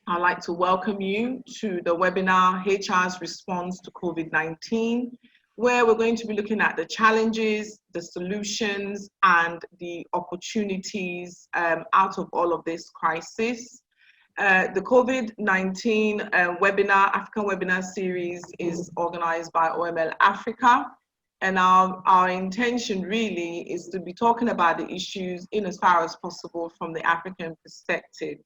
I'd like to welcome you to the webinar, HR's Response to COVID-19, where we're going to be looking at the challenges, the solutions, and the opportunities out of all of this crisis. The COVID-19 African webinar series is organized by OML Africa. And our intention really is to be talking about the issues in as far as possible from the African perspective.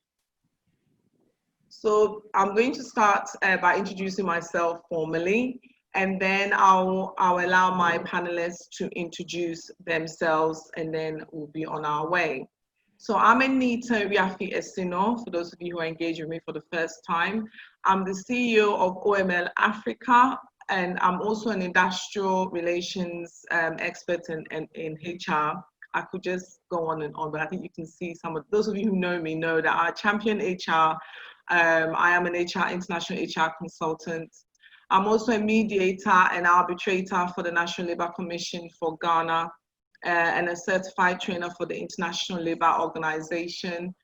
So I'm going to start by introducing myself formally, and then I'll allow my panelists to introduce themselves, and then we'll be on our way. So I'm Anita Riafi Esino, for those of you who are engaged with me for the first time. I'm the CEO of OML Africa, and I'm also an industrial relations expert in HR. I could just go on and on, but I think you can see some of those of you who know me know that I champion HR. I am an international HR consultant. I'm also a mediator and arbitrator for the National Labour Commission for Ghana and a certified trainer for the International Labour Organization.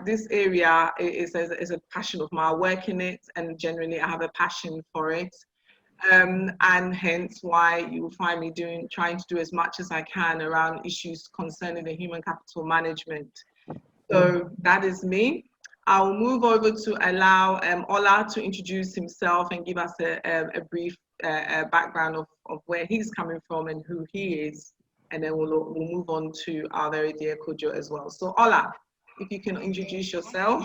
This area is a passion of mine. I work in it, and generally I have a passion for it. And hence why you will find me trying to do as much as I can around issues concerning the human capital management. So that is me. I'll move over to allow Ola to introduce himself and give us a brief background of where he's coming from and who he is, and then we'll move on to our very dear Kojo as well. So Ola, if you can introduce yourself.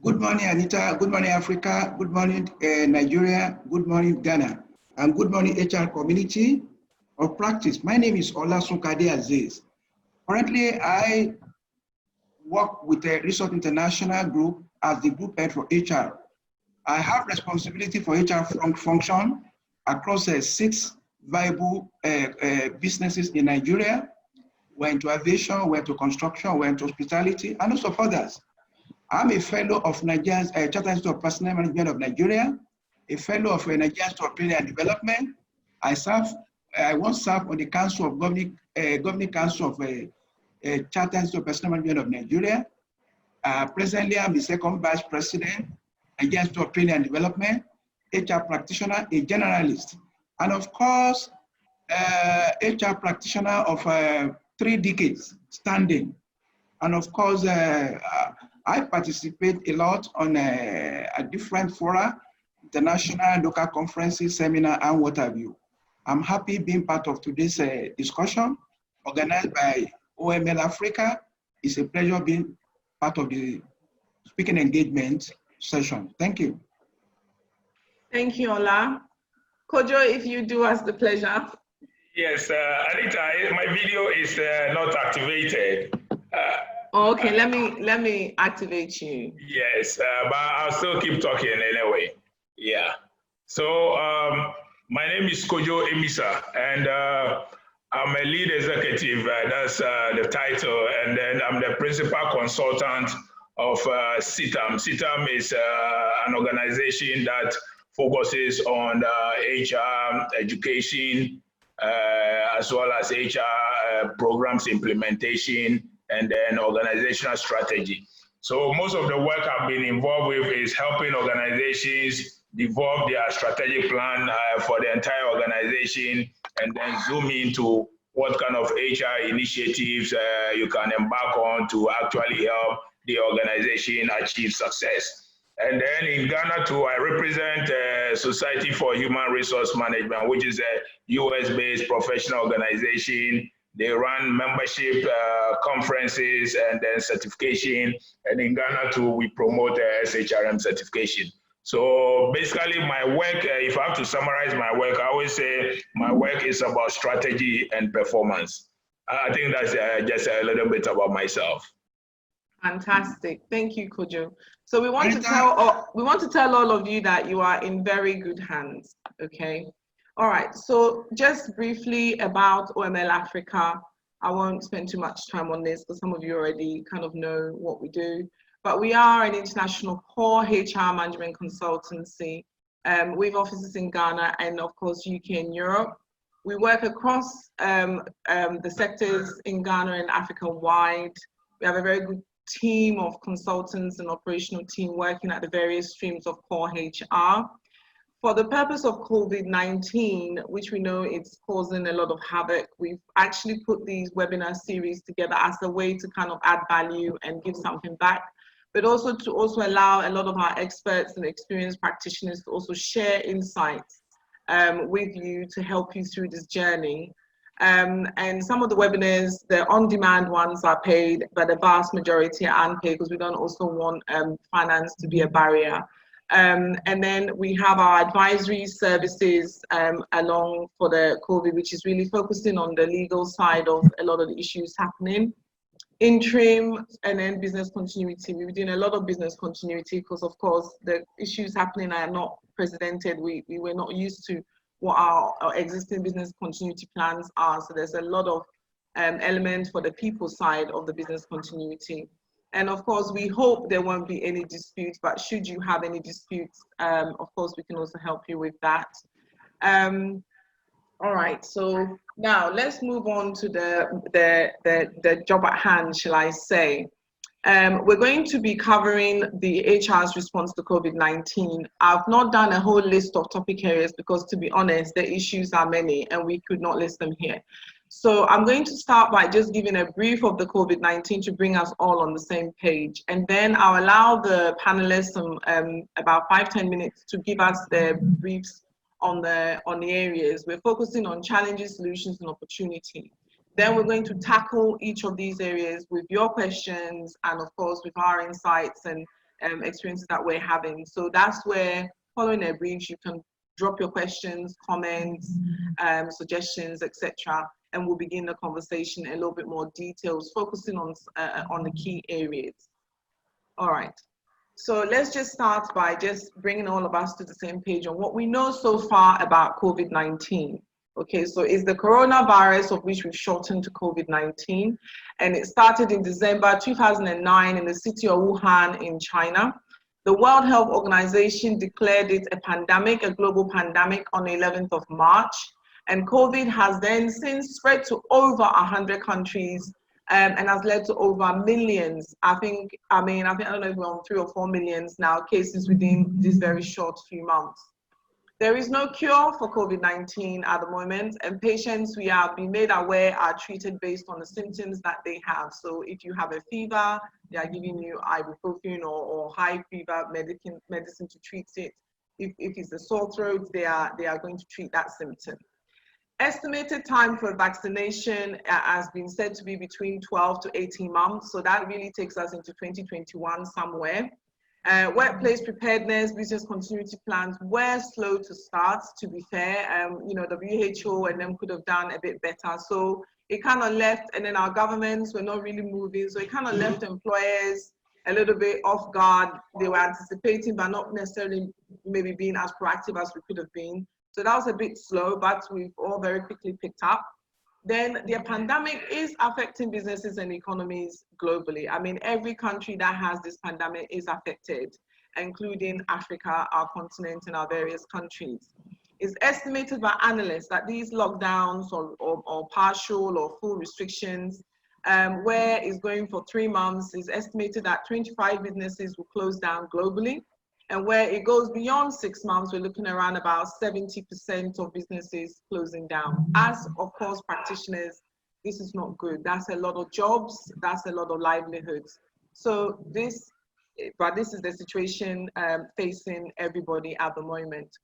Good morning, Anita. Good morning, Africa. Good morning, Nigeria. Good morning, Ghana. And good morning, HR community of practice. My name is Ola Sunkade Aziz. Currently, I work with a Resort International Group as the group head for HR. I have responsibility for HR function across 6 viable businesses in Nigeria. We're into aviation, we're into construction, we're into hospitality, and also others. I'm a fellow of Nigeria's Chartered Institute of Personnel Management of Nigeria, a fellow of Nigeria's Institute of Training and Development. I once served on the Council of Governing Council of Chartered Institute of Personnel Management of Nigeria. Presently, I'm the second vice president, Nigeria's Institute of Training and Development, HR practitioner, a generalist, and of course, HR practitioner of 3 decades standing. And of course, I participate a lot on a different fora, international, local conferences, seminar, and what have you. I'm happy being part of today's discussion organized by OML Africa. It's a pleasure being part of the speaking engagement session. Thank you. Thank you, Ola. Kojo, if you do us the pleasure. Yes, Anita, my video is not activated. Okay, let me activate you. Yes, but I'll still keep talking anyway. Yeah. So my name is Kojo Emisa, and I'm a lead executive. That's the title, and then I'm the principal consultant of CITAM. CITAM is an organization that focuses on HR education, as well as HR programs implementation, and then organizational strategy. So most of the work I've been involved with is helping organizations develop their strategic plan for the entire organization, and then zoom into what kind of HR initiatives you can embark on to actually help the organization achieve success. And then in Ghana too, I represent Society for Human Resource Management, which is a US-based professional organization. They run membership conferences and then certification. And in Ghana too, we promote SHRM certification. So basically my work, if I have to summarize my work, I always say my work is about strategy and performance. I think that's just a little bit about myself. Fantastic. Thank you, Kojo. So we want to tell all of you that you are in very good hands, okay? All right, so just briefly about OML Africa. I won't spend too much time on this because some of you already kind of know what we do. But we are an international core HR management consultancy. We have offices in Ghana and of course UK and Europe. We work across the sectors in Ghana and Africa wide. We have a very good team of consultants and operational team working at the various streams of core HR. For the purpose of COVID-19, which we know it's causing a lot of havoc, we've actually put these webinar series together as a way to kind of add value and give something back, but also to allow a lot of our experts and experienced practitioners to also share insights with you to help you through this journey. And some of the webinars, the on-demand ones are paid, but the vast majority are unpaid because we don't also want finance to be a barrier. And then we have our advisory services along for the COVID, which is really focusing on the legal side of a lot of the issues happening. Interim and then business continuity. We're doing a lot of business continuity because, of course, the issues happening are not precedented. We were not used to what our existing business continuity plans are. So there's a lot of elements for the people side of the business continuity. And of course, we hope there won't be any disputes, but should you have any disputes, of course, we can also help you with that. All right, so now let's move on to the job at hand, shall I say. We're going to be covering the HR's response to COVID-19. I've not done a whole list of topic areas because, to be honest, the issues are many and we could not list them here. So I'm going to start by just giving a brief of the COVID-19 to bring us all on the same page. And then I'll allow the panelists about 5-10 minutes to give us their briefs on the areas. We're focusing on challenges, solutions, and opportunity. Then we're going to tackle each of these areas with your questions and, of course, with our insights and experiences that we're having. So that's where, following a brief, you can drop your questions, comments, suggestions, etc. And we'll begin the conversation in a little bit more details, focusing on the key areas. All right. So let's just start by just bringing all of us to the same page on what we know so far about COVID-19. Okay, so it's the coronavirus, of which we've shortened to COVID-19, and it started in December 2009 in the city of Wuhan in China. The World Health Organization declared it a pandemic, a global pandemic, on the 11th of March, and COVID has then since spread to over 100 countries and has led to over millions. I don't know if we're on 3 or 4 millions now cases within this very short few months. There is no cure for COVID-19 at the moment, and patients, we have been made aware, are treated based on the symptoms that they have. So if you have a fever, they are giving you ibuprofen or high fever medicine to treat it. If it's a sore throat, they are going to treat that symptom. Estimated time for vaccination has been said to be between 12 to 18 months. So that really takes us into 2021 somewhere. Workplace preparedness, business continuity plans were slow to start, to be fair. The WHO and them could have done a bit better. So it kind of left, and then our governments were not really moving. So it kind of left employers a little bit off guard. They were anticipating, but not necessarily maybe being as proactive as we could have been. So that was a bit slow, but we've all very quickly picked up. Then the pandemic is affecting businesses and economies globally. I mean, every country that has this pandemic is affected, including Africa, our continent, and our various countries. It's estimated by analysts that these lockdowns or partial or full restrictions, where it's going for 3 months, is estimated that 25 businesses will close down globally. And where it goes beyond 6 months, we're looking around about 70% of businesses closing down. As, of course, practitioners, this is not good. That's a lot of jobs, that's a lot of livelihoods. So this is the situation facing everybody at the moment.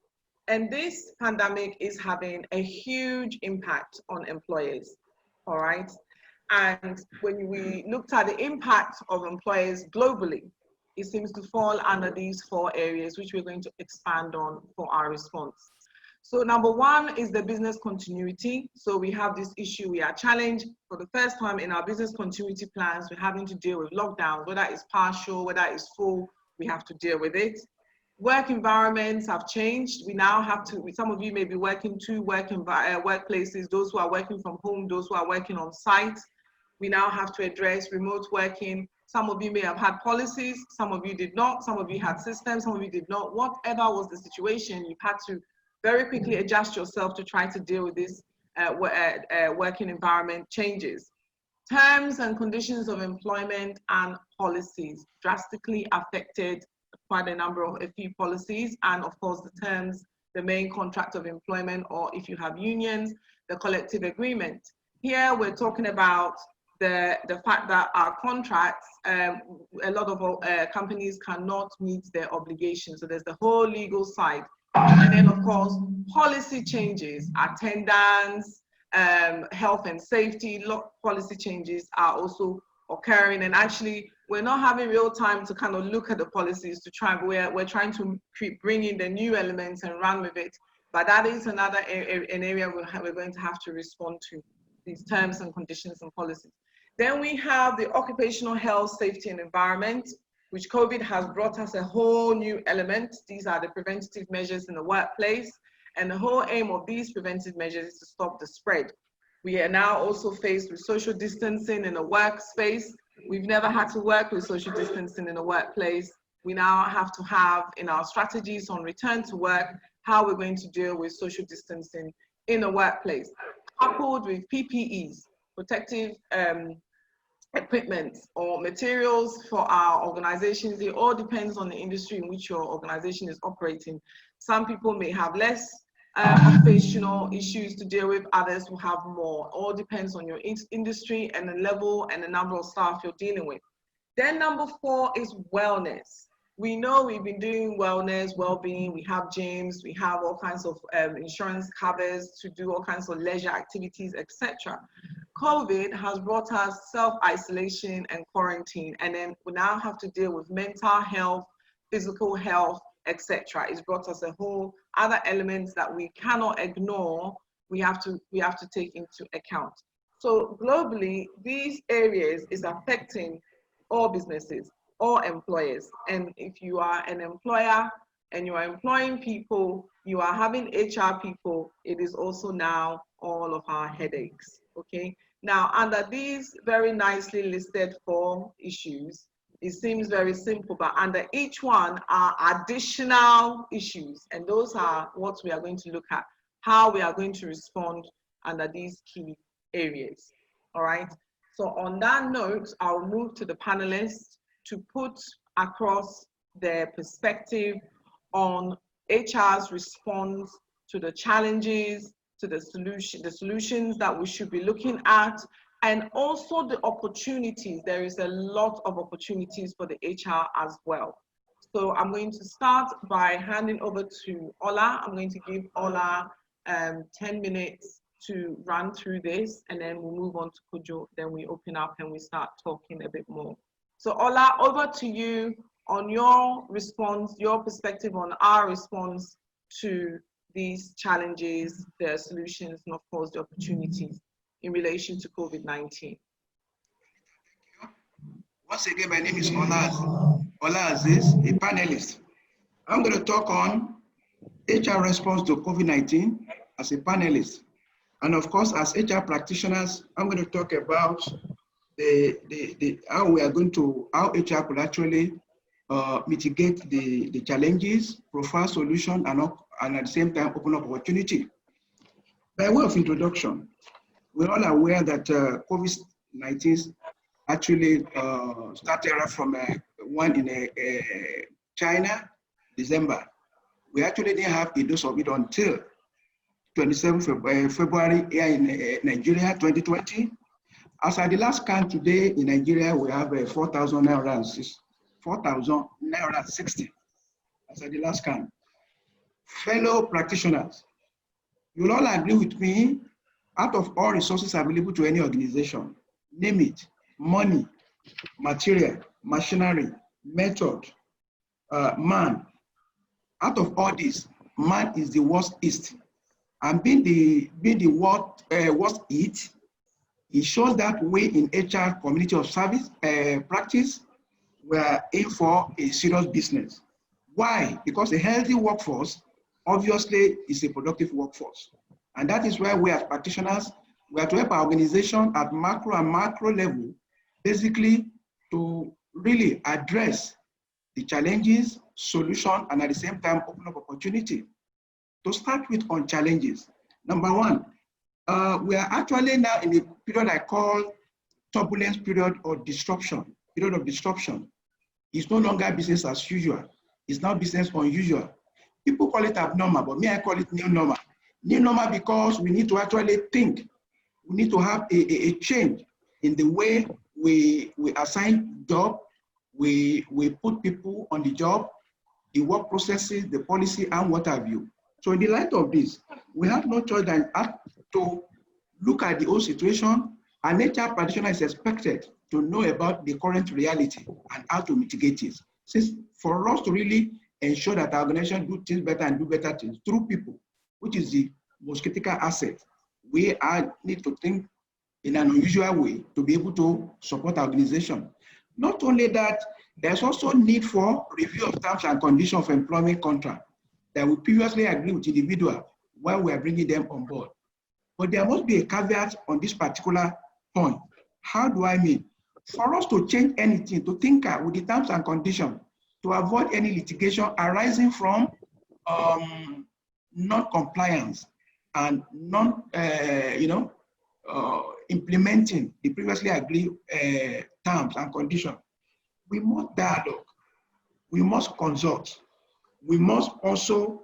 And this pandemic is having a huge impact on employers, all right? And when we looked at the impact of employers globally, it seems to fall under these 4 areas, which we're going to expand on for our response. So number 1 is the business continuity. So we have this issue, we are challenged for the first time in our business continuity plans. We're having to deal with lockdowns, whether it's partial, whether it's full, we have to deal with it. Work environments have changed. We now have to, some of you may be working 2 workplaces, those who are working from home, those who are working on site. We now have to address remote working. Some of you may have had policies, some of you did not, some of you had systems, some of you did not. Whatever was the situation, you've had to very quickly adjust yourself to try to deal with this working environment changes. terms and conditions of employment and policies drastically affected quite a few policies, and of course the terms, the main contract of employment, or if you have unions, the collective agreement. Here we're talking about the fact that our contracts, a lot of companies cannot meet their obligations. So there's the whole legal side. And then of course, policy changes, attendance, health and safety, policy changes are also occurring. And actually, we're not having real time to kind of look at the policies to try, we're trying to bring in the new elements and run with it. But that is another an area we're going to have to respond to, these terms and conditions and policies. Then we have the occupational health, safety and environment, which COVID has brought us a whole new element. These are the preventative measures in the workplace. And the whole aim of these preventive measures is to stop the spread. We are now also faced with social distancing in the workspace. We've never had to work with social distancing in the workplace. We now have to have in our strategies on return to work, how we're going to deal with social distancing in the workplace, coupled with PPEs, protective equipment or materials for our organizations. It all depends on the industry in which your organization is operating. Some people may have less occupational issues to deal with, others will have more. All depends on your industry and the level and the number of staff you're dealing with. Then number 4 is wellness. We know we've been doing wellness, well-being, we have gyms, we have all kinds of insurance covers to do all kinds of leisure activities, etc. COVID has brought us self-isolation and quarantine, and then we now have to deal with mental health, physical health, etc. It's brought us a whole other elements that we cannot ignore. We have to take into account. So globally, these areas is affecting all businesses, all employers. And if you are an employer and you are employing people, you are having HR people, it is also now all of our headaches. Okay. Now, under these very nicely listed 4 issues, it seems very simple, but under each one are additional issues. And those are what we are going to look at, how we are going to respond under these key areas. All right. So on that note, I'll move to the panelists to put across their perspective on HR's response to the challenges, to the solutions that we should be looking at, and also the opportunities. There is a lot of opportunities for the HR as well. So I'm going to start by handing over to Ola. I'm going to give Ola 10 minutes to run through this, and then we'll move on to Kojo. Then we open up and we start talking a bit more. So Ola, over to you on your response, your perspective on our response to these challenges, their solutions, and of course the opportunities in relation to COVID-19. Once again, my name is Ola Aziz, a panelist. I'm going to talk on HR response to COVID-19 as a panelist. And of course, as HR practitioners, I'm going to talk about how HR could actually mitigate the challenges, profile solution, and at the same time open up opportunity. By way of introduction, we're all aware that COVID-19 actually started from one in China, December. We actually didn't have a dose of it until 27 February here in Nigeria, 2020. As at the last count today in Nigeria, we have 4,960 as at the last count. Fellow practitioners, you'll all agree with me, out of all resources available to any organization, name it, money, material, machinery, method, man, out of all this, man is the worst east. And being the worst it shows that we in HR community of service practice, we are in for a serious business. Why? Because a healthy workforce obviously is a productive workforce. And that is why we as practitioners, we have to help our organization at macro and macro level, basically to really address the challenges, solution, and at the same time open up opportunity. To start with on challenges, number 1, we are actually now in a period I call turbulence period of disruption. It's no longer business as usual. It's now business unusual. People call it abnormal, but me, I call it new normal. New normal because we need to actually think. We need to have a change in the way we assign job, we put people on the job, the work processes, the policy, and what have you. So in the light of this, we have no choice than to look at the whole situation, and HR practitioner is expected to know about the current reality and how to mitigate it. Since for us to really ensure that our organization do things better and do better things through people, which is the most critical asset, we need to think in an unusual way to be able to support our organization. Not only that, there's also need for review of terms and conditions of employment contract that we previously agreed with individual while we are bringing them on board. But there must be a caveat on this particular point. How do I mean? For us to change anything, to tinker with the terms and conditions, to avoid any litigation arising from non-compliance and implementing the previously agreed terms and conditions, we must dialogue, we must consult, we must also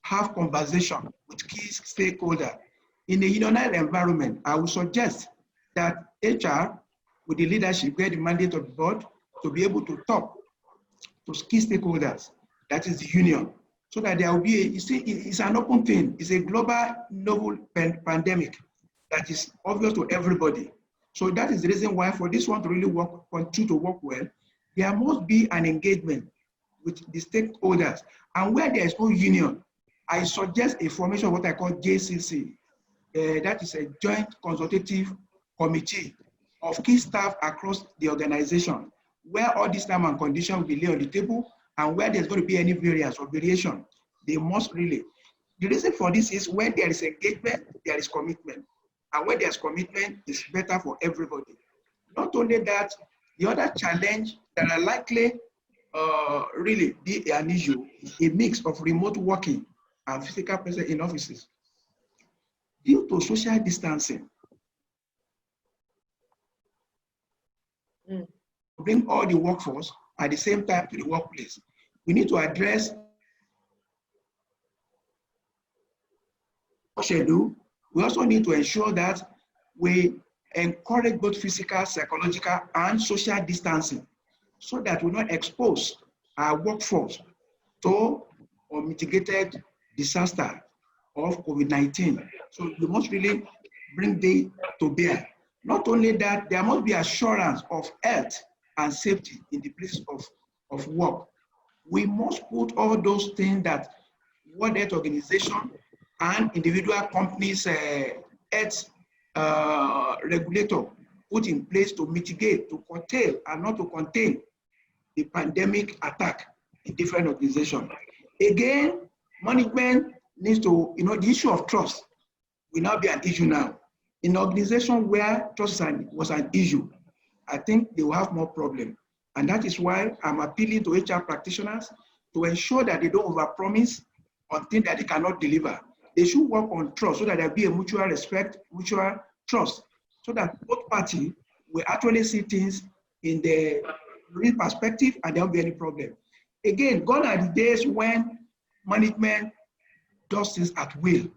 have conversation with key stakeholders. In a unionized environment, I would suggest that HR, with the leadership, get the mandate of the board to be able to talk to key stakeholders, that is the union, so that there will be, it's an open thing. It's a global novel pandemic that is obvious to everybody. So that is the reason why for this one to really continue to work well, there must be an engagement with the stakeholders. And where there is no union, I suggest a formation of what I call JCC. That is a joint consultative committee of key staff across the organization, where all these terms and conditions will be laid on the table, and where there's going to be any variance or variation, they must relay. The reason for this is when there is engagement, there is commitment. And when there's commitment, it's better for everybody. Not only that, the other challenge that are likely really be an issue is a mix of remote working and physical presence in offices. Due to social distancing, bring all the workforce at the same time to the workplace. We need to address schedule. We also need to ensure that we encourage both physical, psychological, and social distancing so that we not expose our workforce to unmitigated disaster of COVID-19. So we must really bring this to bear. Not only that, there must be assurance of health and safety in the place of work. We must put all those things that World Health Organization and individual companies' health regulator put in place to mitigate, to curtail, and not to contain the pandemic attack in different organizations. Again, management needs to, the issue of trust will now be an issue now. In an organization where trust was an issue, I think they will have more problem. And that is why I'm appealing to HR practitioners to ensure that they don't overpromise on things that they cannot deliver. They should work on trust so that there will be a mutual respect, mutual trust, so that both parties will actually see things in the real perspective and there won't be any problem. Again, gone are the days when management does things at will.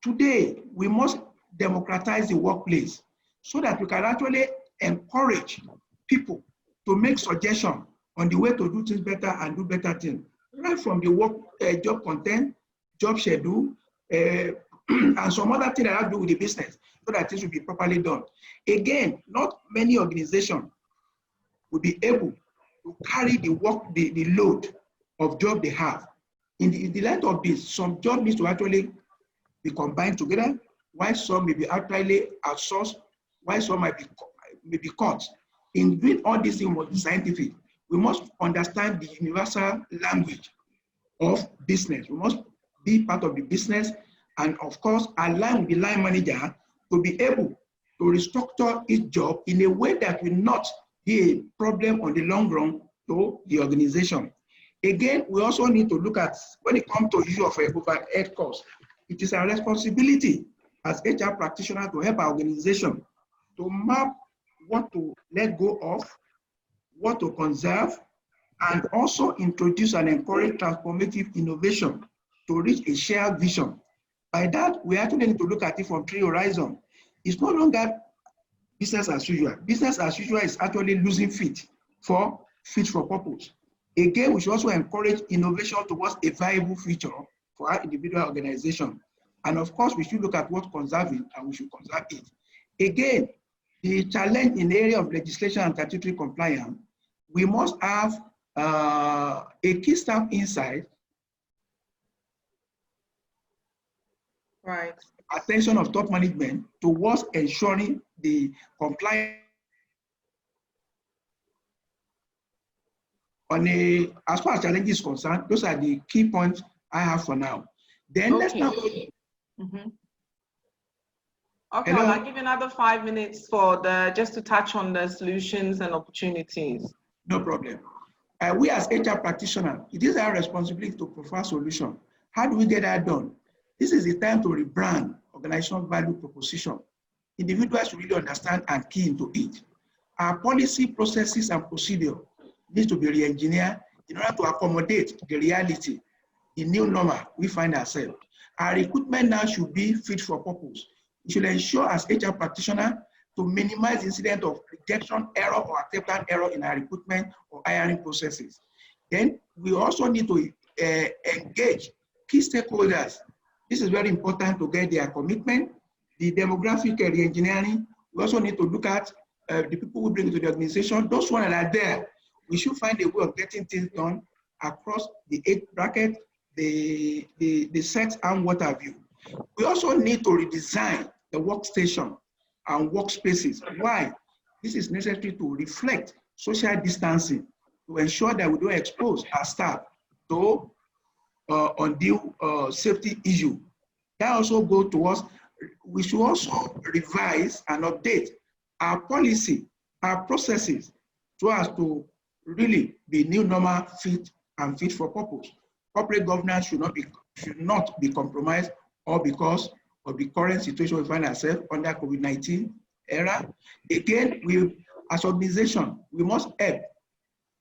Today, we must democratize the workplace so that we can actually encourage people to make suggestions on the way to do things better and do better things, right from the work job content, job schedule, and some other things that have to do with the business, so that things will be properly done. Again, not many organizations will be able to carry the work, the load of job they have. In the light of this, some job needs to actually be combined together, while some may be actually outsourced, while some may be cut. In doing all these things must be scientific. We must understand the universal language of business. We must be part of the business and, of course, align with the line manager to be able to restructure his job in a way that will not be a problem on the long run to the organization. Again, we also need to look at, when it comes to issue of overhead costs, it is our responsibility as HR practitioners to help our organization to map what to let go of, what to conserve, and also introduce and encourage transformative innovation to reach a shared vision. By that, we actually need to look at it from three horizons. It's no longer business as usual. Business as usual is actually losing fit for purpose. Again, we should also encourage innovation towards a viable future for our individual organization. And of course, we should look at what conserving, and we should conserve it. Again, the challenge in the area of legislation and statutory compliance, we must have a key staff insight, Right. attention of top management towards ensuring the compliance as far as challenges is concerned. Those are the key points I have for now. Then okay. Let's now. Mm-hmm. Okay, well, I'll give you another 5 minutes for just to touch on the solutions and opportunities. No problem. We as HR practitioners, it is our responsibility to provide solutions. How do we get that done? This is the time to rebrand organizational value proposition. Individuals should really understand and key into it. Our policy, processes, and procedure need to be re-engineered in order to accommodate the reality, the new normal we find ourselves. Our recruitment now should be fit for purpose. We should ensure as HR practitioner to minimize the incident of rejection error or acceptance error in our recruitment or hiring processes. Then we also need to engage key stakeholders. This is very important to get their commitment. The demographic re-engineering, we also need to look at the people we bring to the organization. Those ones that are there, we should find a way of getting things done across the age bracket, the sex, and what have you. We also need to redesign the workstation and workspaces. Why? This is necessary to reflect social distancing to ensure that we don't expose our staff to undue safety issue. That also goes towards, we should also revise and update our policy, our processes, so as to really be new normal, fit and fit for purpose. Corporate governance should not be compromised, or because of the current situation we find ourselves under COVID-19 era. Again, as organization, we must help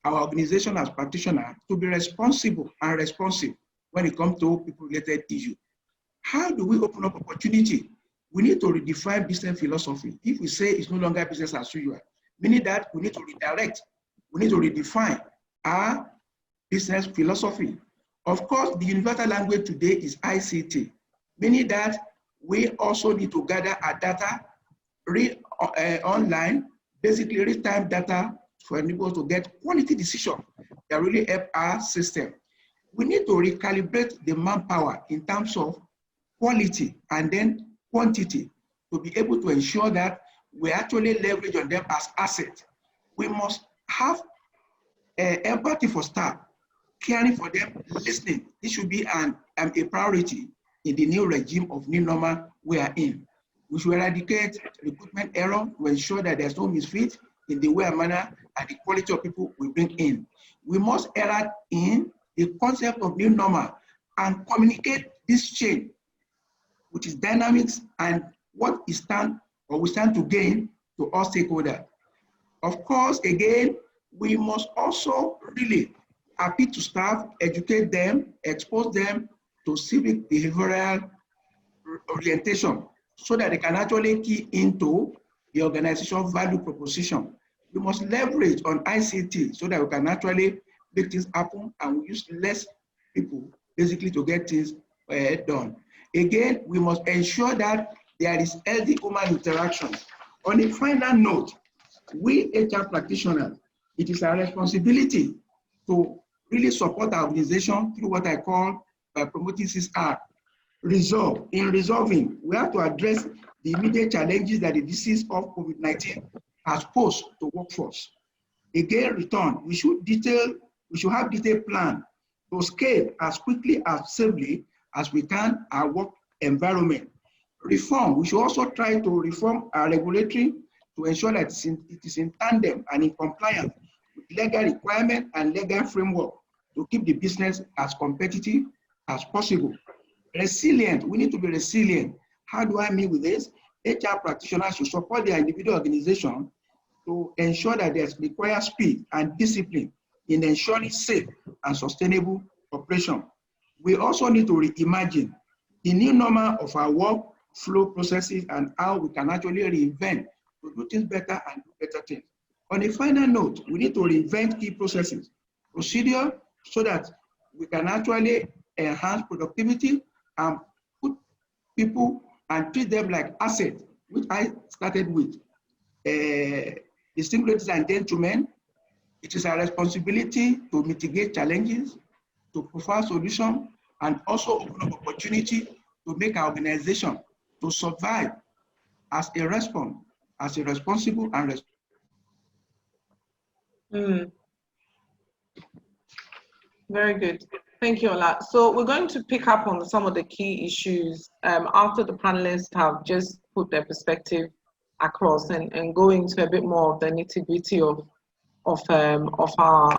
our organization as practitioners to be responsible and responsive when it comes to people-related issues. How do we open up opportunity? We need to redefine business philosophy. If we say it's no longer business as usual, meaning that we need to redirect, we need to redefine our business philosophy. Of course, the universal language today is ICT, meaning that we also need to gather our data online, basically real-time data for people to get quality decisions that really help our system. We need to recalibrate the manpower in terms of quality and then quantity to be able to ensure that we actually leverage on them as assets. We must have empathy for staff, caring for them, listening. This should be a priority in the new regime of new normal we are in. We should eradicate recruitment error to ensure that there's no misfit in the way and manner and the quality of people we bring in. We must err in the concept of new normal and communicate this change, which is dynamics and what we stand to gain to all stakeholders. Of course, again, we must also really appeal to staff, educate them, expose them to civic behavioral orientation so that they can actually key into the organizational value proposition. We must leverage on ICT so that we can actually make things happen and we use less people basically to get things done. Again, we must ensure that there is healthy human interaction. On a final note, we HR practitioners, it is our responsibility to really support our organization through what I call by promoting 6R. Resolve. In resolving, we have to address the immediate challenges that the disease of COVID-19 has posed to workforce. Again, return. We should have detailed plan to scale as quickly as safely as we can our work environment. Reform. We should also try to reform our regulatory to ensure that it is in tandem and in compliance with legal requirement and legal framework to keep the business as competitive as possible. Resilient. We need to be resilient. How do I mean with this? HR practitioners should support their individual organization to ensure that there's required speed and discipline in ensuring safe and sustainable operation. We also need to reimagine the new normal of our work flow processes and how we can actually reinvent to do things better and do better things. On a final note, we need to reinvent key processes, procedure, so that we can actually enhance productivity and put people and treat them like assets, which I started with. Distinguished ladies and gentlemen, it is our responsibility to mitigate challenges, to provide solutions, and also open up opportunity to make our organization to survive as a response, as a responsible and Very good. Thank you, Ola. So we're going to pick up on some of the key issues after the panelists have just put their perspective across and go into a bit more of the nitty-gritty of our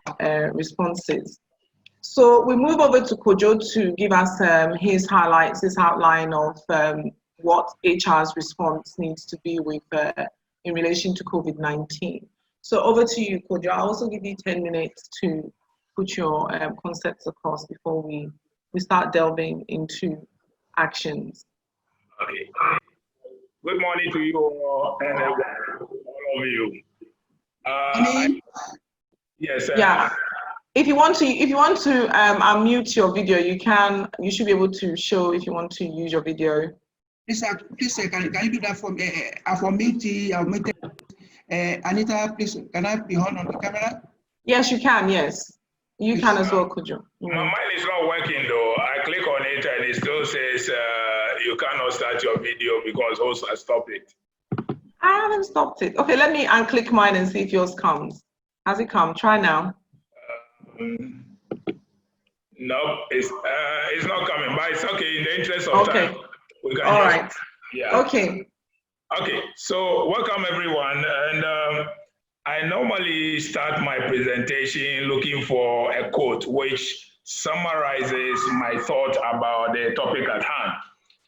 responses. So we move over to Kojo to give us his highlights, his outline of what HR's response needs to be with in relation to COVID-19. So over to you, Kojo. I'll also give you 10 minutes to put your concepts across before we start delving into actions. Okay. Good morning to you all and all of you. Yes. Yeah. If you want to unmute your video, you can. You should be able to show if you want to use your video. Please, can you do that for me? For me, Anita, please, can I be on the camera? Yes, you can. Yes, you can as well, Kojo. Mine is not working though. I click on it and it still says you cannot start your video because host has stopped it. I haven't stopped it. Okay, let me unclick mine and see if yours comes. Has it come? Try now. No, it's not coming, but it's okay. In the interest of time, we can. All right. Yeah. Okay. Okay. So welcome everyone, and I normally start my presentation looking for a quote which summarizes my thought about the topic at hand.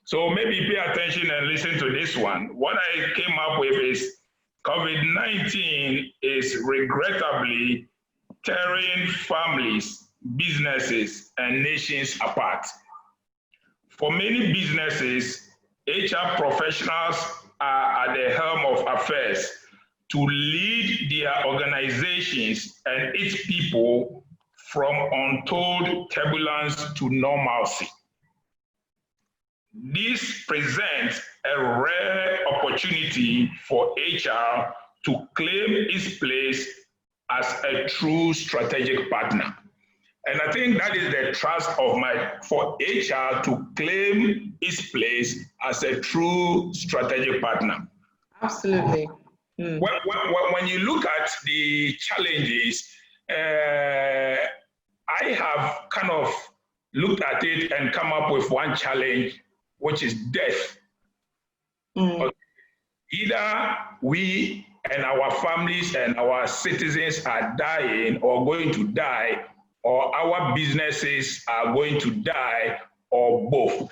So maybe pay attention and listen to this one. What I came up with is COVID-19 is regrettably tearing families, businesses, and nations apart. For many businesses, HR professionals are at the helm of affairs to lead their organizations and its people from untold turbulence to normalcy. This presents a rare opportunity for HR to claim its place as a true strategic partner. And I think that is the trust for HR to claim its place as a true strategic partner. Absolutely. When you look at the challenges, I have kind of looked at it and come up with one challenge, which is death. Either we and our families and our citizens are dying or going to die, or our businesses are going to die, or both.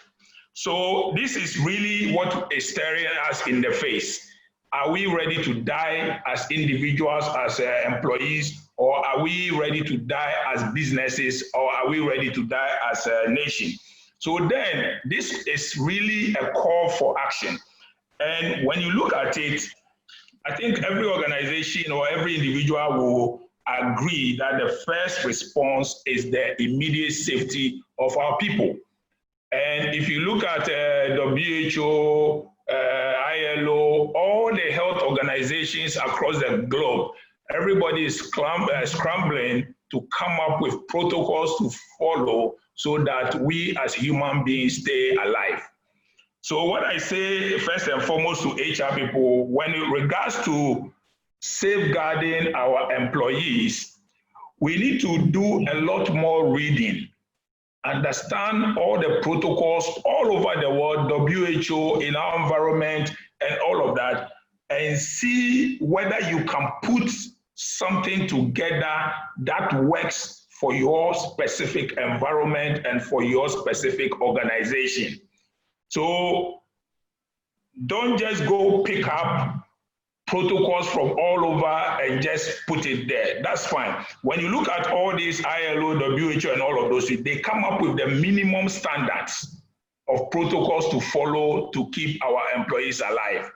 So this is really what is staring us in the face. Are we ready to die as individuals, as employees, or are we ready to die as businesses, or are we ready to die as a nation? So then this is really a call for action. And when you look at it, I think every organization or every individual will agree that the first response is the immediate safety of our people. And if you look at WHO, ILO, all the health organizations across the globe, everybody is scrambling to come up with protocols to follow so that we as human beings stay alive. So what I say first and foremost to HR people, when it regards to safeguarding our employees, we need to do a lot more reading, understand all the protocols all over the world, WHO, in our environment, and all of that, and see whether you can put something together that works for your specific environment and for your specific organization. So don't just go pick up protocols from all over and just put it there. That's fine. When you look at all these ILO, WHO, and all of those, they come up with the minimum standards of protocols to follow to keep our employees alive.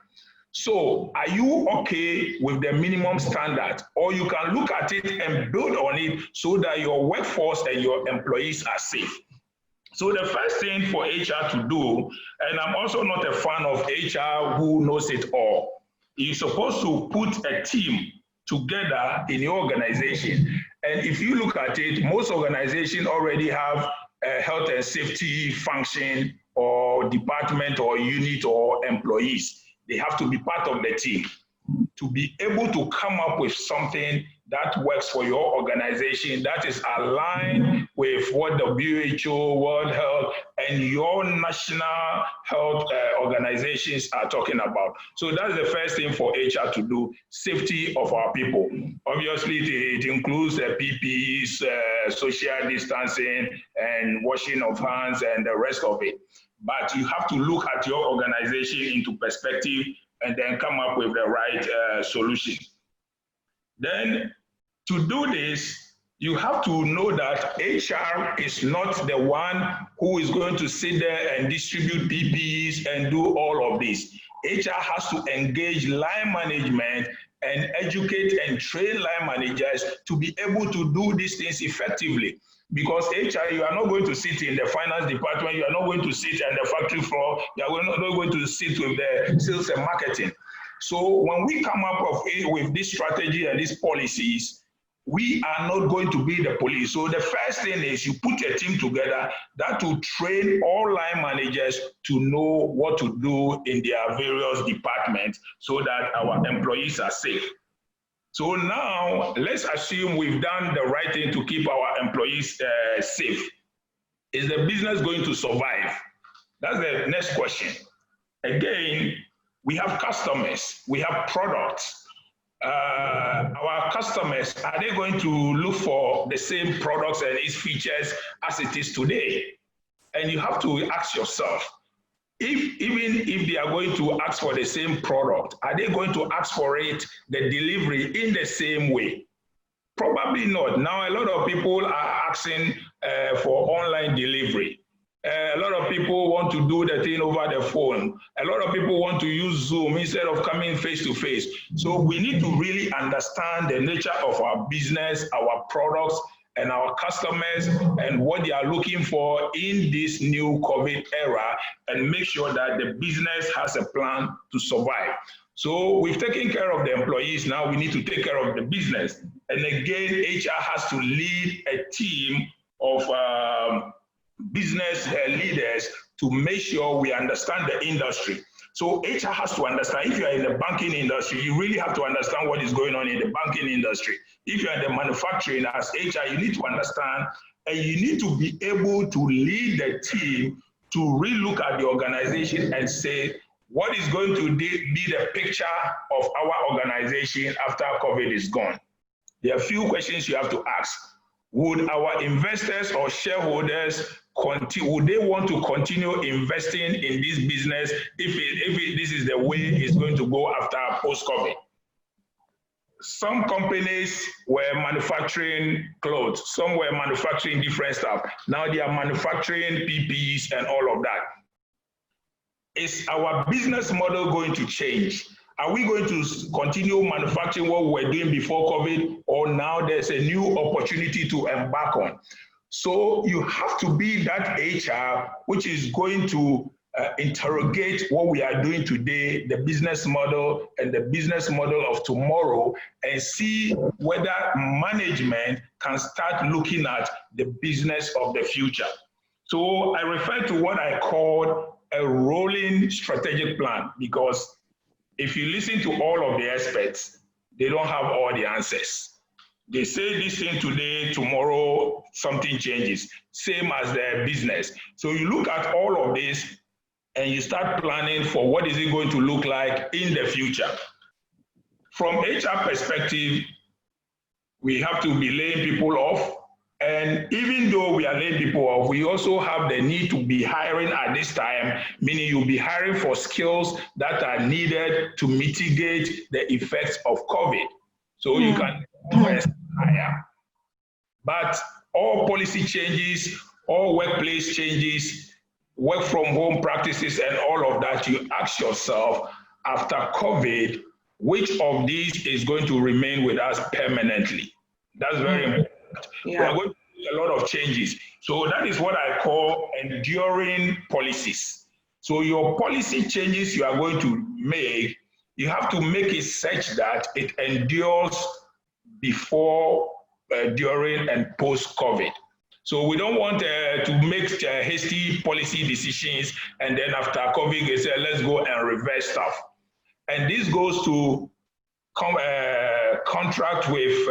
So are you okay with the minimum standard, or you can look at it and build on it so that your workforce and your employees are safe? So the first thing for HR to do, and I'm also not a fan of HR who knows it all, you're supposed to put a team together in your organization. And if you look at it, most organizations already have a health and safety function or department or unit or employees. They have to be part of the team to be able to come up with something that works for your organization, that is aligned with what the WHO, World Health, and your national health organizations are talking about. So that's the first thing for HR to do, safety of our people. Obviously, it includes the PPEs, social distancing, and washing of hands, and the rest of it. But you have to look at your organization into perspective and then come up with the right solution. Then to do this, you have to know that HR is not the one who is going to sit there and distribute PPEs and do all of this. HR has to engage line management and educate and train line managers to be able to do these things effectively. Because HR, you are not going to sit in the finance department, you are not going to sit on the factory floor, you are not going to sit with the sales and marketing. So when we come up with this strategy and these policies, we are not going to be the police. So the first thing is you put a team together that will train all line managers to know what to do in their various departments so that our employees are safe. So now let's assume we've done the right thing to keep our employees safe. Is the business going to survive? That's the next question. Again, we have customers, we have products. Our customers, are they going to look for the same products and its features as it is today? And you have to ask yourself, even if they are going to ask for the same product, are they going to ask for it, the delivery, in the same way? Probably not. Now, a lot of people are asking for online delivery. A lot of people want to do the thing over the phone. A lot of people want to use Zoom instead of coming face to face. So we need to really understand the nature of our business, our products, and our customers, and what they are looking for in this new COVID era, and make sure that the business has a plan to survive. So we've taken care of the employees, now we need to take care of the business. And again, HR has to lead a team of business leaders to make sure we understand the industry. So HR has to understand, if you are in the banking industry, you really have to understand what is going on in the banking industry. If you are in the manufacturing as HR, you need to understand, and you need to be able to lead the team to really look at the organization and say, what is going to be the picture of our organization after COVID is gone? There are a few questions you have to ask. Would our investors or shareholders would they want to continue investing in this business if this is the way it's going to go after post-COVID? Some companies were manufacturing clothes, some were manufacturing different stuff. Now they are manufacturing PPEs and all of that. Is our business model going to change? Are we going to continue manufacturing what we were doing before COVID, or now there's a new opportunity to embark on? So you have to be that HR which is going to interrogate what we are doing today, the business model and the business model of tomorrow, and see whether management can start looking at the business of the future. So I refer to what I call a rolling strategic plan, because if you listen to all of the experts, they don't have all the answers. They say this thing today, tomorrow something changes, same as their business. So you look at all of this and you start planning for what is it going to look like in the future. From HR perspective, we have to be laying people off, And even though we are laying people off, we also have the need to be hiring at this time, meaning you'll be hiring for skills that are needed to mitigate the effects of COVID. So you can always hire. But all policy changes, all workplace changes, work from home practices, and all of that, you ask yourself after COVID, which of these is going to remain with us permanently? That's very important. Yeah. We are going to see a lot of changes. So that is what I call enduring policies. So your policy changes you are going to make, you have to make it such that it endures before, during, and post-COVID. So we don't want to make hasty policy decisions and then after COVID, they say, let's go and reverse stuff. And this goes to contract with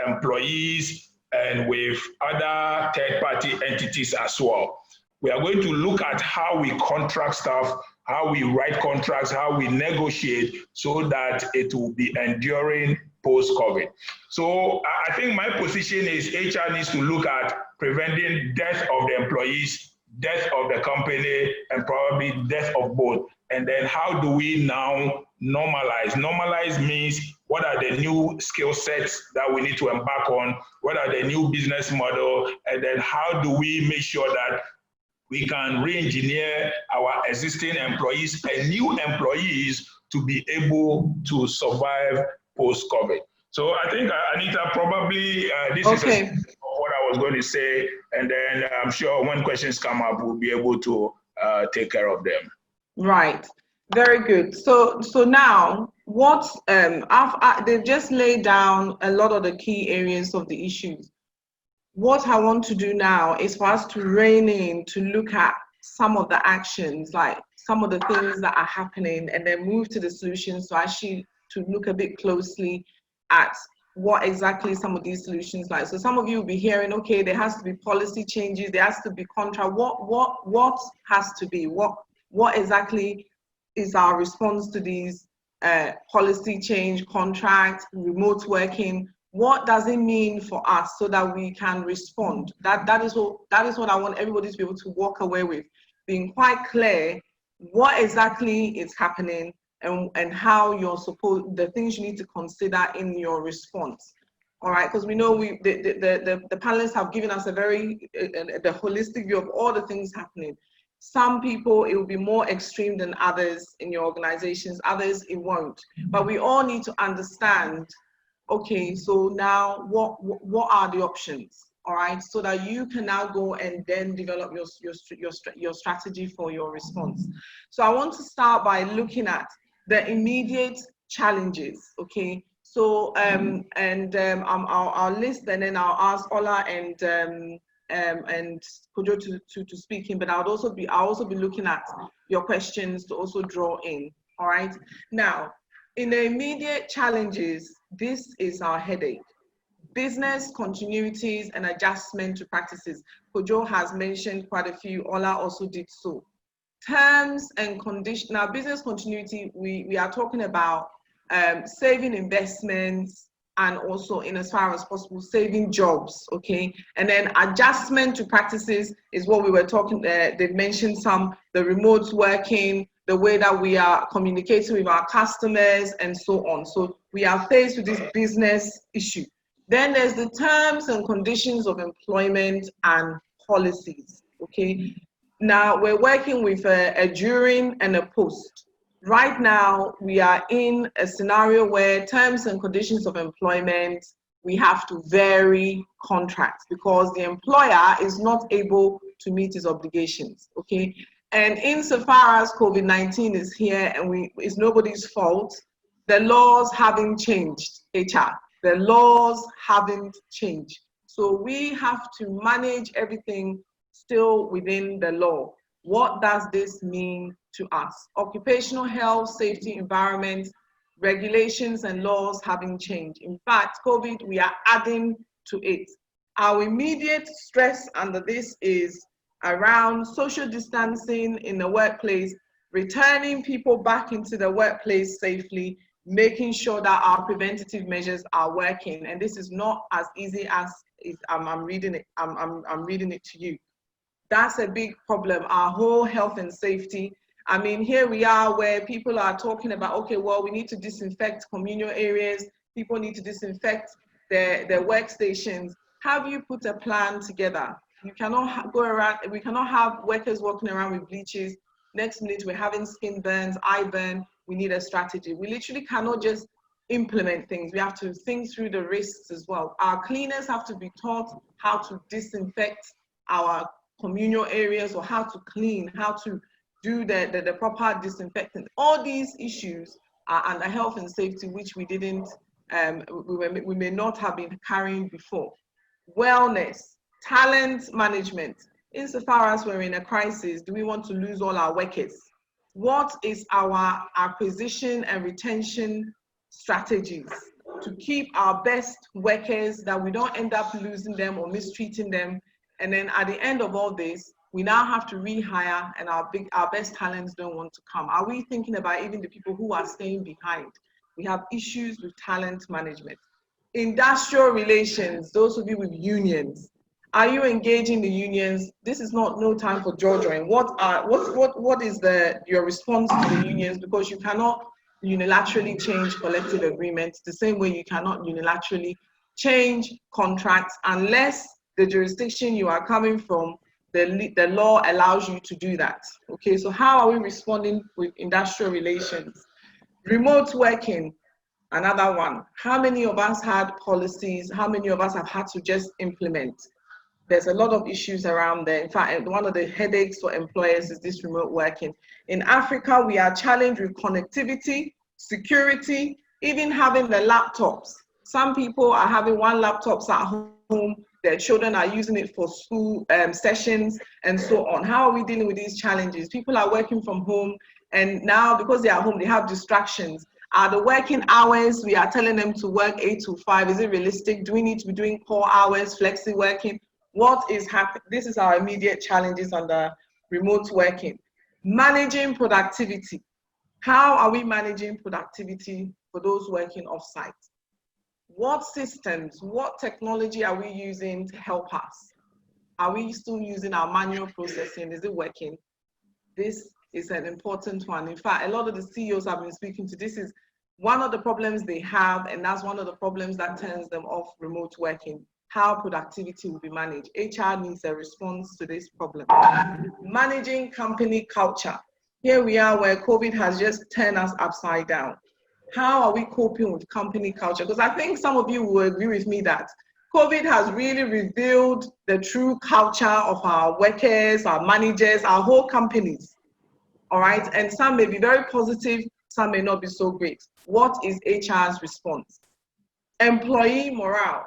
employees and with other third-party entities as well. We are going to look at how we contract stuff, how we write contracts, how we negotiate so that it will be enduring post-COVID. So I think my position is HR needs to look at preventing death of the employees, death of the company, and probably death of both. And then how do we now normalize? Normalize means what are the new skill sets that we need to embark on? What are the new business model? And then how do we make sure that we can re-engineer our existing employees and new employees to be able to survive post-COVID. So I think, Anita, probably this is what I was going to say. And then I'm sure when questions come up, we'll be able to take care of them. Right. Very good. So now, what they've just laid down a lot of the key areas of the issues. What I want to do now is for us to rein in, to look at some of the actions, like some of the things that are happening, and then move to the solutions. So actually to look a bit closely at what exactly some of these solutions like. So some of you will be hearing, okay, there has to be policy changes, there has to be contract. What has to be? What exactly is our response to these policy change, contract, remote working? What does it mean for us so that we can respond? That is what I want everybody to be able to walk away with, being quite clear what exactly is happening and how you're supposed, the things you need to consider in your response. All right, because we know the panelists have given us a very the holistic view of all the things happening. Some people, it will be more extreme than others in your organizations, others it won't. But we all need to understand, okay, so now what are the options? All right, so that you can now go and then develop your strategy for your response. So I want to start by looking at the immediate challenges, okay? So I'll list and then I'll ask Ola and Kojo to speak in, but I'll also be looking at your questions to also draw in. All right. Now, in the immediate challenges, this is our headache: business continuities and adjustment to practices. Kojo has mentioned quite a few. Ola also did so. Terms and conditions. Now, business continuity, we are talking about saving investments, and also, in as far as possible, saving jobs, okay? And then adjustment to practices is what we were talking, they've mentioned the remote working, the way that we are communicating with our customers, and so on. So we are faced with this business issue. Then there's the terms and conditions of employment and policies, okay? Now, we're working with a during and a post. Right now, we are in a scenario where terms and conditions of employment, we have to vary contracts because the employer is not able to meet his obligations, okay? And insofar as COVID-19 is here and it's nobody's fault, the laws haven't changed, HR. The laws haven't changed. So we have to manage everything still within the law. What does this mean to us? Occupational health, safety, environment, regulations and laws haven't changed. In fact, COVID, we are adding to it. Our immediate stress under this is around social distancing in the workplace, returning people back into the workplace safely, making sure that our preventative measures are working. And this is not as easy as I'm reading it. I'm reading it to you. That's a big problem. Our whole health and safety. I mean, here we are where people are talking about, okay, well, we need to disinfect communal areas. People need to disinfect their workstations. Have you put a plan together? You cannot go around, we cannot have workers walking around with bleaches. Next minute, we're having skin burns, eye burn. We need a strategy. We literally cannot just implement things. We have to think through the risks as well. Our cleaners have to be taught how to disinfect our communal areas, or how to clean, how to do the proper disinfectant. All these issues are under health and safety, which we didn't, we may not have been carrying before. Wellness, talent management. Insofar as we're in a crisis, do we want to lose all our workers? What is our acquisition and retention strategies to keep our best workers, that we don't end up losing them or mistreating them? And then at the end of all this, we now have to rehire, and our best talents don't want to come. Are we thinking about even the people who are staying behind? We have issues with talent management. Industrial relations, those of you with unions, are you engaging the unions? This is not no time for jojoing. What is your response to the unions? Because you cannot unilaterally change collective agreements the same way you cannot unilaterally change contracts unless the jurisdiction you are coming from, the law allows you to do that. Okay, so how are we responding with industrial relations? Remote working, another one. How many of us had policies? How many of us have had to just implement? There's a lot of issues around there. In fact, one of the headaches for employers is this remote working. In Africa, we are challenged with connectivity, security, even having the laptops. Some people are having one laptop at home, their children are using it for school sessions and so on. How are we dealing with these challenges? People are working from home, and now because they are home, they have distractions. Are the working hours, we are telling them to work 8 to 5, is it realistic? Do we need to be doing core hours, flexi working? What is happening? This is our immediate challenges under remote working. Managing productivity. How are we managing productivity for those working off-site? What systems, what technology are we using to help us? Are we still using our manual processing? Is it working? This is an important one. In fact, a lot of the CEOs I've been speaking to, this is one of the problems they have, and that's one of the problems that turns them off remote working. How productivity will be managed. HR needs a response to this problem. Managing company culture. Here we are where COVID has just turned us upside down. How are we coping with company culture? Because I think some of you will agree with me that COVID has really revealed the true culture of our workers, our managers, our whole companies. All right, and some may be very positive, some may not be so great. What is HR's response? Employee morale.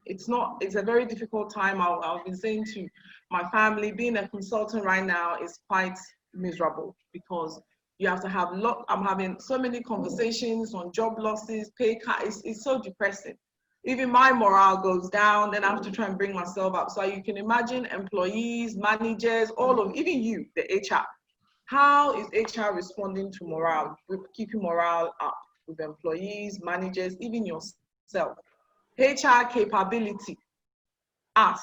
It's a very difficult time. I've been saying to my family, being a consultant right now is quite miserable because you have to have I'm having so many conversations on job losses, pay cut. It's so depressing. Even my morale goes down, then I have to try and bring myself up. So you can imagine employees, managers, even you, the HR. How is HR responding to morale, with keeping morale up with employees, managers, even yourself? HR capability, us,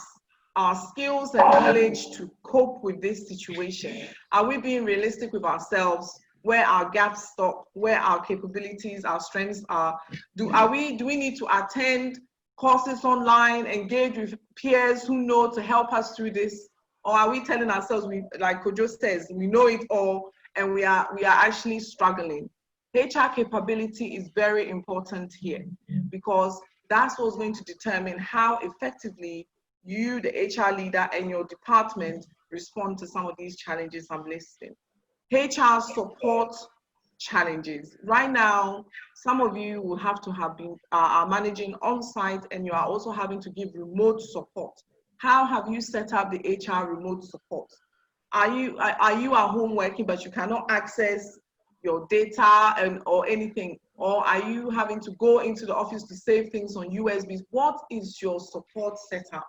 our skills and knowledge to cope with this situation. Are we being realistic with ourselves? Where our gaps stop, where our capabilities, our strengths are? Do we need to attend courses online, engage with peers who know to help us through this? Or are we telling ourselves, like Kojo says, we know it all and we are actually struggling? HR capability is very important here because that's what's going to determine how effectively you, the HR leader, and your department respond to some of these challenges I'm listing. HR support challenges. Right now, some of you will have to have been are managing on-site, and you are also having to give remote support. How have you set up the HR remote support? Are you at home working but you cannot access your data or anything? Or are you having to go into the office to save things on USBs? What is your support setup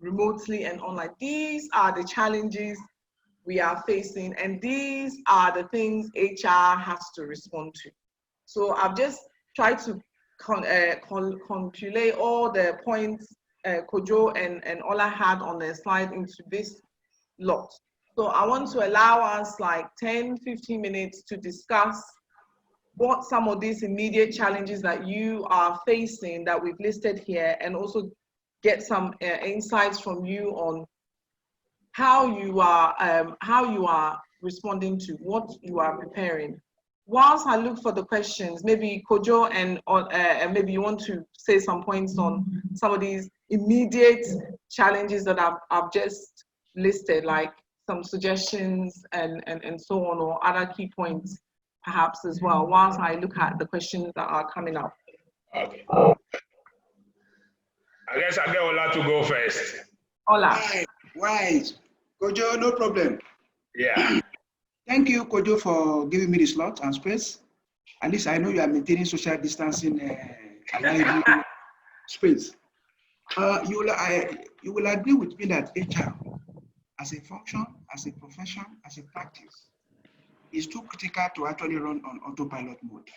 remotely and online? These are the challenges we are facing, and these are the things HR has to respond to. So I've just tried to compilate all the points Kojo and Ola had on their slide into this lot. So I want to allow us like 10, 15 minutes to discuss what some of these immediate challenges that you are facing that we've listed here, and also get some insights from you on how you are responding to what you are preparing. Whilst I look for the questions, maybe Kojo and maybe you want to say some points on some of these immediate challenges that I've just listed, like some suggestions and so on, or other key points perhaps as well, whilst I look at the questions that are coming up. Okay. I guess I'll get Ola to go first. Ola. Right. Kojo, no problem. Yeah. Thank you, Kojo, for giving me the slot and space. At least I know you are maintaining social distancing space. You will agree with me that HR, as a function, as a profession, as a practice, is too critical to actually run on autopilot mode.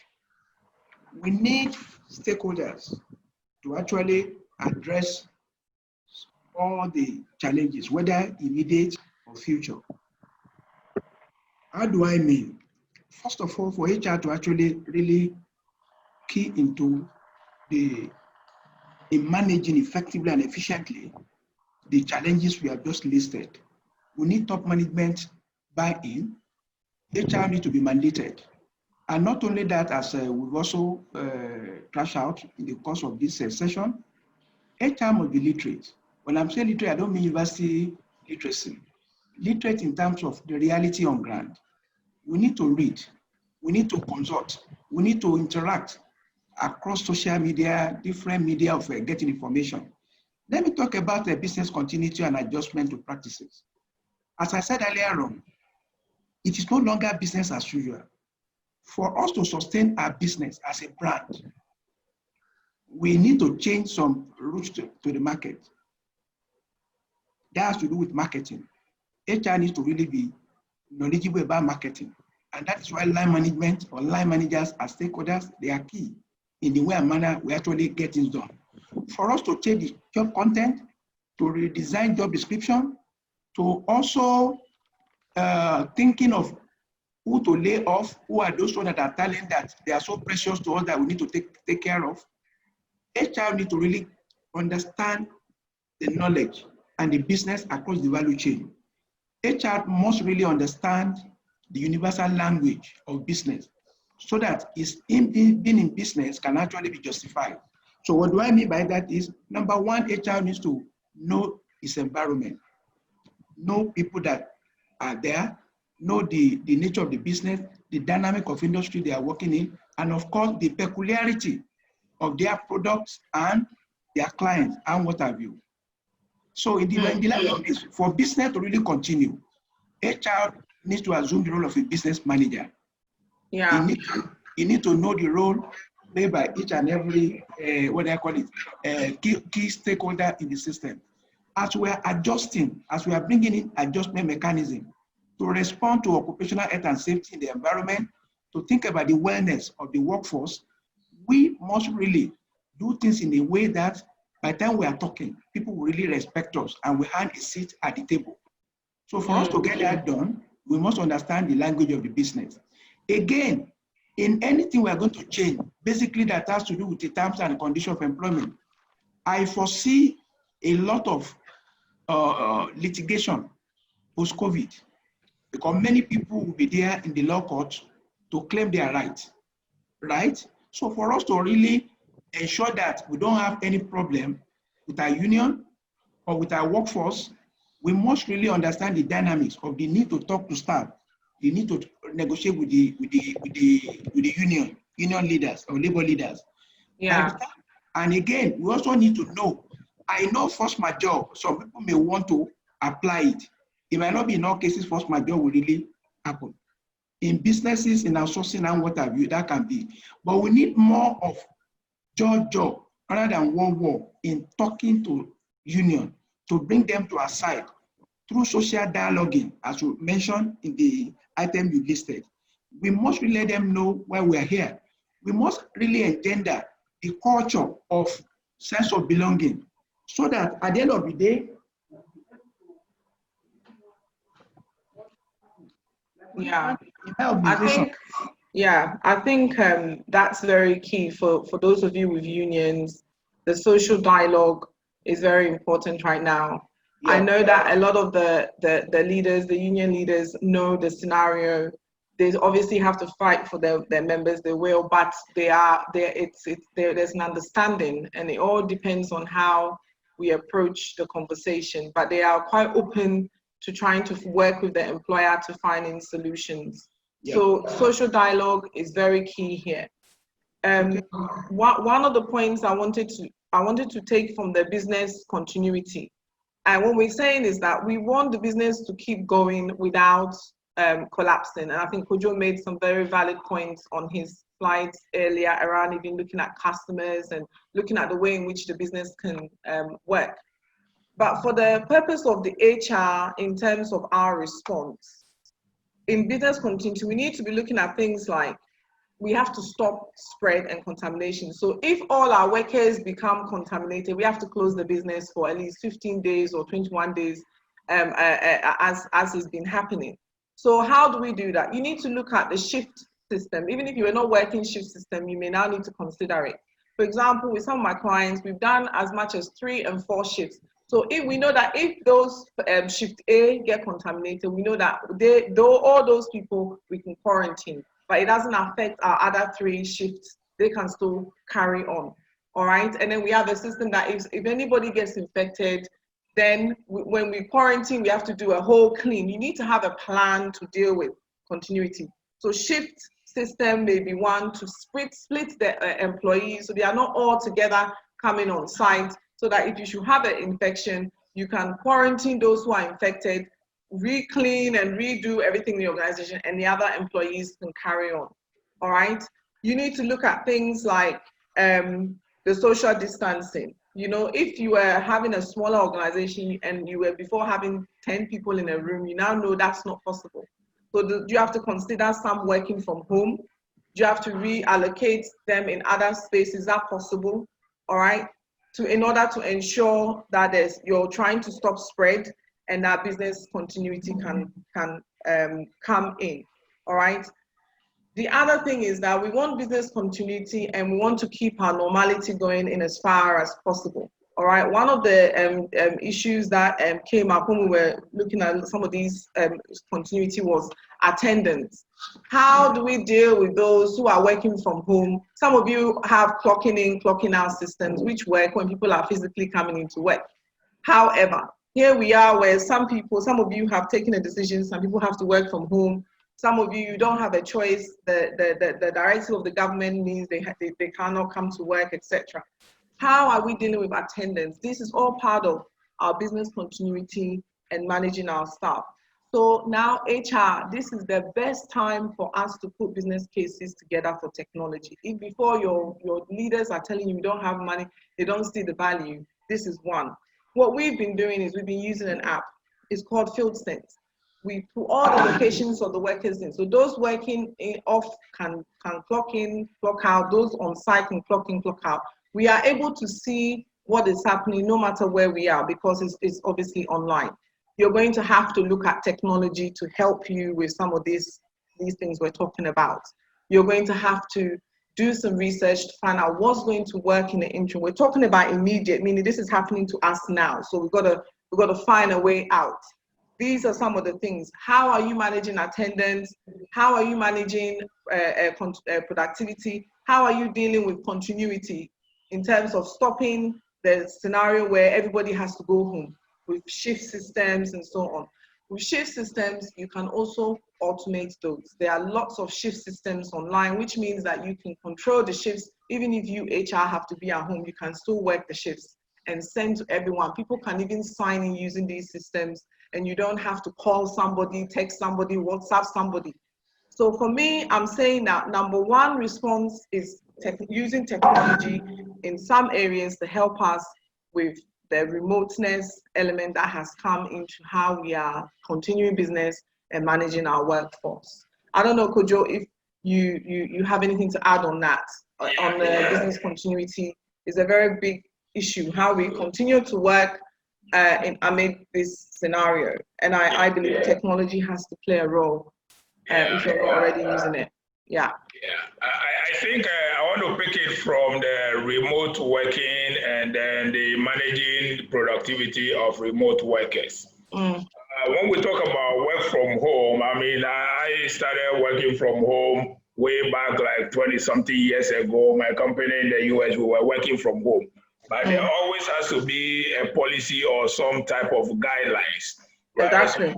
We need stakeholders to actually address all the challenges, whether immediate or future. How do I mean? First of all, for HR to actually really key into in managing effectively and efficiently the challenges we have just listed, we need top management buy-in. HR needs to be mandated. And not only that, as we've also trashed out in the course of this session, HR must be literate. When I'm saying literate, I don't mean university literacy. Literate in terms of the reality on ground. We need to read, we need to consult, we need to interact across social media, different media of getting information. Let me talk about the business continuity and adjustment to practices. As I said earlier on, it is no longer business as usual. For us to sustain our business as a brand, we need to change some routes to the market. That has to do with marketing. HR needs to really be knowledgeable about marketing. And that is why line management or line managers as stakeholders, they are key in the way and manner we actually get things done. For us to change the job content, to redesign job description, to also thinking of who to lay off, who are those ones that are talent that they are so precious to us that we need to take care of. HR need to really understand the knowledge and the business across the value chain. HR must really understand the universal language of business so that being in business can actually be justified. So what do I mean by that is, number one, HR needs to know its environment, know people that are there, know the nature of the business, the dynamic of industry they are working in, and of course, the peculiarity of their products and their clients and what have you. So in the line of this, for business to really continue, HR needs to assume the role of a business manager. Yeah. You need to know the role played by each and every, key stakeholder in the system. As we are adjusting, as we are bringing in adjustment mechanism to respond to occupational health and safety in the environment, to think about the wellness of the workforce, we must really do things in a way that by the time we are talking, people will really respect us and we have a seat at the table. So for us to get that done, we must understand the language of the business. Again, in anything we are going to change, basically that has to do with the terms and conditions of employment, I foresee a lot of litigation post-COVID, because many people will be there in the law court to claim their rights, right? So for us to really ensure that we don't have any problem with our union or with our workforce, we must really understand the dynamics of the need to talk to staff, the need to negotiate with the union leaders or labor leaders. Yeah. And again, we also need to know, I know force majeure, some people may want to apply it. It might not be in all cases force majeure will really happen. In businesses, in outsourcing and what have you, that can be. But we need more of job rather than war in talking to union to bring them to our side through social dialoguing, as we mentioned in the item you listed. We must really let them know why we are here. We must really engender the culture of sense of belonging, so that at the end of the day, Yeah, organization. I think that's very key for those of you with unions. The social dialogue is very important right now. I know that a lot of the leaders, the union leaders, know the scenario. They obviously have to fight for their members. They will, but there's an understanding, and it all depends on how we approach the conversation. But they are quite open to trying to work with the employer to finding solutions. So social dialogue is very key here. One of the points I wanted to take from the business continuity, and what we're saying is that we want the business to keep going without collapsing. And I think Kojo made some very valid points on his slides earlier around even looking at customers and looking at the way in which the business can work. But for the purpose of the HR, in terms of our response, in business continuity, we need to be looking at things like we have to stop spread and contamination. So if all our workers become contaminated, we have to close the business for at least 15 days or 21 days as has been happening. So how do we do that? You need to look at the shift system. Even if you are not working shift system, you may now need to consider it. For example, with some of my clients, we've done as much as 3 and 4 shifts. So if we know that if those shift A get contaminated, we know that all those people we can quarantine, but it doesn't affect our other 3 shifts. They can still carry on. All right. And then we have a system that if anybody gets infected, then when we quarantine, we have to do a whole clean. You need to have a plan to deal with continuity. So shift system may be one to split the employees so they are not all together coming on site, so that if you should have an infection, you can quarantine those who are infected, re-clean and redo everything in the organization, and the other employees can carry on. All right. You need to look at things like the social distancing. You know, if you were having a smaller organization and you were before having 10 people in a room, you now know that's not possible. So you have to consider some working from home. You have to reallocate them in other spaces. Is that possible? All right. In order to ensure that you're trying to stop spread and that business continuity can come in. All right. The other thing is that we want business continuity and we want to keep our normality going in as far as possible. All right. One of the issues that came up when we were looking at some of these continuity was attendance. How do we deal with those who are working from home? Some of you have clocking in, clocking out systems which work when people are physically coming into work. However, here we are where some of you have taken a decision, some people have to work from home. Some of you don't have a choice. The directive of the government means they cannot come to work, etc. How are we dealing with attendance? This is all part of our business continuity and managing our staff. So now HR, this is the best time for us to put business cases together for technology. If before your leaders are telling you don't have money, they don't see the value, this is one. What we've been doing is we've been using an app. It's called FieldSense. We put all the locations of the workers in. So those working off can clock in, clock out. Those on site can clock in, clock out. We are able to see what is happening no matter where we are because it's obviously online. You're going to have to look at technology to help you with some of these things we're talking about. You're going to have to do some research to find out what's going to work in the interim. We're talking about immediate, meaning this is happening to us now. So we've got to find a way out. These are some of the things. How are you managing attendance? How are you managing productivity? How are you dealing with continuity in terms of stopping the scenario where everybody has to go home with shift systems and so on? With shift systems, you can also automate those. There are lots of shift systems online, which means that you can control the shifts. Even if you HR have to be at home, you can still work the shifts and send to everyone. People can even sign in using these systems, and you don't have to call somebody, text somebody, WhatsApp somebody. So for me, I'm saying that number one response is using technology in some areas to help us with the remoteness element that has come into how we are continuing business and managing our workforce. I don't know, Kojo, if you have anything to add on that, on the business continuity. It's a very big issue, how we continue to work amid this scenario. And I believe technology has to play a role if you're not already using it. Yeah. Yeah, I think I want to pick it from the remote working and then the managing productivity of remote workers. When we talk about work from home, I mean, I started working from home way back like 20-something years ago. My company in the US, we were working from home. But there always has to be a policy or some type of guidelines. Right? Exactly.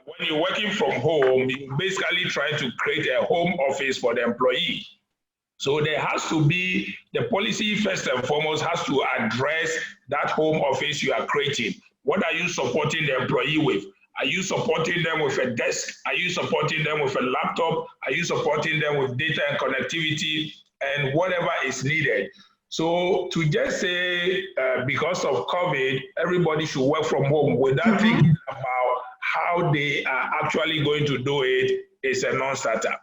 When you're working from home, you basically try to create a home office for the employee. So there has to be, the policy first and foremost has to address that home office you are creating. What are you supporting the employee with? Are you supporting them with a desk? Are you supporting them with a laptop? Are you supporting them with data and connectivity and whatever is needed? So to just say because of COVID, everybody should work from home without thinking about how they are actually going to do it is a non-starter.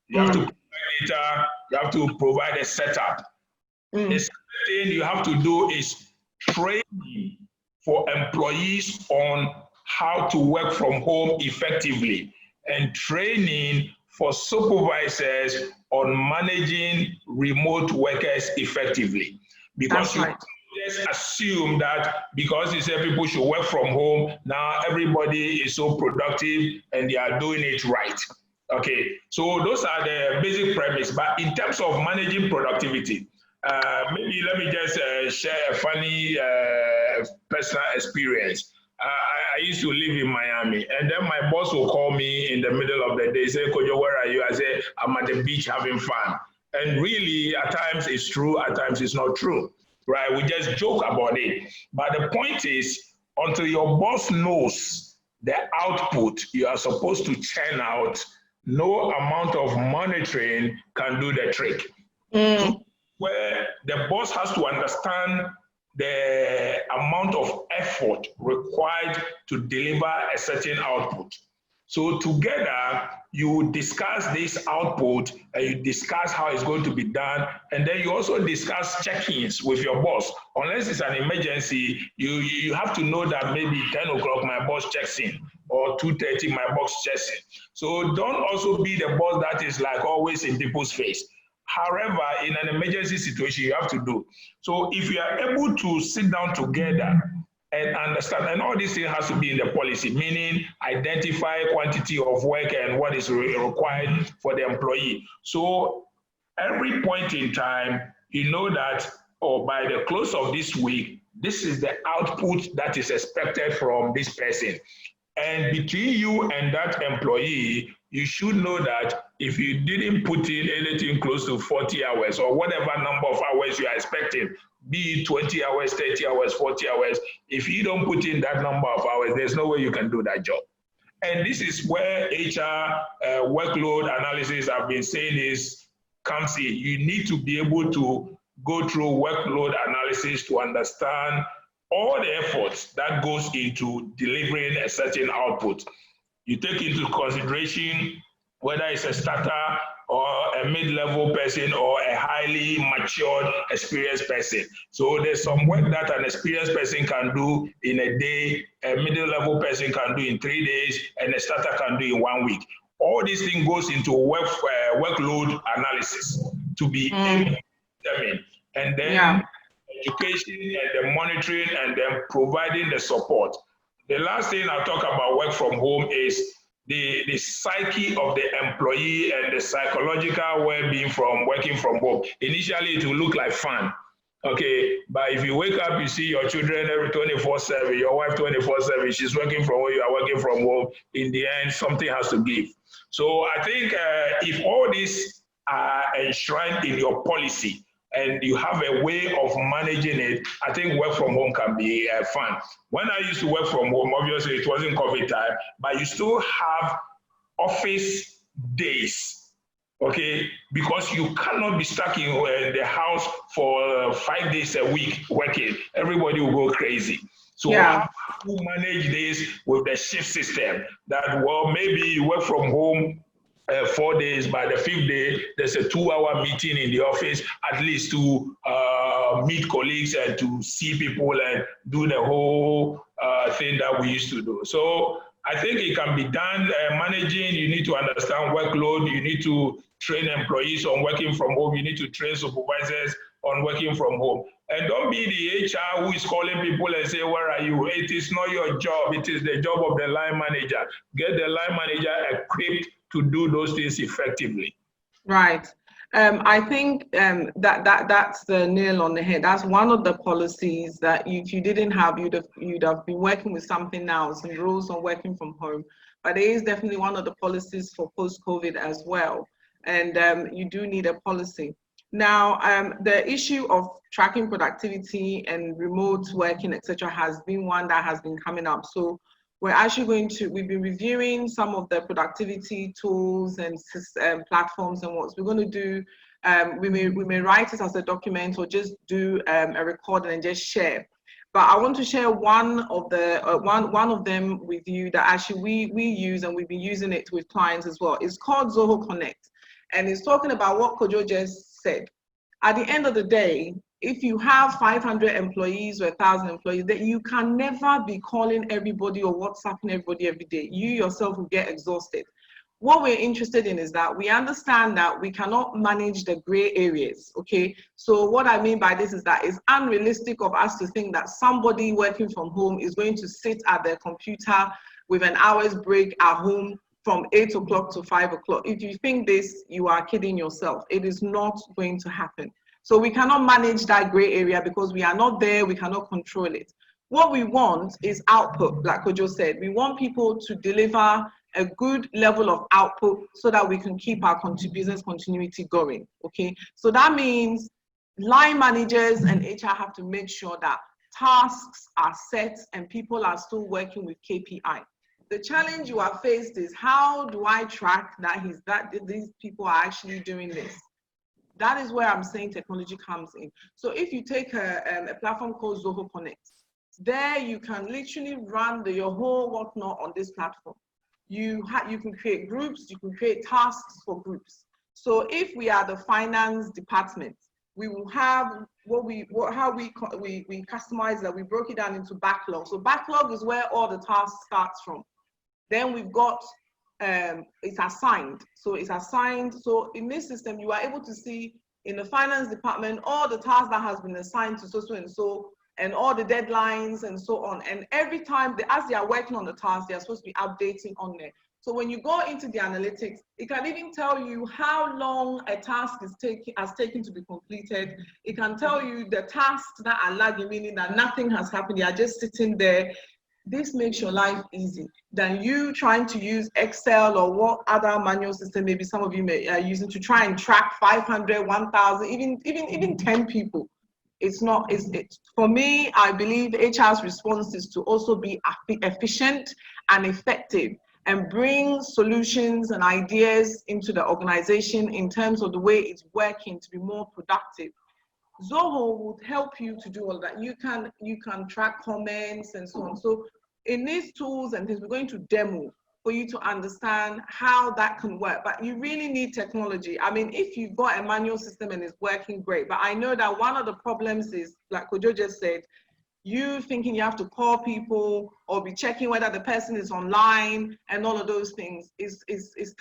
You have to provide data, you have to provide a setup. The second thing you have to do is training for employees on how to work from home effectively, and training for supervisors on managing remote workers effectively. Because you just assume that because you say people should work from home, now everybody is so productive and they are doing it right. Okay, so those are the basic premise. But in terms of managing productivity, maybe let me just share a funny personal experience. I used to live in Miami, and then my boss will call me in the middle of the day, say, Kojo, where are you? I say, I'm at the beach having fun. And really, at times it's true, at times it's not true, right? We just joke about it. But the point is, until your boss knows the output you are supposed to churn out, no amount of monitoring can do the trick. So where the boss has to understand the amount of effort required to deliver a certain output. So together, you discuss this output and you discuss how it's going to be done. And then you also discuss check-ins with your boss. Unless it's an emergency, you have to know that maybe 10 o'clock my boss checks in, or 2:30 my boss checks in. So don't also be the boss that is like always in people's face. However, in an emergency situation, you have to do. So if you are able to sit down together and understand, and all these things has to be in the policy, meaning identify quantity of work and what is required for the employee. So every point in time, you know that, or by the close of this week, this is the output that is expected from this person. And between you and that employee, you should know that if you didn't put in anything close to 40 hours or whatever number of hours you are expecting, be it 20 hours, 30 hours, 40 hours, if you don't put in that number of hours, there's no way you can do that job. And this is where HR workload analysis I've been saying comes in. You need to be able to go through workload analysis to understand all the efforts that goes into delivering a certain output. You take into consideration whether it's a starter or a mid-level person or a highly matured, experienced person. So there's some work that an experienced person can do in a day, a middle-level person can do in 3 days, and a starter can do in 1 week. All these things goes into workload analysis to be able to determine. And then education and the monitoring and then providing the support. The last thing I'll talk about work from home is the psyche of the employee and the psychological well-being from working from home. Initially, it will look like fun, okay? But if you wake up, you see your children every 24/7, your wife 24/7, she's working from home, you are working from home. In the end, something has to give. So I think if all these are enshrined in your policy, and you have a way of managing it, I think work from home can be fun. When I used to work from home, obviously it wasn't COVID time, but you still have office days, okay? Because you cannot be stuck in the house for 5 days a week working. Everybody will go crazy. So how to manage this with the shift system that, well, maybe you work from home 4 days. By the 5th day, there's a 2-hour meeting in the office, at least to meet colleagues and to see people and do the whole thing that we used to do. So I think it can be done. Managing, you need to understand workload. You need to train employees on working from home. You need to train supervisors on working from home. And don't be the HR who is calling people and say, where are you? It is not your job. It is the job of the line manager. Get the line manager equipped to do those things effectively. Right. I think that's the nail on the head. That's one of the policies that if you didn't have, you'd have been working with something now, some rules on working from home. But it is definitely one of the policies for post-COVID as well. And you do need a policy. Now, the issue of tracking productivity and remote working, etc., has been one that has been coming up. So we're actually we've been reviewing some of the productivity tools and platforms and what we're going to do. We may write it as a document or just do a recording and just share. But I want to share one of them with you that actually we use, and we've been using it with clients as well. It's called Zoho Connect. And it's talking about what Kojo just said. At the end of the day, if you have 500 employees or 1,000 employees, that you can never be calling everybody or WhatsApping everybody every day. You yourself will get exhausted. What we're interested in is that we understand that we cannot manage the gray areas, okay? So what I mean by this is that it's unrealistic of us to think that somebody working from home is going to sit at their computer with an hour's break at home from 8 o'clock to 5 o'clock. If you think this, you are kidding yourself. It is not going to happen. So we cannot manage that gray area because we are not there, we cannot control it. What we want is output, like Kojo said. We want people to deliver a good level of output so that we can keep our business continuity going, okay? So that means line managers and HR have to make sure that tasks are set and people are still working with KPI. The challenge you are faced is, how do I track that these people are actually doing this? That is where I'm saying technology comes in. So if you take a platform called Zoho Connect, there you can literally run your whole whatnot on this platform. You can create groups, you can create tasks for groups. So if we are the finance department, we will have how we customize that. We broke it down into backlog. So backlog is where all the tasks starts from. Then we've got it's assigned. So it's assigned. So in this system, you are able to see in the finance department all the tasks that has been assigned to so and so, and all the deadlines and so on. And every time, as they are working on the task, they are supposed to be updating on there. So when you go into the analytics, it can even tell you how long a task has taken to be completed. It can tell you the tasks that are lagging, meaning that nothing has happened. They are just sitting there. This makes your life easy than you trying to use Excel or what other manual system maybe some of you are using to try and track 500, 1,000, even 10 people. It's not, for me, I believe HR's response is to also be efficient and effective and bring solutions and ideas into the organization in terms of the way it's working to be more productive. Zoho would help you to do all that. You can track comments and so on. So in these tools and things, we're going to demo for you to understand how that can work. But you really need technology. I mean, if you've got a manual system and it's working great, but I know that one of the problems is, like Kojo just said, you thinking you have to call people or be checking whether the person is online and all of those things is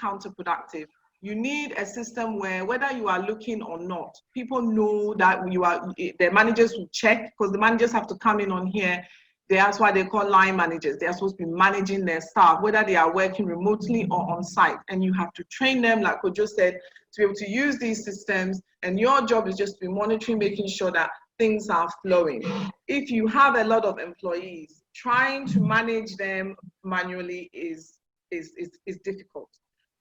counterproductive. You need a system where whether you are looking or not, people know that the managers will check, because the managers have to come in on here. That's why they call line managers. They are supposed to be managing their staff, whether they are working remotely or on site. And you have to train them, like Kojo said, to be able to use these systems. And your job is just to be monitoring, making sure that things are flowing. If you have a lot of employees, trying to manage them manually is difficult.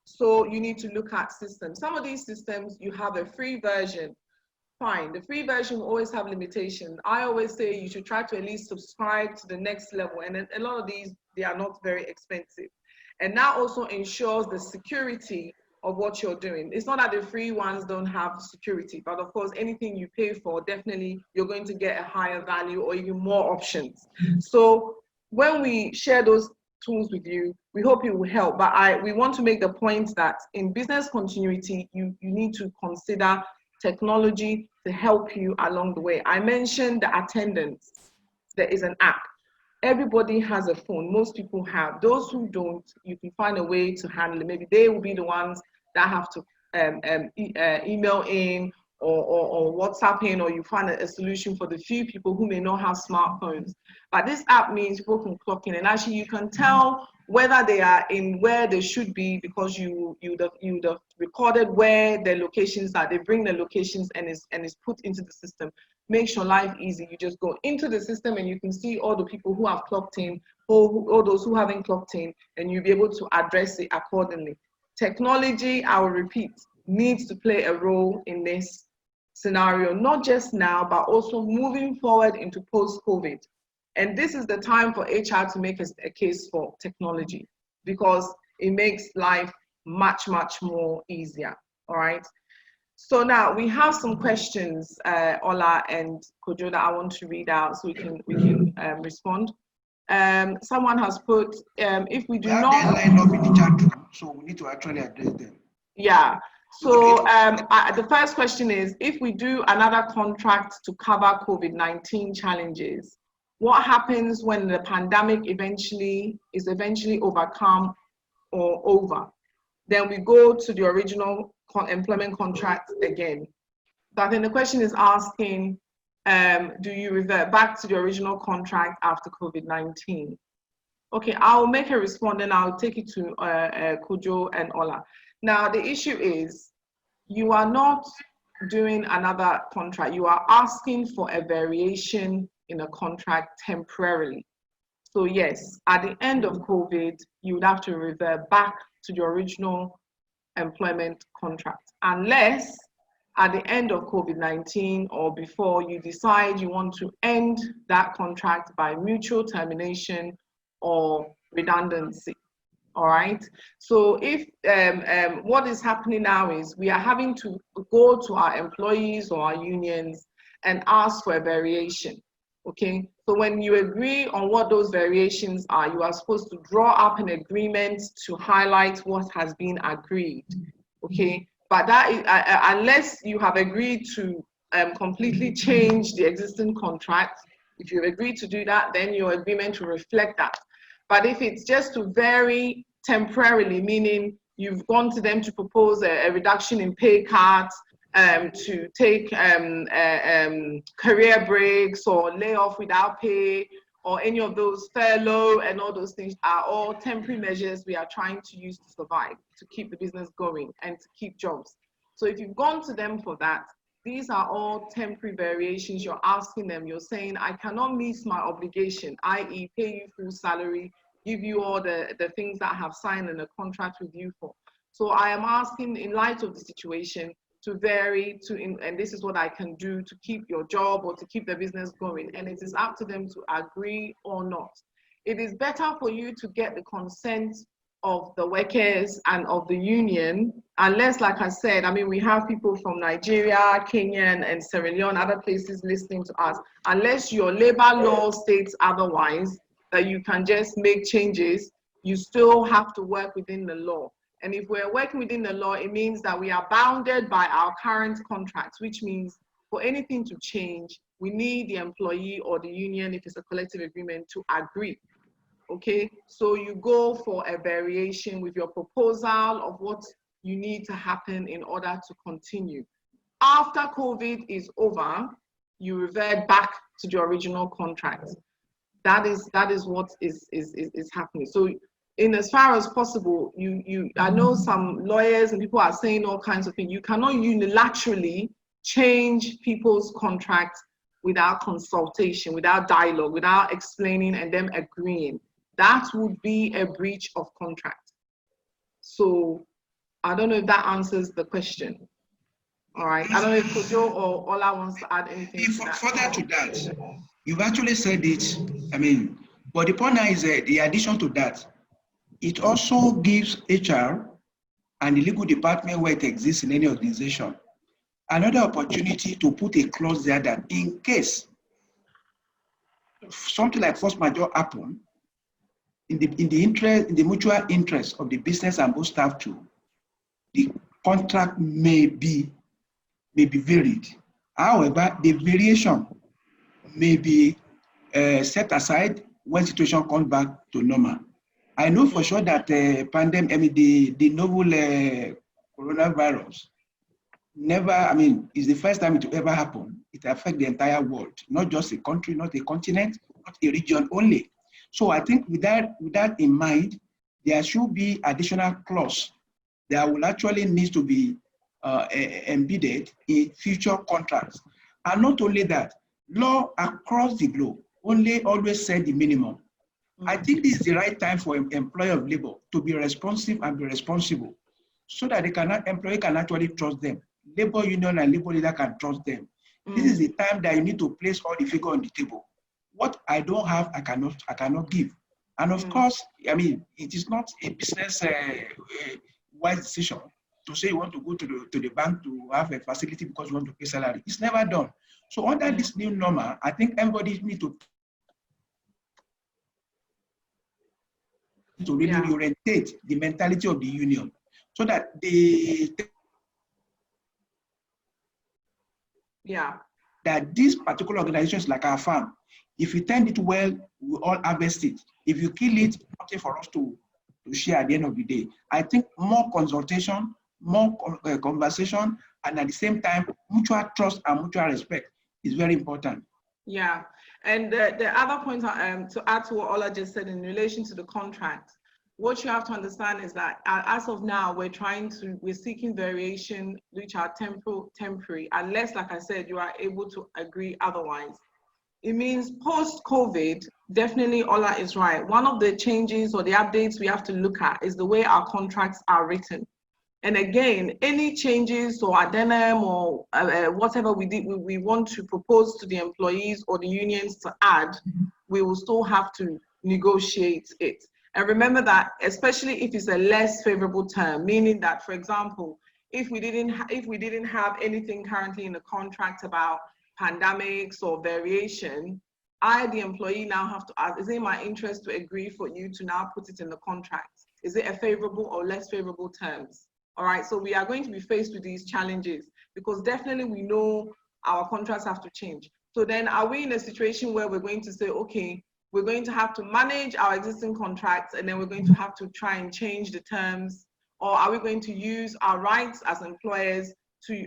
So you need to look at systems. Some of these systems, you have a free version. Fine, the free version will always have limitations. I always say you should try to at least subscribe to the next level. And a lot of these, they are not very expensive. And that also ensures the security of what you're doing. It's not that the free ones don't have security, but of course, anything you pay for, definitely you're going to get a higher value or even more options. So when we share those tools with you. We hope it will help. But we want to make the point that in business continuity, you need to consider technology to help you along the way. I mentioned the attendance. There is an app. Everybody has a phone. Most people have. Those who don't, you can find a way to handle it. Maybe they will be the ones that have to email in or WhatsApp in, or you find a solution for the few people who may not have smartphones. But this app means people can clock in, and actually you can tell whether they are in where they should be, because you'd have recorded where their locations are. They bring the locations and it's put into the system. Makes your life easy. You just go into the system and you can see all the people who have clocked in, all those who haven't clocked in, and you'll be able to address it accordingly. Technology, I will repeat, needs to play a role in this scenario, not just now, but also moving forward into post-COVID. And this is the time for HR to make a case for technology, because it makes life much, much more easier. All right. So now we have some questions, Ola and Kojo, that I want to read out so we can respond. Someone has put, if we do not line up in the chat room, so we need to actually address them. Yeah. So the first question is, if we do another contract to cover COVID-19 challenges, what happens when the pandemic is eventually overcome or over? Then we go to the original employment contract again. But then the question is asking, do you revert back to the original contract after COVID-19? Okay, I'll make a response and I'll take it to Kojo and Ola. Now, the issue is, you are not doing another contract. You are asking for a variation in a contract temporarily. So yes, at the end of COVID, you would have to revert back to the original employment contract, unless at the end of COVID-19 or before you decide you want to end that contract by mutual termination or redundancy. All right. So if what is happening now is we are having to go to our employees or our unions and ask for a variation. Okay. So when you agree on what those variations are, you are supposed to draw up an agreement to highlight what has been agreed. Okay. But that is, unless you have agreed to completely change the existing contract, if you've agreed to do that, then your agreement will reflect that. But if it's just to vary temporarily, meaning you've gone to them to propose a reduction in pay cuts, to take career breaks or lay off without pay, or any of those furlough and all those things, are all temporary measures we are trying to use to survive, to keep the business going and to keep jobs. So if you've gone to them for that, these are all temporary variations. You're asking them, you're saying, I cannot miss my obligation, i.e. pay you full salary, give you all the things that I have signed in a contract with you for. So I am asking, in light of the situation, to vary and this is what I can do to keep your job or to keep the business going. And it is up to them to agree or not. It is better for you to get the consent of the workers and of the union, unless, like I said, I mean, we have people from Nigeria, Kenya, and Sierra Leone, other places listening to us. Unless your labor law states otherwise, that you can just make changes, you still have to work within the law. And if we're working within the law, it means that we are bounded by our current contracts, which means for anything to change, we need the employee or the union, if it's a collective agreement, to agree. Okay, so you go for a variation with your proposal of what you need to happen in order to continue. After COVID is over, you revert back to the original contract. That is what is happening. So in as far as possible, I know some lawyers and people are saying all kinds of things. You cannot unilaterally change people's contracts without consultation, without dialogue, without explaining and them agreeing. That would be a breach of contract. So I don't know if that answers the question. All right. I don't know if Kojo or Ola wants to add anything to that. Further to that, you've actually said it. I mean, but the point now is the addition to that, it also gives HR and the legal department where it exists in any organization another opportunity to put a clause there that in case something like force majeure happen, in the mutual interest of the business and both staff too, the contract may be varied. However, the variation may be set aside when situation comes back to normal. I know for sure that pandemic, I mean, the novel coronavirus it's the first time it will ever happen. It affects the entire world, not just a country, not a continent, not a region only. So I think with that in mind, there should be additional clause that will actually need to be embedded in future contracts. And not only that, law across the globe always set the minimum. I think this is the right time for employer of labor to be responsive and be responsible so that employee can actually trust them. Labor union and labor leader can trust them. This is the time that you need to place all the figure on the table. What I don't have, I cannot give. And of course, I mean, it is not a business wise decision to say you want to go to the bank to have a facility because you want to pay salary. It's never done. So under this new normal, I think everybody needs to really reorientate the mentality of the union so that that these particular organizations like our farm, if you tend it well, we all harvest it. If you kill it, nothing for us to share at the end of the day. I think more consultation, more conversation, and at the same time, mutual trust and mutual respect is very important. Yeah, and the other point to add to what Ola just said in relation to the contract, what you have to understand is that as of now, we're seeking variation which are temporary, unless, like I said, you are able to agree otherwise. It means post-COVID, definitely Ola is right. One of the changes or the updates we have to look at is the way our contracts are written. And again, any changes or addendum or whatever we want to propose to the employees or the unions to add, we will still have to negotiate it. And remember that, especially if it's a less favorable term, meaning that, for example, if we didn't have anything currently in the contract about pandemics or variation, I, the employee, now have to ask, is it in my interest to agree for you to now put it in the contract? Is it a favorable or less favorable terms? All right, so we are going to be faced with these challenges because definitely we know our contracts have to change. So then are we in a situation where we're going to say, okay, we're going to have to manage our existing contracts and then we're going to have to try and change the terms? Or are we going to use our rights as employers to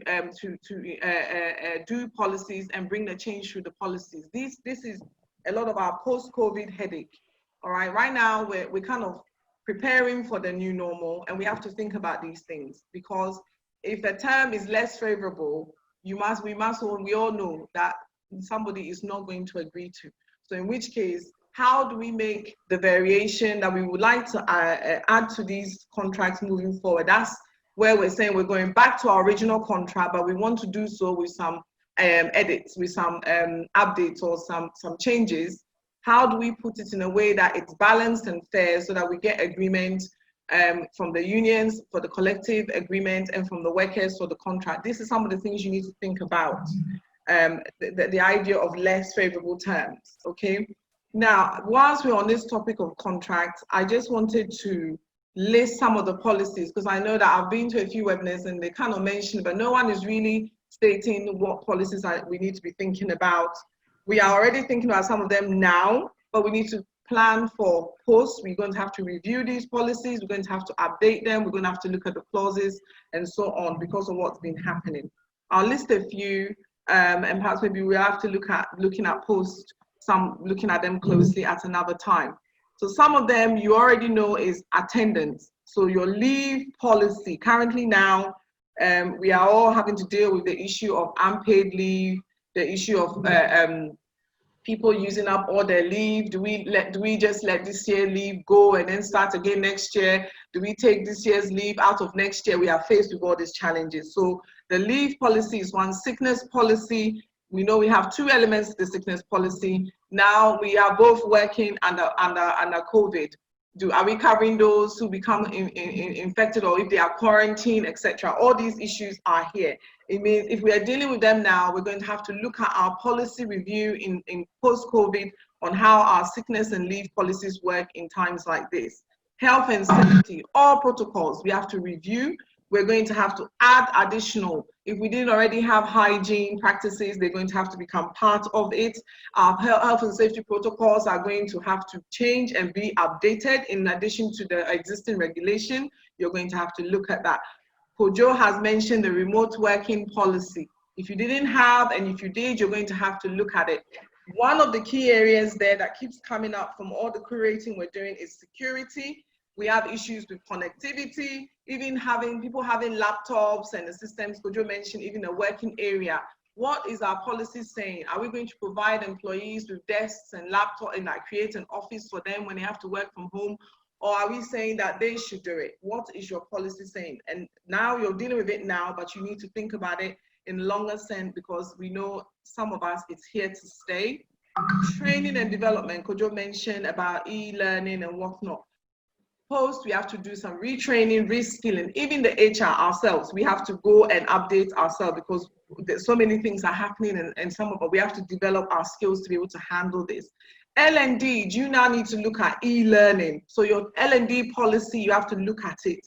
do policies and bring the change through the policies? This is a lot of our post-COVID headache. All right, right now we're kind of preparing for the new normal, and we have to think about these things because if a term is less favorable, we all know that somebody is not going to agree to. So in which case, how do we make the variation that we would like to add to these contracts moving forward? That's where we're saying we're going back to our original contract, but we want to do so with some edits, with some updates or some changes. How do we put it in a way that it's balanced and fair so that we get agreement from the unions for the collective agreement and from the workers for the contract? This is some of the things you need to think about, the idea of less favorable terms, okay? Now, whilst we're on this topic of contracts, I just wanted to list some of the policies because I know that I've been to a few webinars and they kind of mentioned, but no one is really stating what policies we need to be thinking about. We are already thinking about some of them now, but we need to plan for post. We're going to have to review these policies. We're going to have to update them. We're going to have to look at the clauses and so on because of what's been happening. I'll list a few, and perhaps maybe we'll have to looking at post, looking at them closely at another time. So some of them you already know is attendance. So your leave policy. Currently now, we are all having to deal with the issue of unpaid leave, the issue of people using up all their leave. Do we just let this year leave go and then start again next year? Do we take this year's leave out of next year? We are faced with all these challenges. So the leave policy is one. Sickness policy, we know we have two elements to the sickness policy. Now we are both working under COVID. Are we covering those who become infected or if they are quarantined, etc.? All these issues are here. It means if we are dealing with them now, we're going to have to look at our policy review in post-COVID on how our sickness and leave policies work in times like this. Health and safety, all protocols we have to review. We're going to have to add additional. If we didn't already have hygiene practices, they're going to have to become part of it. Our health and safety protocols are going to have to change and be updated in addition to the existing regulation. You're going to have to look at that. Kojo has mentioned the remote working policy. If you didn't have, and if you did, you're going to have to look at it. One of the key areas there that keeps coming up from all the curating we're doing is security. We have issues with connectivity, even having people having laptops and the systems. Kojo mentioned even a working area. What is our policy saying? Are we going to provide employees with desks and laptops and like create an office for them when they have to work from home? Or are we saying that they should do it? What is your policy saying? And now you're dealing with it now, but you need to think about it in longer sense, because we know some of us, it's here to stay. Training and development, Kojo mentioned about e-learning and whatnot. Post, we have to do some retraining, reskilling, even the HR ourselves, we have to go and update ourselves because there's so many things are happening and some of us, we have to develop our skills to be able to handle this. L&D, do you now need to look at e-learning? So your L&D policy, you have to look at it.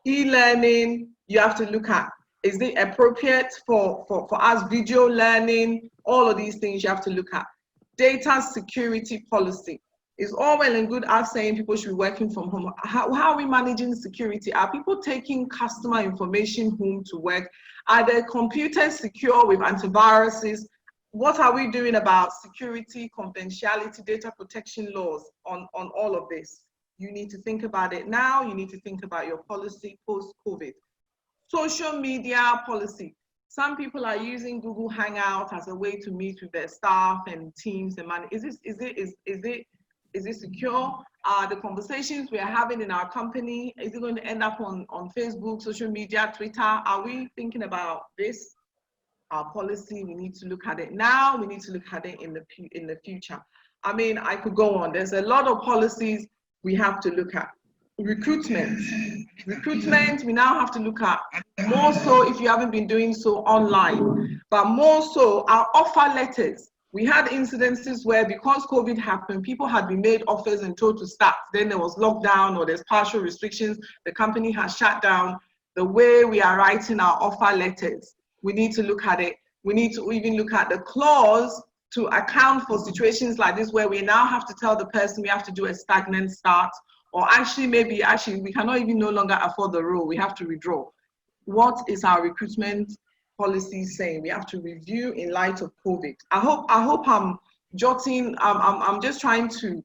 E-learning, you have to look at, is it appropriate for us, video learning, all of these things you have to look at. Data security policy. It's all well and good us saying people should be working from home. How are we managing security? Are people taking customer information home to work? Are their computers secure with antiviruses? What are we doing about security, confidentiality, data protection laws on all of this? You need to think about it now. You need to think about your policy post-COVID. Social media policy. Some people are using Google Hangout as a way to meet with their staff and teams and money. Is it secure? The conversations we are having in our company, is it going to end up on Facebook, social media, Twitter? Are we thinking about this? Our policy, we need to look at it now. We need to look at it in the future. I mean, I could go on. There's a lot of policies we have to look at. Recruitment, we now have to look at more so if you haven't been doing so online, but more so our offer letters. We had incidences where because COVID happened, people had been made offers and told to start. Then there was lockdown or there's partial restrictions. The company has shut down. The way we are writing our offer letters, we need to look at it. We need to even look at the clause to account for situations like this where we now have to tell the person we have to do a stagnant start, or maybe we cannot even no longer afford the role, we have to withdraw. What is our recruitment policy saying? We have to review in light of COVID. I hope I'm jotting, I'm just trying to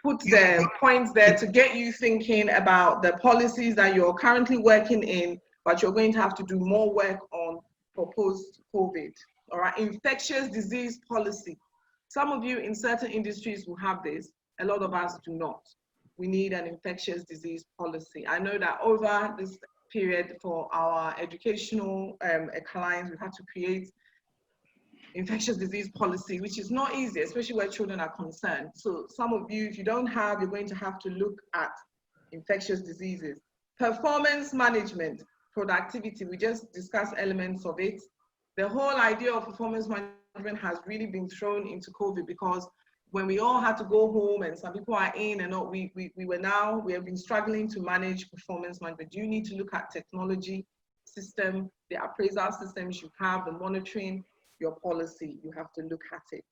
put the points there to get you thinking about the policies that you're currently working in, but you're going to have to do more work on for post-COVID. All right, infectious disease policy. Some of you in certain industries will have this, a lot of us do not. We need an infectious disease policy. I know that over this period for our educational clients, we've had to create infectious disease policy, which is not easy, especially where children are concerned. So some of you, if you don't have, you're going to have to look at infectious diseases. Performance management, productivity, we just discussed elements of it. The whole idea of performance management has really been thrown into COVID because when we all had to go home and some people are in and out, we have been struggling to manage performance management. You need to look at technology system, the appraisal systems you have, the monitoring, your policy, you have to look at it.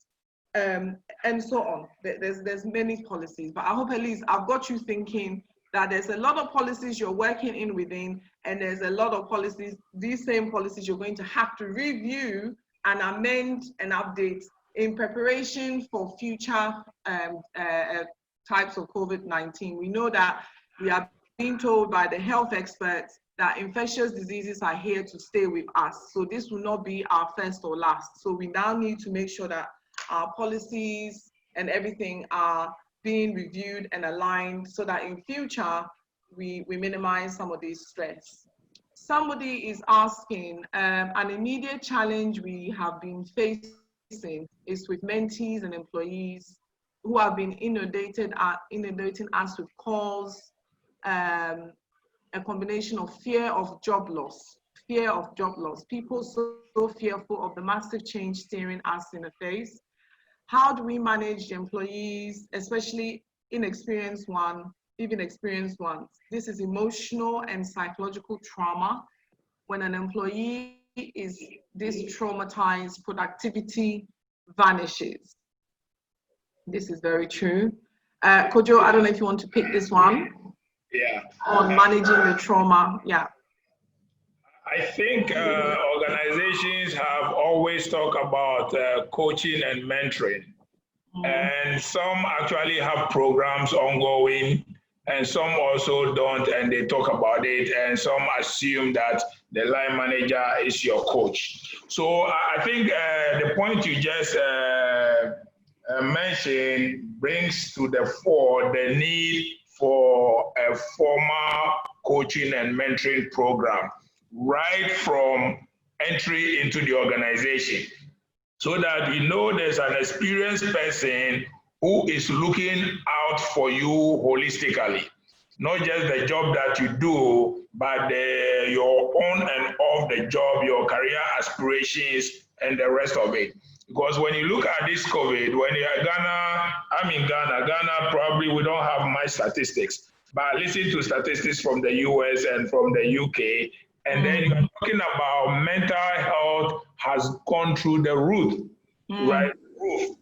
And so on. There's many policies, but I hope at least I've got you thinking that there's a lot of policies you're working in within, and there's a lot of policies, these same policies you're going to have to review and amend and update in preparation for future types of COVID-19. We know that we are being told by the health experts that infectious diseases are here to stay with us. So this will not be our first or last. So we now need to make sure that our policies and everything are being reviewed and aligned so that in future, we minimize some of these stress. Somebody is asking, an immediate challenge we have been facing is with mentees and employees who have been inundating us with calls, a combination of fear of job loss. People so fearful of the massive change staring us in the face. how do we manage the employees, especially inexperienced one, even experienced ones? This is emotional and psychological trauma. When an employee is this traumatized, productivity vanishes. This is very true. Kojo, I don't know if you want to pick this one. Yeah. On managing the trauma. Yeah. I think organizations have always talked about coaching and mentoring. And some actually have programs ongoing, and some also don't, and they talk about it, and some assume that the line manager is your coach. So I think the point you just mentioned brings to the fore the need for a formal coaching and mentoring program right from entry into the organization, so that you know there's an experienced person who is looking out for you holistically. Not just the job that you do, but your on and off the job, your career aspirations, and the rest of it. Because when you look at this COVID, when you're Ghana, I'm in Ghana. Ghana, probably we don't have much statistics, but listen to statistics from the US and from the UK, and then you're talking about mental health has gone through the roof, right?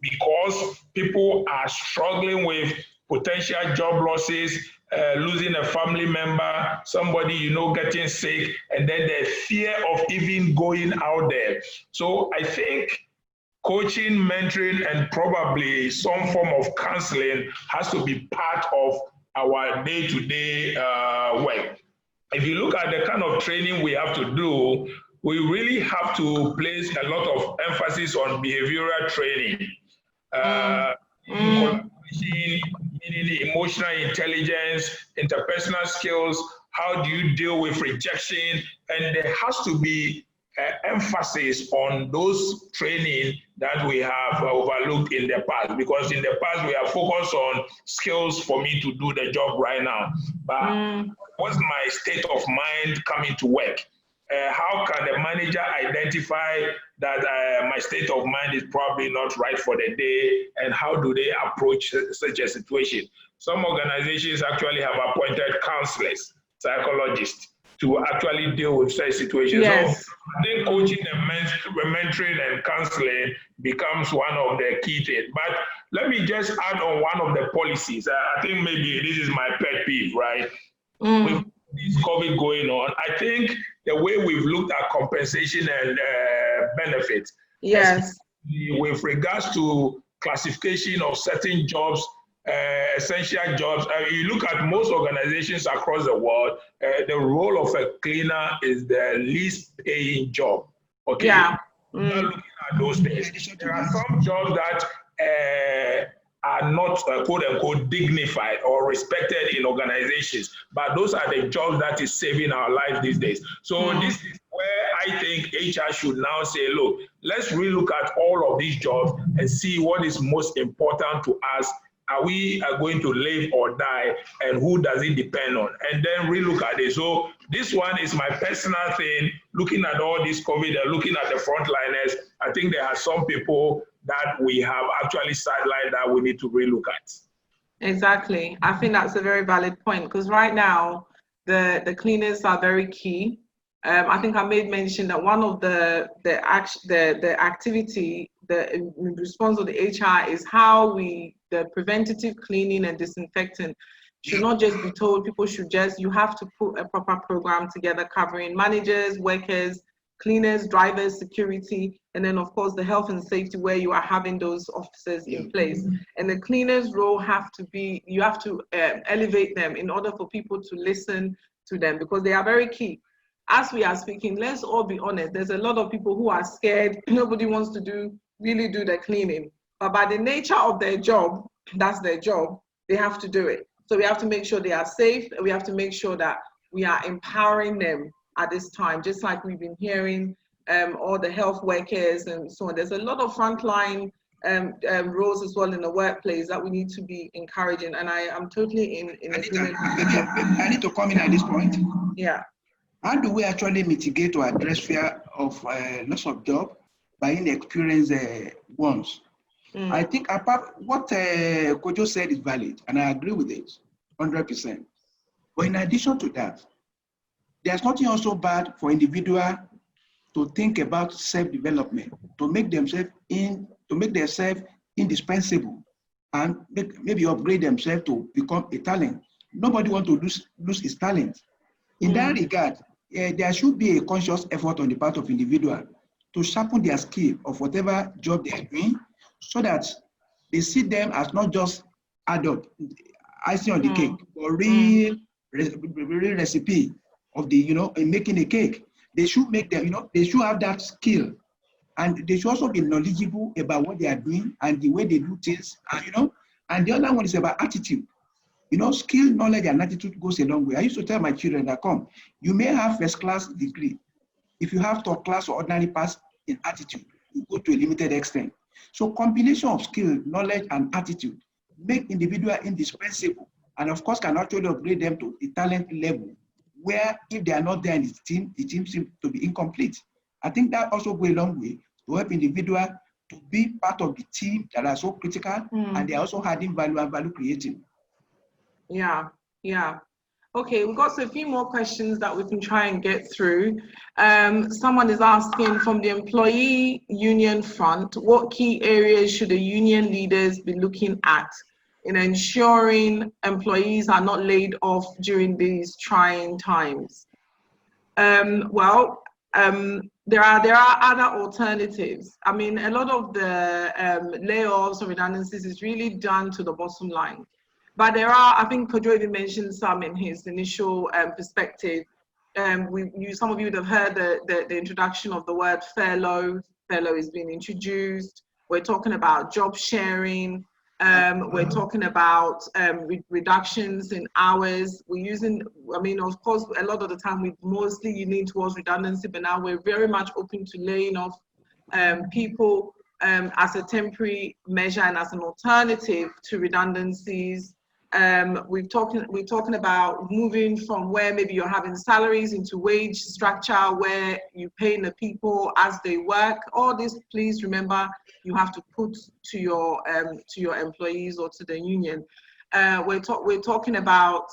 Because people are struggling with potential job losses, losing a family member, somebody you know getting sick, and then the fear of even going out there. So I think coaching, mentoring, and probably some form of counseling has to be part of our day-to-day work. If you look at the kind of training we have to do, we really have to place a lot of emphasis on behavioral training. Collaboration, meaning emotional intelligence, interpersonal skills, how do you deal with rejection, and there has to be emphasis on those training that we have overlooked in the past, because in the past we are focused on skills for me to do the job right now, but what's my state of mind coming to work? How can the manager identify that my state of mind is probably not right for the day, and how do they approach such a situation? Some organizations actually have appointed counselors, psychologists, to actually deal with such situations. Yes. So I think coaching and mentoring and counseling becomes one of the key things. But let me just add on one of the policies. I think maybe this is my pet peeve, right? With this COVID going on, I think the way we've looked at compensation and benefits, yes, with regards to classification of certain jobs, essential jobs. You look at most organizations across the world, the role of a cleaner is the least paying job. Okay. Yeah. We're not looking at those things. There are some jobs that are not quote unquote dignified or respected in organizations, but those are the jobs that is saving our lives these days. So this is where I think HR should now say, look, let's relook at all of these jobs and see what is most important to us. Are we going to live or die, and who does it depend on? And then relook at it. So this one is my personal thing, looking at all this COVID and looking at the frontliners. I think there are some people that we have actually sidelined that we need to relook at. Exactly. I think that's a very valid point, because right now the cleaners are very key. I think I made mention that one of the activity, the response of the HR is how the preventative cleaning and disinfecting should not just be told. People should you have to put a proper program together covering managers, workers, cleaners, drivers, security, and then of course the health and safety, where you are having those officers in place. And the cleaners' role you have to elevate them in order for people to listen to them, because they are very key. As we are speaking, let's all be honest, there's a lot of people who are scared. Nobody wants to really do the cleaning, but by the nature of their job, that's their job, they have to do it. So we have to make sure they are safe. We have to make sure that we are empowering them at this time, just like we've been hearing all the health workers and so on. There's a lot of frontline roles as well in the workplace that we need to be encouraging, and I am totally in agreement. I need to come in at this point. Yeah. How do we actually mitigate or address fear of loss of job by inexperienced ones? I think apart what Kojo said is valid, and I agree with it 100%. But in addition to that, there's nothing also bad for individual to think about self-development, to make themselves indispensable, and maybe upgrade themselves to become a talent. Nobody wants to lose his talent. In that regard, there should be a conscious effort on the part of individual to sharpen their skill of whatever job they are doing, so that they see them as not just adult, icing on the cake, but real recipe of the, in making a cake. They should make them, they should have that skill, and they should also be knowledgeable about what they are doing and the way they do things, and and the other one is about attitude. Skill, knowledge, and attitude goes a long way. I used to tell my children that, you may have first class degree. If you have top class or ordinary pass in attitude, you go to a limited extent. So combination of skill, knowledge, and attitude make individual indispensable, and of course can actually upgrade them to the talent level, where if they are not there in the team seems to be incomplete. I think that also goes a long way to help individual to be part of the team that are so critical, and they are also adding value and value creating. Yeah. Okay, we've got a few more questions that we can try and get through. Someone is asking, from the employee union front, what key areas should the union leaders be looking at in ensuring employees are not laid off during these trying times? There are other alternatives. I mean, a lot of the layoffs or redundancies is really done to the bottom line. But there are, I think Kojo even mentioned some in his initial perspective. Some of you would have heard the introduction of the word furlough. Furlough is being introduced. We're talking about job sharing. We're talking about reductions in hours. We're using, of course, a lot of the time we mostly lean towards redundancy, but now we're very much open to laying off people as a temporary measure and as an alternative to redundancies. We're talking about moving from where maybe you're having salaries into wage structure where you pay the people as they work. All this, please remember, you have to put to your employees or to the union. We're talking about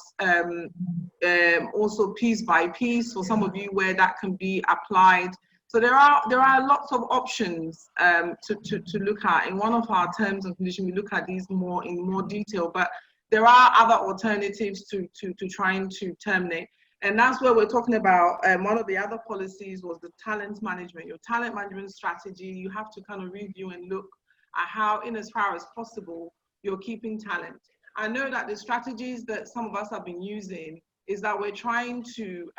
also piece by piece for some of you where that can be applied. So there are lots of options to look at. In one of our terms and conditions, we look at these in more detail, but there are other alternatives to trying to terminate. And that's where we're talking about, one of the other policies was the talent management. Your talent management strategy, you have to kind of review and look at how, in as far as possible, you're keeping talent. I know that the strategies that some of us have been using is that we're trying to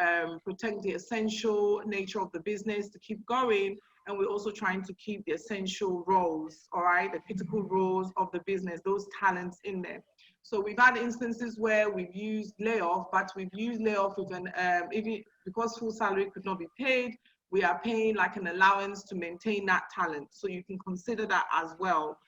protect the essential nature of the business to keep going, and we're also trying to keep the essential roles, all right, the critical roles of the business, those talents in there. So we've had instances where we've used layoff, but we've used layoff with even because full salary could not be paid, we are paying like an allowance to maintain that talent. So you can consider that as well,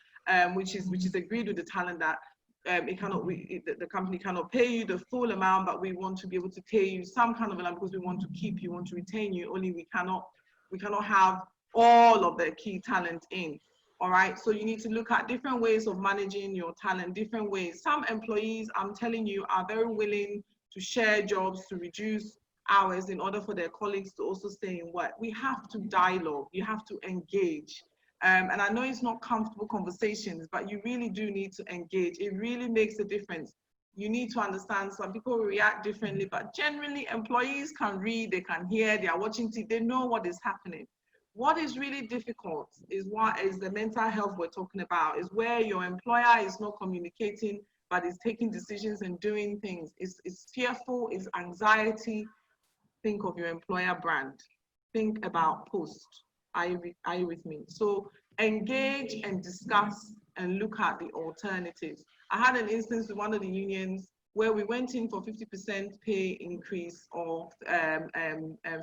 which is agreed with the talent that the company cannot pay you the full amount, but we want to be able to pay you some kind of amount because we want to keep you, want to retain you. Only we cannot have all of the key talent in. All right, so you need to look at different ways of managing your talent, different ways. Some employees, I'm telling you, are very willing to share jobs, to reduce hours in order for their colleagues to also stay in work. We have to dialogue, you have to engage. And I know it's not comfortable conversations, but you really do need to engage. It really makes a difference. You need to understand some people react differently, but generally employees can read, they can hear, they are watching TV, they know what is happening. What is really difficult is the mental health we're talking about, is where your employer is not communicating, but is taking decisions and doing things. It's fearful, it's anxiety. Think of your employer brand. Think about post. Are you with me? So engage and discuss and look at the alternatives. I had an instance with one of the unions where we went in for 50% pay increase or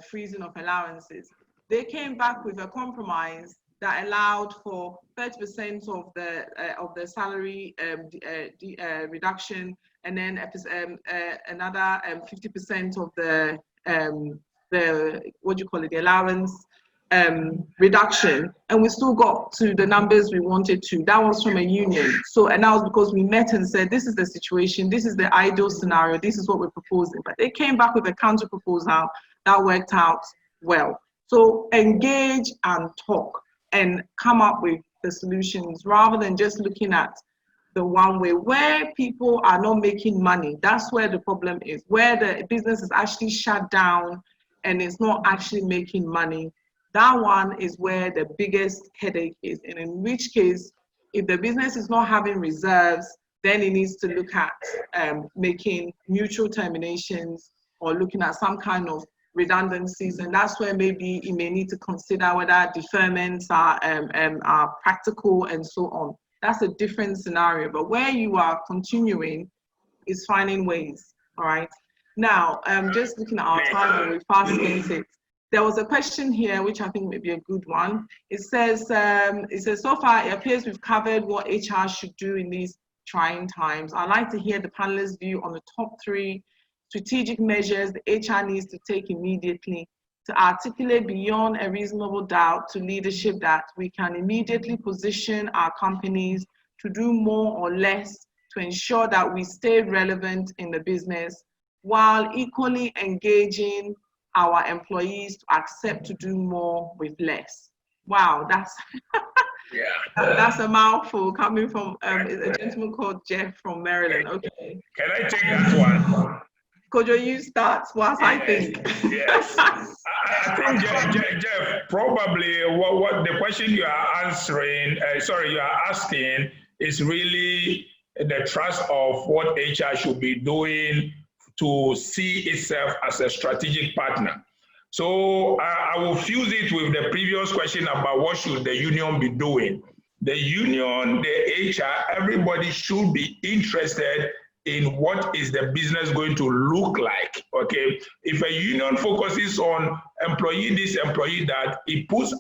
freezing of allowances. They came back with a compromise that allowed for 30% of the salary reduction, and then another 50% of the what do you call it, the allowance, reduction, and we still got to the numbers we wanted to. That was from a union. So, and that was because we met and said, this is the situation, this is the ideal scenario, this is what we're proposing. But they came back with a counter proposal that worked out well. So engage and talk and come up with the solutions rather than just looking at the one way. Where people are not making money, that's where the problem is. Where the business is actually shut down and it's not actually making money, that one is where the biggest headache is. And in which case, if the business is not having reserves, then it needs to look at making mutual terminations or looking at some kind of redundancies, and that's where maybe you may need to consider whether deferments are practical and so on. That's a different scenario, but where you are continuing is finding ways. All right. Now, just looking at our time and we fast spent it. There was a question here, which I think may be a good one. It says, so far it appears we've covered what HR should do in these trying times. I'd like to hear the panelists' view on the top 3 strategic measures the HR needs to take immediately to articulate beyond a reasonable doubt to leadership that we can immediately position our companies to do more or less to ensure that we stay relevant in the business while equally engaging our employees to accept to do more with less. Wow, that's that's a mouthful coming from a gentleman called Jeff from Maryland. Okay. Can I take that one? Kojo, you start whilst I think. Yes. I think, Jeff, probably what the question you are answering, you are asking is really the trust of what HR should be doing to see itself as a strategic partner. So I will fuse it with the previous question about what should the union be doing. The union, the HR, everybody should be interested in what is the business going to look like, okay? If a union focuses on employee this, employee that, it puts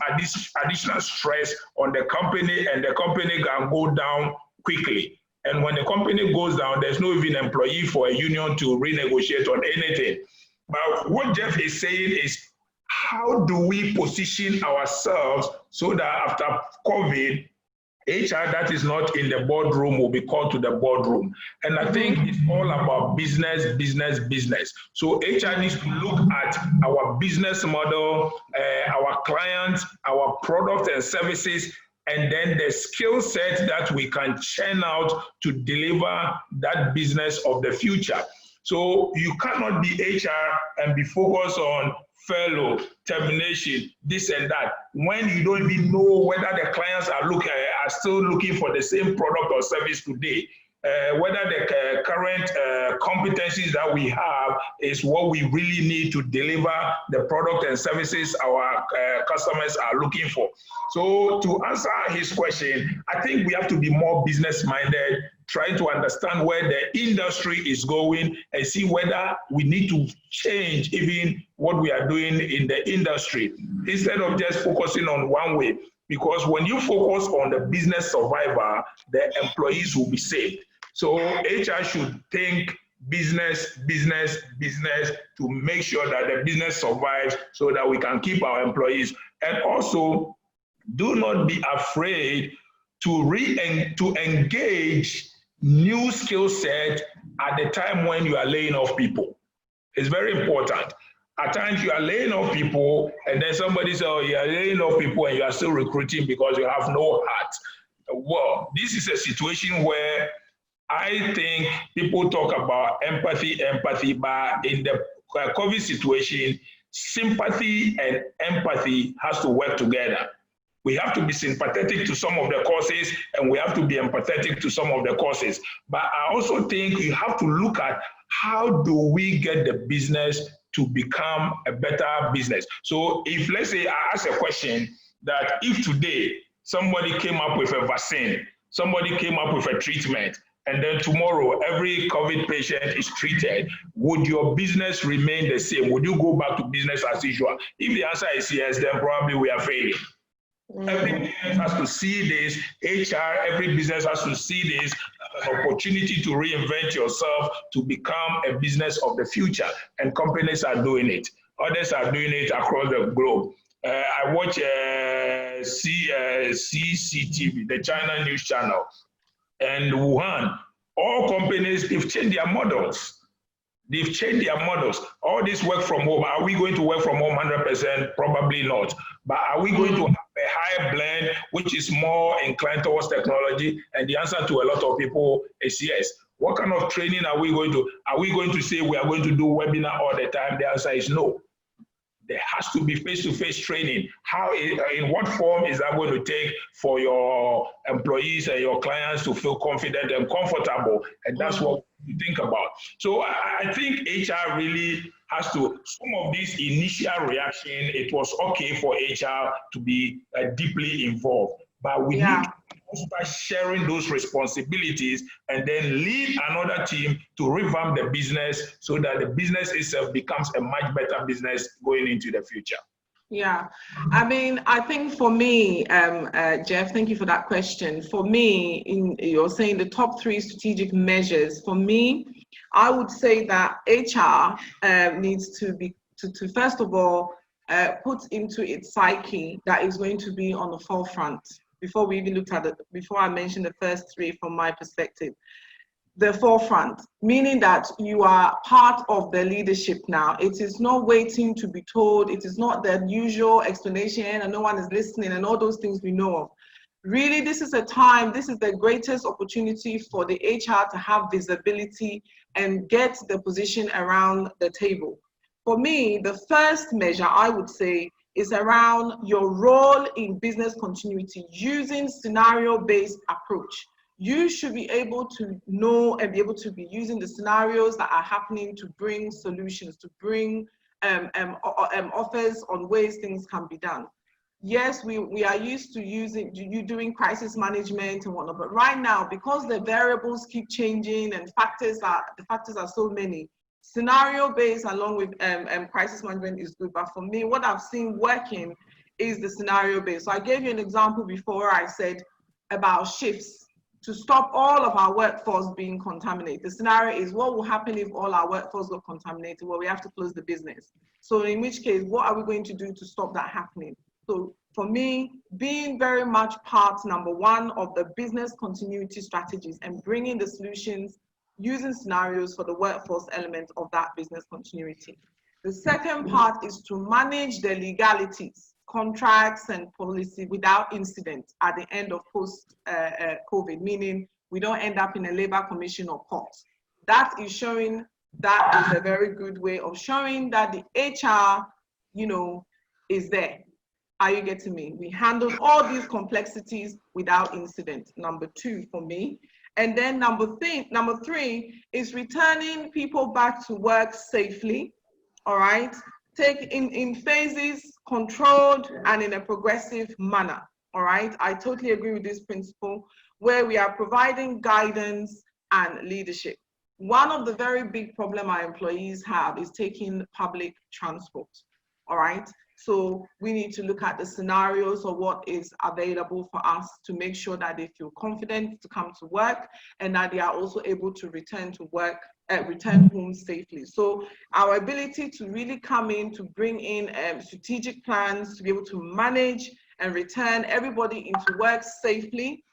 additional stress on the company and the company can go down quickly. And when the company goes down, there's no even employee for a union to renegotiate on anything. But what Jeff is saying is, how do we position ourselves so that after COVID, HR that is not in the boardroom will be called to the boardroom. And I think it's all about business, business, business. So HR needs to look at our business model, our clients, our products and services, and then the skill set that we can churn out to deliver that business of the future. So you cannot be HR and be focused on furlough, termination, this and that, when you don't even know whether the clients are still looking for the same product or service today, whether the current competencies that we have is what we really need to deliver the product and services our customers are looking for. So to answer his question, I think we have to be more business-minded, trying to understand where the industry is going and see whether we need to change even what we are doing in the industry instead of just focusing on one way. Because when you focus on the business survivor, the employees will be saved. So HR should think business, business, business to make sure that the business survives so that we can keep our employees. And also, do not be afraid to engage new skill set at the time when you are laying off people. It's very important. At times you are laying off people and then somebody says, oh, you are laying off people and you are still recruiting because you have no heart. Well, this is a situation where I think people talk about empathy, but in the COVID situation, sympathy and empathy has to work together. We have to be sympathetic to some of the causes and we have to be empathetic to some of the causes. But I also think you have to look at how do we get the business to become a better business. So if, let's say, I ask a question that if today somebody came up with a vaccine, somebody came up with a treatment, and then tomorrow every COVID patient is treated, would your business remain the same? Would you go back to business as usual? If the answer is yes, then probably we are failing. Every business has to see this, HR, every business has to see this opportunity to reinvent yourself to become a business of the future. And companies are doing it. Others are doing it across the globe. I watch CCTV, the China news channel, and Wuhan. All companies, they've changed their models. They've changed their models. All this work from home, are we going to work from home 100%? Probably not. But are we going to have a higher blend, which is more inclined towards technology? And the answer to a lot of people is yes. What kind of training are we going to? Are we going to say we are going to do webinar all the time? The answer is no. There has to be face-to-face training. How, in what form is that going to take for your employees and your clients to feel confident and comfortable? And that's what we think about. So I think HR really has to, some of these initial reaction, it was okay for HR to be deeply involved, but we need to start sharing those responsibilities and then lead another team to revamp the business so that the business itself becomes a much better business going into the future. Yeah, I mean, I think for me, Jeff, thank you for that question. For me, you're saying the top 3 strategic measures. For me, I would say that HR needs to be, to first of all, put into its psyche that is going to be on the forefront. Before we even looked at it, before I mentioned the first 3 from my perspective, the forefront, meaning that you are part of the leadership now. It is not waiting to be told. It is not the usual explanation and no one is listening and all those things we know of. Really, this is a time, this is the greatest opportunity for the HR to have visibility and get the position around the table. For me, the first measure I would say is around your role in business continuity using scenario-based approach. You should be able to know and be able to be using the scenarios that are happening to bring solutions, to bring offers on ways things can be done. Yes, we are used to you doing crisis management and whatnot, but right now, because the variables keep changing and the factors are so many, scenario-based along with crisis management is good. But for me, what I've seen working is the scenario-based. So I gave you an example before. I said about shifts to stop all of our workforce being contaminated. The scenario is, what will happen if all our workforce got contaminated? Well, we have to close the business. So in which case, what are we going to do to stop that happening? So for me, being very much part, number 1, of the business continuity strategies and bringing the solutions using scenarios for the workforce element of that business continuity. The second part is to manage the legalities, contracts and policy without incident at the end of post-COVID, meaning we don't end up in a labor commission or court. That is showing, that is a very good way of showing that the HR, is there. Are you getting me? We handled all these complexities without incident, number 2 for me. And then number 3 is returning people back to work safely, all right? Take in phases, controlled and in a progressive manner, all right? I totally agree with this principle where we are providing guidance and leadership. One of the very big problems our employees have is taking public transport, all right? So we need to look at the scenarios of what is available for us to make sure that they feel confident to come to work and that they are also able to return to work, return home safely. So our ability to really come in to bring in strategic plans to be able to manage and return everybody into work safely,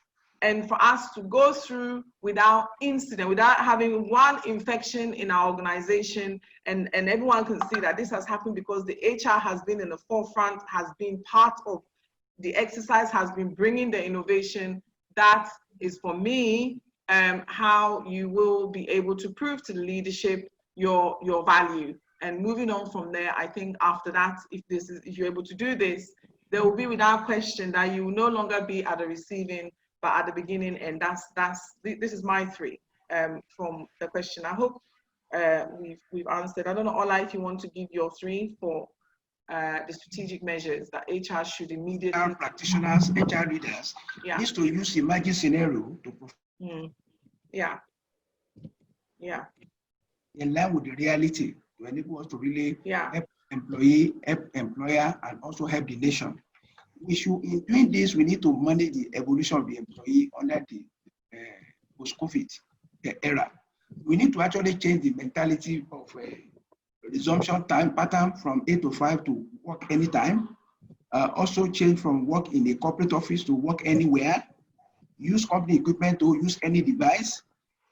and for us to go through without incident, without having one infection in our organization, and everyone can see that this has happened because the HR has been in the forefront, has been part of the exercise, has been bringing the innovation. That is, for me, how you will be able to prove to the leadership your value. And moving on from there, I think after that, if you're able to do this, there will be without question that you will no longer be at the receiving, but at the beginning, and this is my 3 from the question. I hope we've answered. I don't know, Ola, if you want to give your 3 for the strategic measures that HR should immediately. HR practitioners, HR leaders, needs to use emerging scenario to yeah. In line with the reality to enable us to really help employee, help employer, and also help the nation. In doing this, we need to manage the evolution of the employee under the post-COVID era. We need to actually change the mentality of resumption time pattern from 8 to 5 to work anytime. also change from work in a corporate office to work anywhere, use company equipment to use any device.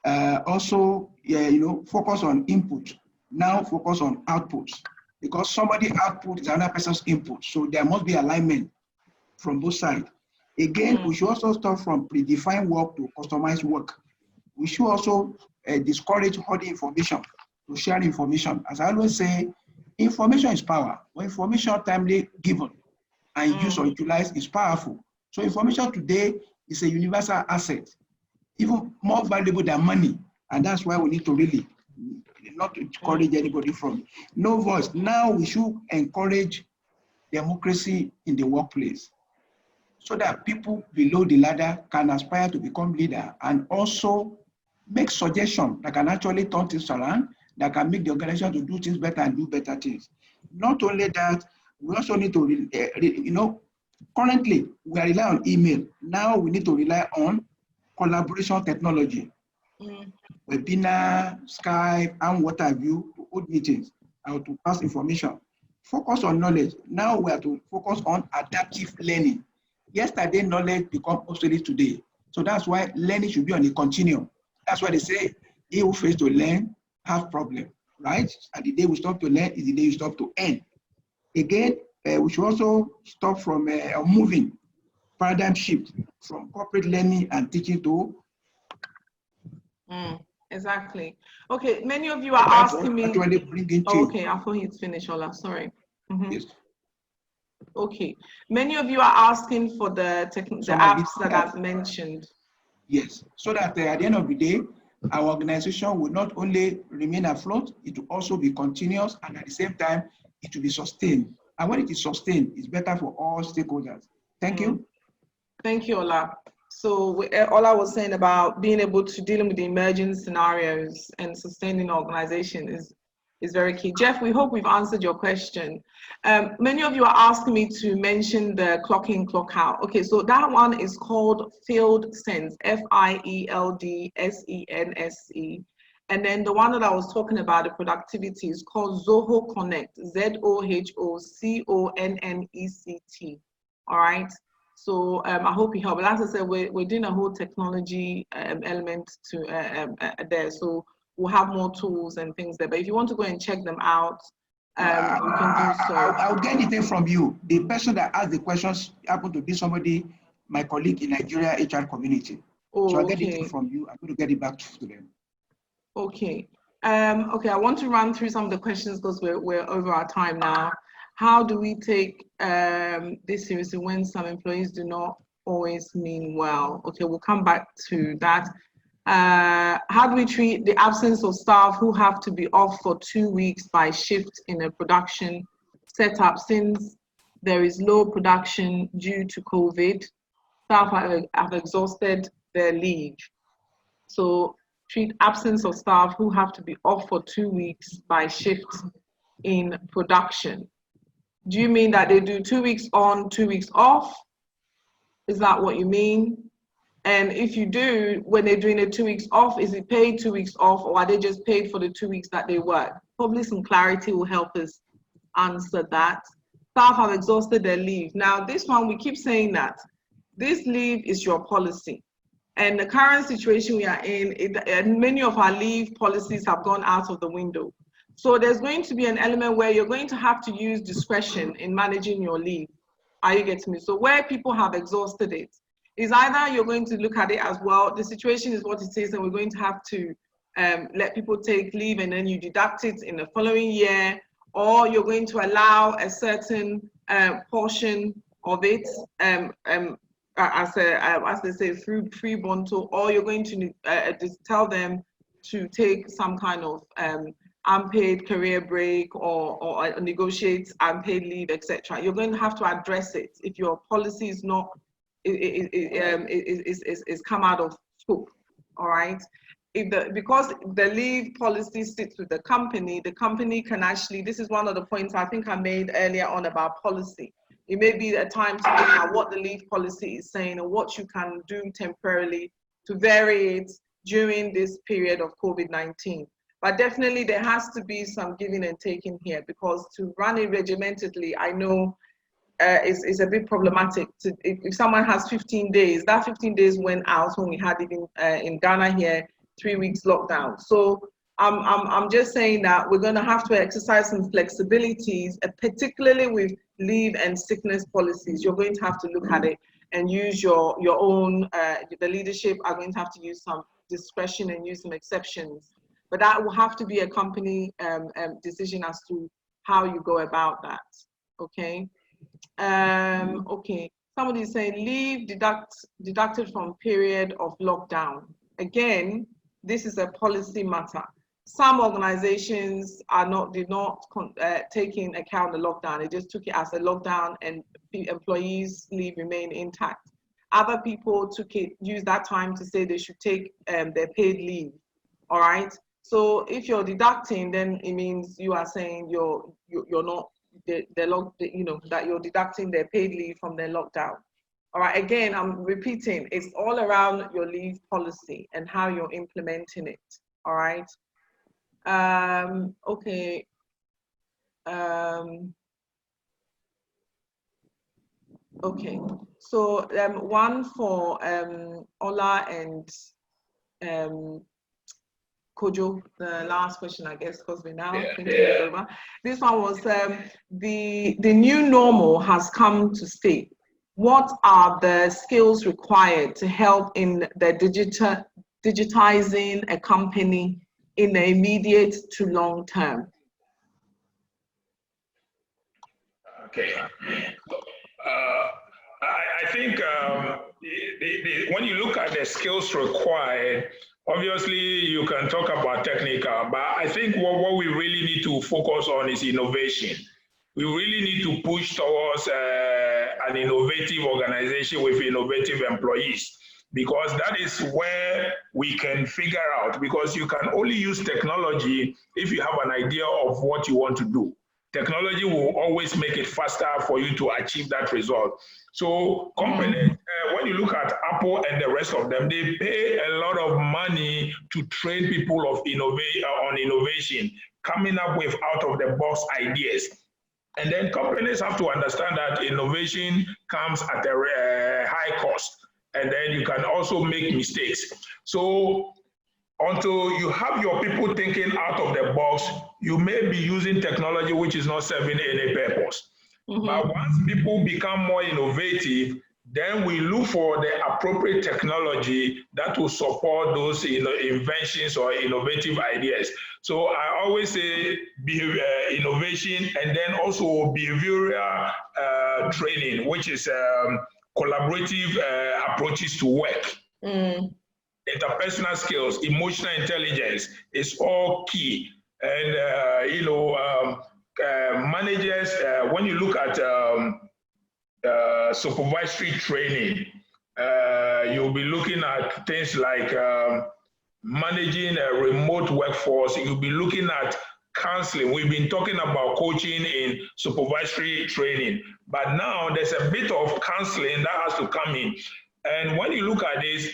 Also, focus on input. Now focus on outputs, because somebody output is another person's input. So there must be alignment from both sides. Again, we should also start from predefined work to customized work. We should also discourage hoarding information to share information. As I always say, information is power. When information timely given and used or utilized is powerful. So information today is a universal asset, even more valuable than money. And that's why we need to really not to discourage anybody from no voice. Now we should encourage democracy in the workplace, so that people below the ladder can aspire to become leader and also make suggestions that can actually turn things around, that can make the organization to do things better and do better things. Not only that, we also need to, currently we are relying on email. Now we need to rely on collaboration technology, webinar, Skype, and what have you, to hold meetings and to pass information. Focus on knowledge. Now we have to focus on adaptive learning. Yesterday, knowledge become obsolete today. So that's why learning should be on a continuum. That's why they say, he who fails to learn have problem, right? And the day we stop to learn is the day you stop to earn. Again, we should also stop from moving paradigm shift from corporate learning and teaching to. Exactly. Okay, many of you are asking me. Okay, I thought he'd finished, Ola. Sorry. Yes. Okay, many of you are asking for the apps that I've mentioned. Yes, so that at the end of the day, our organization will not only remain afloat, it will also be continuous, and at the same time, it will be sustained. And when it is sustained, it's better for all stakeholders. Thank you. Thank you, Ola. So Ola was saying about being able to deal with the emerging scenarios and sustaining organization is very key. Jeff, we hope we've answered your question. Many of you are asking me to mention the clock in, clock out. Okay, so that one is called Field Sense, FIELDSENSE. And then the one that I was talking about, the productivity, is called Zoho Connect, ZOHOCONNECT. All right. So I hope you help. But as I said, we're doing a whole technology element to there. So we'll have more tools and things there. But if you want to go and check them out, you can do so. I'll get it from you. The person that asked the questions happened to be somebody, my colleague in Nigeria HR community. Oh, so I'll get it from you. I'm going to get it back to them. Okay. Okay, I want to run through some of the questions because we're over our time now. How do we take this seriously when some employees do not always mean well? Okay, we'll come back to that. How do we treat the absence of staff who have to be off for 2 weeks by shift in a production setup since there is low production due to COVID? Staff have exhausted their leave. So treat absence of staff who have to be off for 2 weeks by shift in production. Do you mean that they do 2 weeks on, 2 weeks off? Is that what you mean? And if you do, when they're doing the 2 weeks off, is it paid 2 weeks off, or are they just paid for the 2 weeks that they work? Probably some clarity will help us answer that. Staff have exhausted their leave. Now, this one, we keep saying that this leave is your policy. And the current situation we are in, many of our leave policies have gone out of the window. So there's going to be an element where you're going to have to use discretion in managing your leave. Are you getting me? So where people have exhausted it, is either you're going to look at it as, well, the situation is what it is, and we're going to have to let people take leave and then you deduct it in the following year, or you're going to allow a certain portion of it as they say, through free-bonto, or you're going to just tell them to take some kind of unpaid career break or negotiate unpaid leave, etc. You're going to have to address it if your policy is not is come out of scope. All right. Because the leave policy sits with the company can actually, this is one of the points I think I made earlier on about policy. It may be a time to look at what the leave policy is saying and what you can do temporarily to vary it during this period of COVID-19. But definitely there has to be some giving and taking here, because to run it regimentedly, I know is a bit problematic. If someone has 15 days, that 15 days went out when we had even in Ghana here 3 weeks lockdown. So I'm just saying that we're going to have to exercise some flexibilities, particularly with leave and sickness policies. You're going to have to look at it and use your own. The leadership are going to have to use some discretion and use some exceptions. But that will have to be a company decision as to how you go about that. Okay. Okay. Somebody is saying leave deducted from period of lockdown. Again, this is a policy matter. Some organizations did not take in account the lockdown. They just took it as a lockdown and the employees' leave remained intact. Other people used that time to say they should take their paid leave. All right. So if you're deducting, then it means you are saying you're not that you're deducting their paid leave from their lockdown. All right. Again, I'm repeating. It's all around your leave policy and how you're implementing it. All right. Okay. Okay. So one for Ola and Kojo, the last question, I guess, because we're now thinking it over. This one was the new normal has come to stay. What are the skills required to help in the digitizing a company in the immediate to long term? Okay. I think when you look at the skills required, obviously you can talk about technical, but I think what we really need to focus on is innovation. We really need to push towards an innovative organization with innovative employees, because that is where we can figure out, because you can only use technology if you have an idea of what you want to do. Technology will always make it faster for you to achieve that result. So companies, when you look at Apple and the rest of them, they pay a lot of money to train people on innovation, coming up with out-of-the-box ideas. And then companies have to understand that innovation comes at a high cost, and then you can also make mistakes. So until you have your people thinking out of the box, you may be using technology which is not serving any purpose. But once people become more innovative, then we look for the appropriate technology that will support those inventions or innovative ideas. So I always say innovation, and then also behavioral training, which is collaborative approaches to work. Interpersonal skills, emotional intelligence is all key. And, managers, when you look at supervisory training, you'll be looking at things like managing a remote workforce. You'll be looking at counseling. We've been talking about coaching in supervisory training, but now there's a bit of counseling that has to come in. And when you look at this,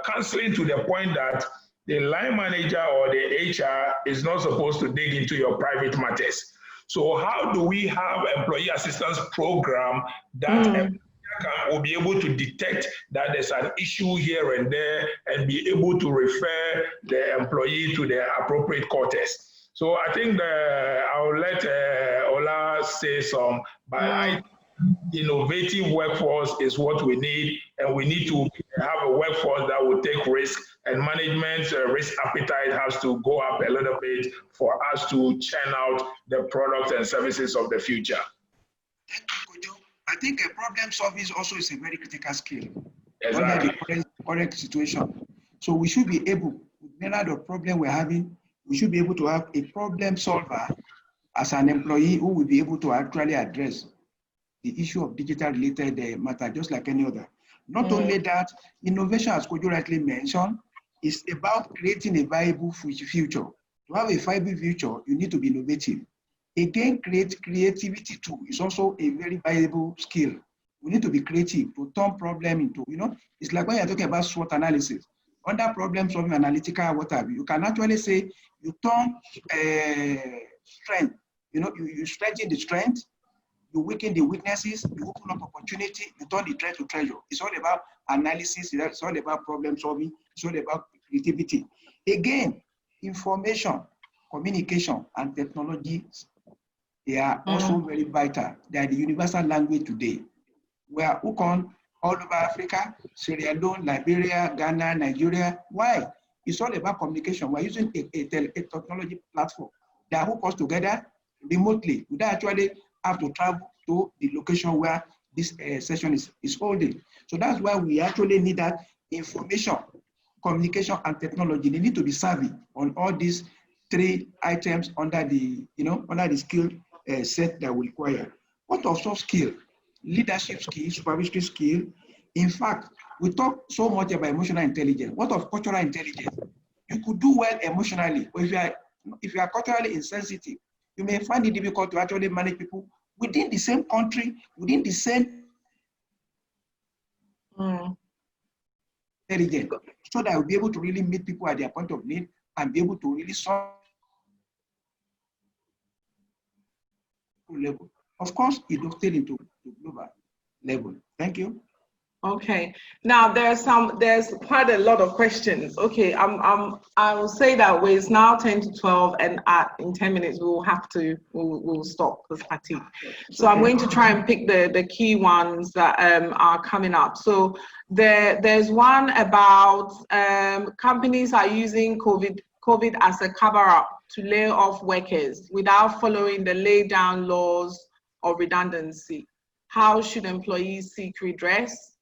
counseling to the point that the line manager or the HR is not supposed to dig into your private matters. So how do we have employee assistance program that will be able to detect that there's an issue here and there and be able to refer the employee to the appropriate quarters? So I think I'll let Ola say some, but innovative workforce is what we need, and we need to have a workforce that will take risk, and management's risk appetite has to go up a little bit for us to churn out the products and services of the future. Thank you, Kojo. I think problem solving also is a very critical skill Exactly. under the current situation. So we should be able, no matter the problem we're having, we should be able to have a problem solver as an employee who will be able to actually address the issue of digital related matter, just like any other. Not only that, innovation, as Kojo rightly mentioned, is about creating a viable future. To have a viable future, you need to be innovative. Again, creativity too is also a very valuable skill. We need to be creative to turn problem into, it's like when you're talking about SWOT analysis. Under problem solving, analytical, what have you, you can actually say you turn strength, you strengthen the strength, you weaken the weaknesses, you open up opportunity, you turn the threat to treasure. It's all about analysis, it's all about problem solving, it's all about creativity. Again, information, communication, and technology, they are also very vital. They are the universal language today. We are hooked on all over Africa, Sierra Leone, Liberia, Ghana, Nigeria. Why? It's all about communication. We're using a technology platform that hook us together remotely. We don't actually have to travel to the location where this session is holding. So that's why we actually need that information, communication, and technology. They need to be savvy on all these three items under the, under the skill set that we require. What of soft skill? Leadership skill, supervisory skill. In fact, we talk so much about emotional intelligence. What of cultural intelligence? You could do well emotionally, but if you are culturally insensitive, you may find it difficult to actually manage people within the same country, within the same intelligence, so that you'll be able to really meet people at their point of need and be able to really solve level. Of course, it will stay into the global level. Thank you. Okay. Now there's quite a lot of questions. Okay, I will say that it's now 10 to 12, and in 10 minutes we'll stop because fatigue. So I'm going to try and pick the key ones that are coming up. So there's one about companies are using COVID as a cover-up to lay off workers without following the laid down laws of redundancy. How should employees seek redress?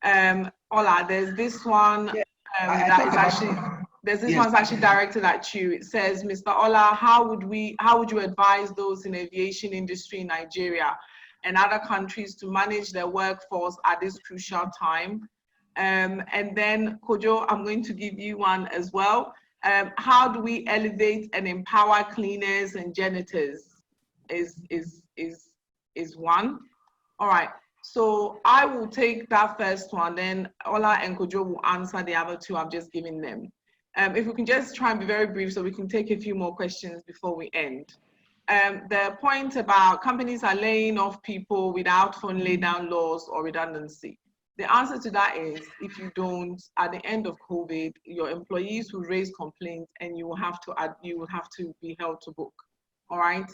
Ola, there's this one one's actually directed at you. It says, Mr. Ola, how would you advise those in aviation industry in Nigeria and other countries to manage their workforce at this crucial time? And then Kojo, I'm going to give you one as well. How do we elevate and empower cleaners and janitors? Is one. All right. So I will take that first one, then Ola and Kojo will answer the other two I've just given them. If we can just try and be very brief so we can take a few more questions before we end. The point about companies are laying off people without following laid down laws or redundancy. The answer to that is, if you don't, at the end of COVID, your employees will raise complaints and you will have to be held to book. All right.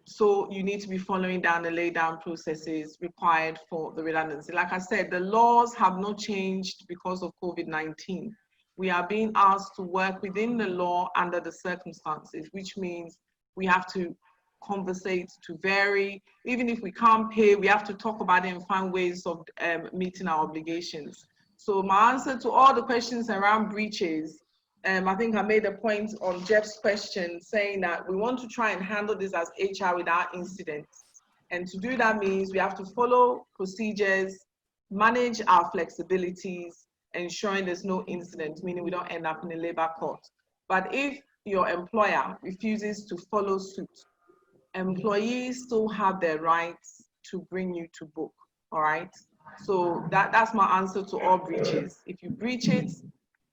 So you need to be following down the lay down processes required for the redundancy. Like I said, the laws have not changed because of COVID-19. We are being asked to work within the law under the circumstances, which means we have to conversate to vary. Even if we can't pay, we have to talk about it and find ways of meeting our obligations. So my answer to all the questions around breaches, I think I made a point on Jeff's question saying that we want to try and handle this as HR without incidents. And to do that means we have to follow procedures, manage our flexibilities, ensuring there's no incident, meaning we don't end up in a labor court. But if your employer refuses to follow suit, employees still have their rights to bring you to book, all right? So that's my answer to all breaches. If you breach it,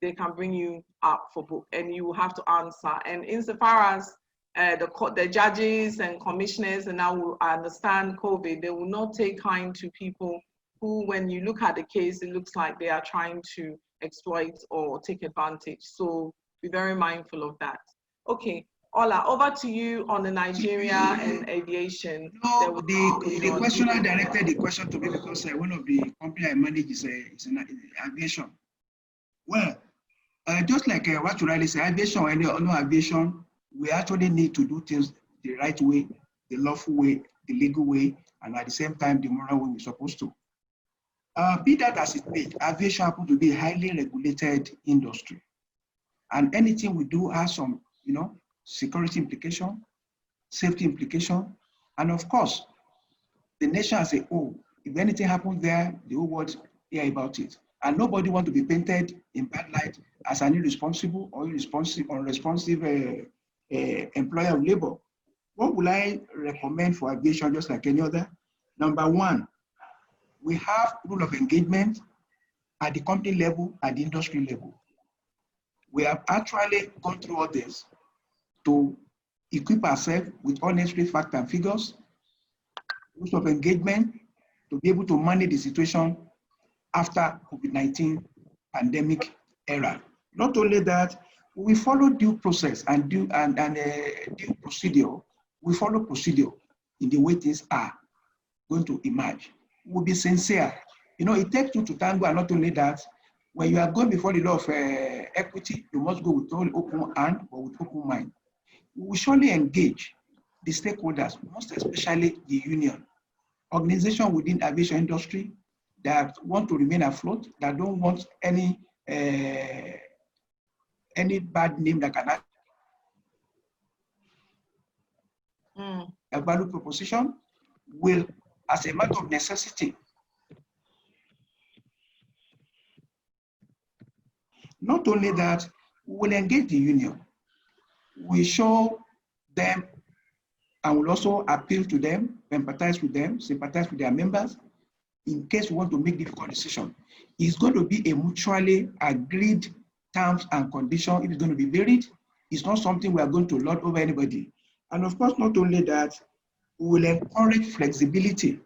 they can bring you up for book and you will have to answer. And insofar as the judges and commissioners, and now will understand COVID, they will not take kind to people who, when you look at the case, it looks like they are trying to exploit or take advantage. So be very mindful of that. Okay, Ola, over to you on the Nigeria and aviation. No, the questioner directed the question to me because one of the company I manage is in aviation. Well, just like what you rightly say, aviation or any other aviation, we actually need to do things the right way, the lawful way, the legal way, and at the same time, the moral way we're supposed to. Be that as it may, aviation happens to be a highly regulated industry. And anything we do has some, security implication, safety implication, and of course, the nation as a whole. If anything happens there, the whole world hear about it. And nobody wants to be painted in bad light as an irresponsible or unresponsive employer of labor. What would I recommend for aviation, just like any other? Number one, we have rule of engagement at the company level, at the industry level. We have actually gone through all this to equip ourselves with all necessary facts and figures rules of engagement to be able to manage the situation after COVID-19 pandemic era. Not only that, we follow due process and due procedure. We follow procedure in the way things are going to emerge. We'll be sincere. You know, it takes two to tango, and not only that, when you are going before the law of equity, you must go with all open hand or with open mind. We will surely engage the stakeholders, most especially the union, organization within aviation industry that want to remain afloat, that don't want any bad name that can add a value proposition will, as a matter of necessity, not only that, we will engage the union. We show them and will also appeal to them, empathize with them, sympathize with their members in case we want to make difficult decisions. It's going to be a mutually agreed terms and conditions. It is going to be varied. It's not something we are going to lord over anybody. And of course, not only that, we will encourage flexibility.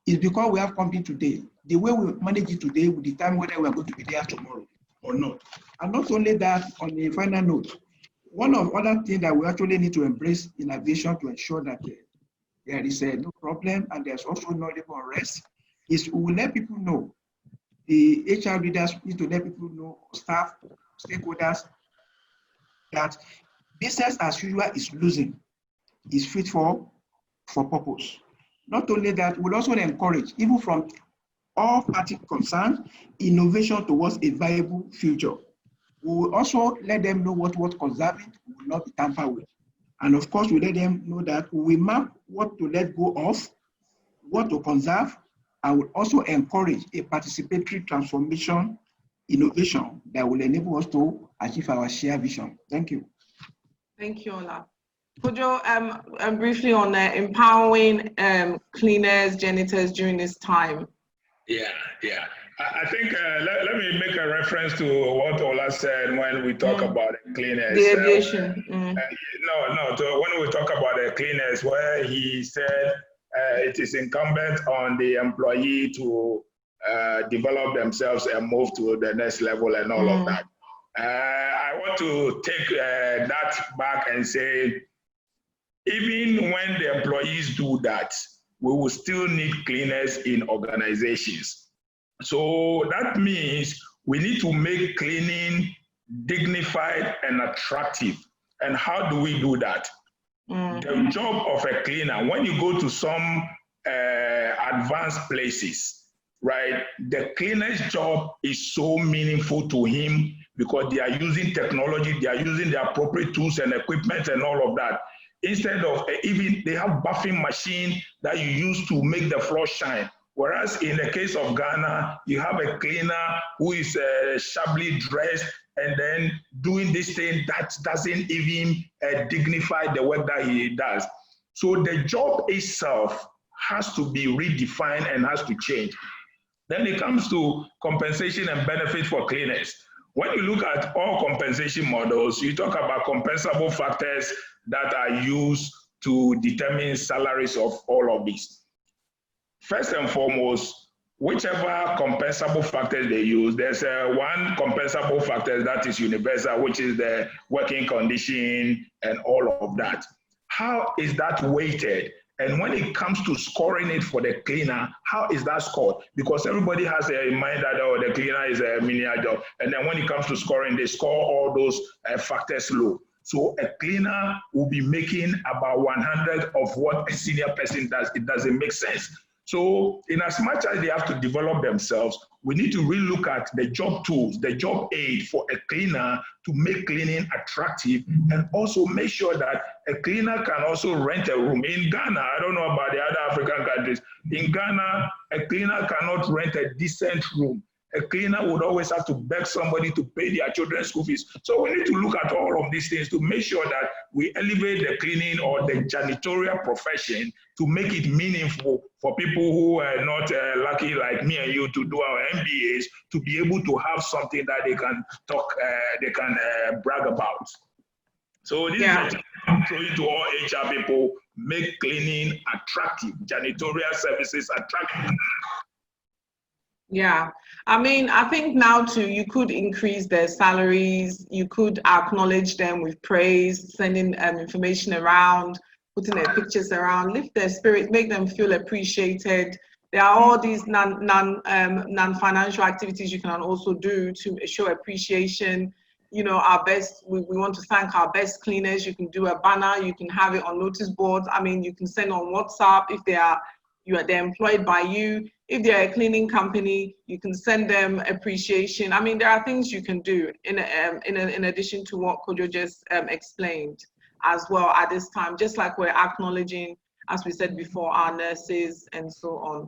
It's because we have company today. The way we manage it today will determine whether we are going to be there tomorrow or not. And not only that, on a final note, one of other things that we actually need to embrace in aviation to ensure that there is no problem and there's also no labor unrest is we will let people know. The HR leaders need to let people know, staff, stakeholders, that business as usual is losing, is fit for purpose. Not only that, we'll also encourage, even from all parties concerned, innovation towards a viable future. We will also let them know what conserving will not be tampered with. And of course, we let them know that we map what to let go of, what to conserve, and will also encourage a participatory transformation innovation that will enable us to achieve our shared vision. Thank you. Thank you, Ola. Kojo, briefly on empowering cleaners, janitors during this time. Yeah. I think let me make a reference to what Ola said when we talk about the cleaners. The aviation. When we talk about the cleaners, where he said it is incumbent on the employee to develop themselves and move to the next level and all of that. I want to take that back and say, even when the employees do that, we will still need cleaners in organizations. So that means we need to make cleaning dignified and attractive. And how do we do that? The job of a cleaner, when you go to some advanced places, right, the cleaner's job is so meaningful to him because they are using technology, they are using the appropriate tools and equipment and all of that. Instead of even, they have buffing machine that you use to make the floor shine. Whereas in the case of Ghana, you have a cleaner who is shabbily dressed and then doing this thing that doesn't even dignify the work that he does. So the job itself has to be redefined and has to change. Then it comes to compensation and benefit for cleaners. When you look at all compensation models, you talk about compensable factors that are used to determine salaries of all of these. First and foremost, whichever compensable factors they use, there's one compensable factor that is universal, which is the working condition and all of that. How is that weighted? And when it comes to scoring it for the cleaner, how is that scored? Because everybody has in mind that, oh, the cleaner is a menial job. And then when it comes to scoring, they score all those factors low. So a cleaner will be making about 100 of what a senior person does. It doesn't make sense. So in as much as they have to develop themselves, we need to really look at the job tools, the job aid for a cleaner to make cleaning attractive, and also make sure that a cleaner can also rent a room. In Ghana, I don't know about the other African countries, in Ghana, a cleaner cannot rent a decent room. A cleaner would always have to beg somebody to pay their children's school fees. So we need to look at all of these things to make sure that we elevate the cleaning or the janitorial profession to make it meaningful for people who are not lucky like me and you to do our MBAs, to be able to have something that they can talk, they can brag about. So this is throwing to all HR people, make cleaning attractive, janitorial services attractive. Yeah, I mean, I think now too, you could increase their salaries, you could acknowledge them with praise, sending information around, putting their pictures around, lift their spirit, make them feel appreciated. There are all these non-financial activities you can also do to show appreciation. You know, our best, we want to thank our best cleaners. You can do a banner, you can have it on notice boards. I mean, you can send on WhatsApp if they're employed by you. If they're a cleaning company, you can send them appreciation. I mean, there are things you can do in addition to what Kojo just explained as well at this time, just like we're acknowledging, as we said before, our nurses and so on.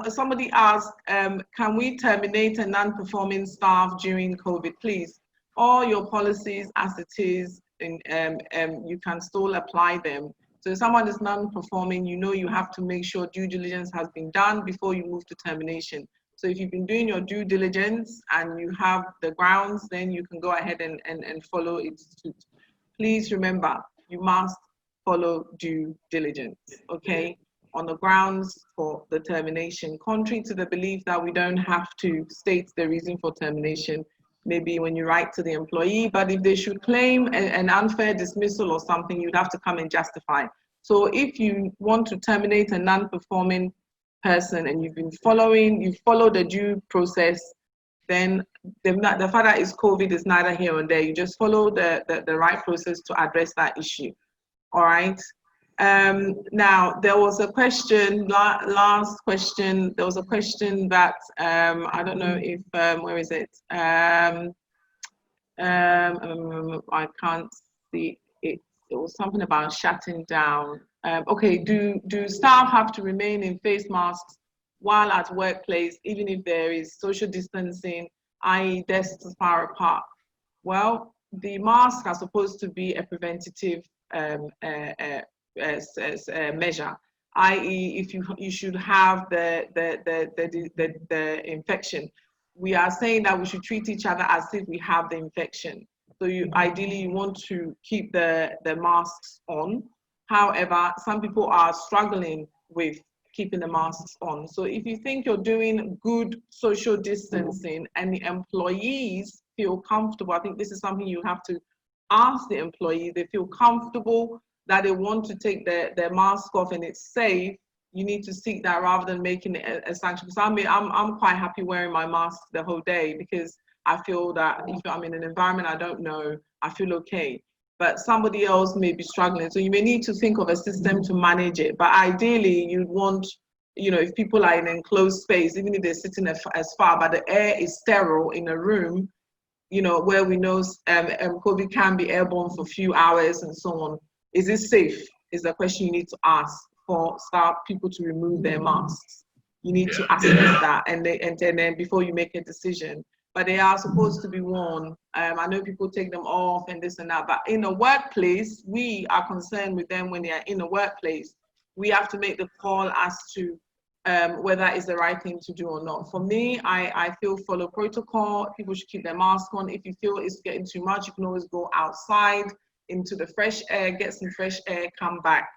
Somebody asked, can we terminate a non-performing staff during COVID? Please, all your policies as it is, you can still apply them. So if someone is non-performing, you know you have to make sure due diligence has been done before you move to termination. So if you've been doing your due diligence and you have the grounds, then you can go ahead and follow its suit. Please remember, you must follow due diligence, okay, on the grounds for the termination. Contrary to the belief that we don't have to state the reason for termination, maybe when you write to the employee, but if they should claim an unfair dismissal or something, you'd have to come and justify. So if you want to terminate a non-performing person and you've followed the due process, then the fact that it's COVID is neither here or there. You just follow the right process to address that issue. All right. Now, there was a question, last question, there was a question that, I don't know if, where is it? I can't see it. It was something about shutting down. Okay, do staff have to remain in face masks while at workplace, even if there is social distancing, i.e. desks far apart? Well, the masks are supposed to be a preventative measure, i.e. if you should have the infection, we are saying that we should treat each other as if we have the infection. So ideally you want to keep the masks on. However, some people are struggling with keeping the masks on. So if you think you're doing good social distancing and the employees feel comfortable, I think this is something you have to ask the employee. They feel comfortable that they want to take their mask off and it's safe, you need to seek that rather than making it a sanction. Because I'm quite happy wearing my mask the whole day because I feel that if I'm in an environment I don't know, I feel okay. But somebody else may be struggling. So you may need to think of a system to manage it. But ideally, you'd want, you know, if people are in an enclosed space, even if they're sitting as far, but the air is sterile in a room, you know, where we know COVID can be airborne for a few hours and so on. Is it safe? Is the question you need to ask for staff people to remove their masks. You need to assess that and then before you make a decision. But they are supposed to be worn. I know people take them off and this and that, but in a workplace, we are concerned with them when they are in a workplace. We have to make the call as to whether it's the right thing to do or not. For me, I feel follow protocol. People should keep their mask on. If you feel it's getting too much, you can always go outside into the fresh air, get some fresh air, come back.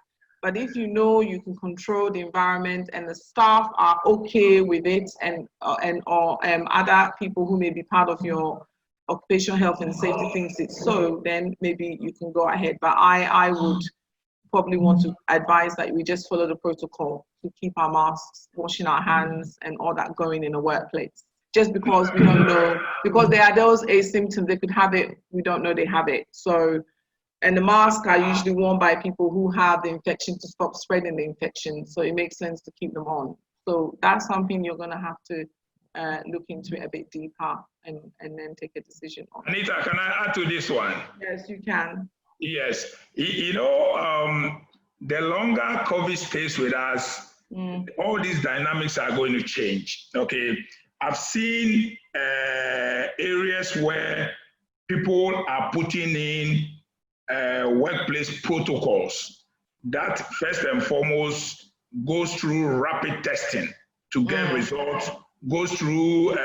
But if you know you can control the environment and the staff are okay with it, and other people who may be part of your occupational health and safety thinks it's so, then maybe you can go ahead. But I would probably want to advise that we just follow the protocol to keep our masks, washing our hands and all that going in a workplace. Just because we don't know, because there are those asymptoms, they could have it, we don't know they have it. So, and the masks are usually worn by people who have the infection to stop spreading the infection. So it makes sense to keep them on. So that's something you're gonna have to look into it a bit deeper and then take a decision on. Anita, can I add to this one? Yes, you can. Yes, you know, the longer COVID stays with us, all these dynamics are going to change, okay? I've seen areas where people are putting in workplace protocols that first and foremost goes through rapid testing to get results, goes through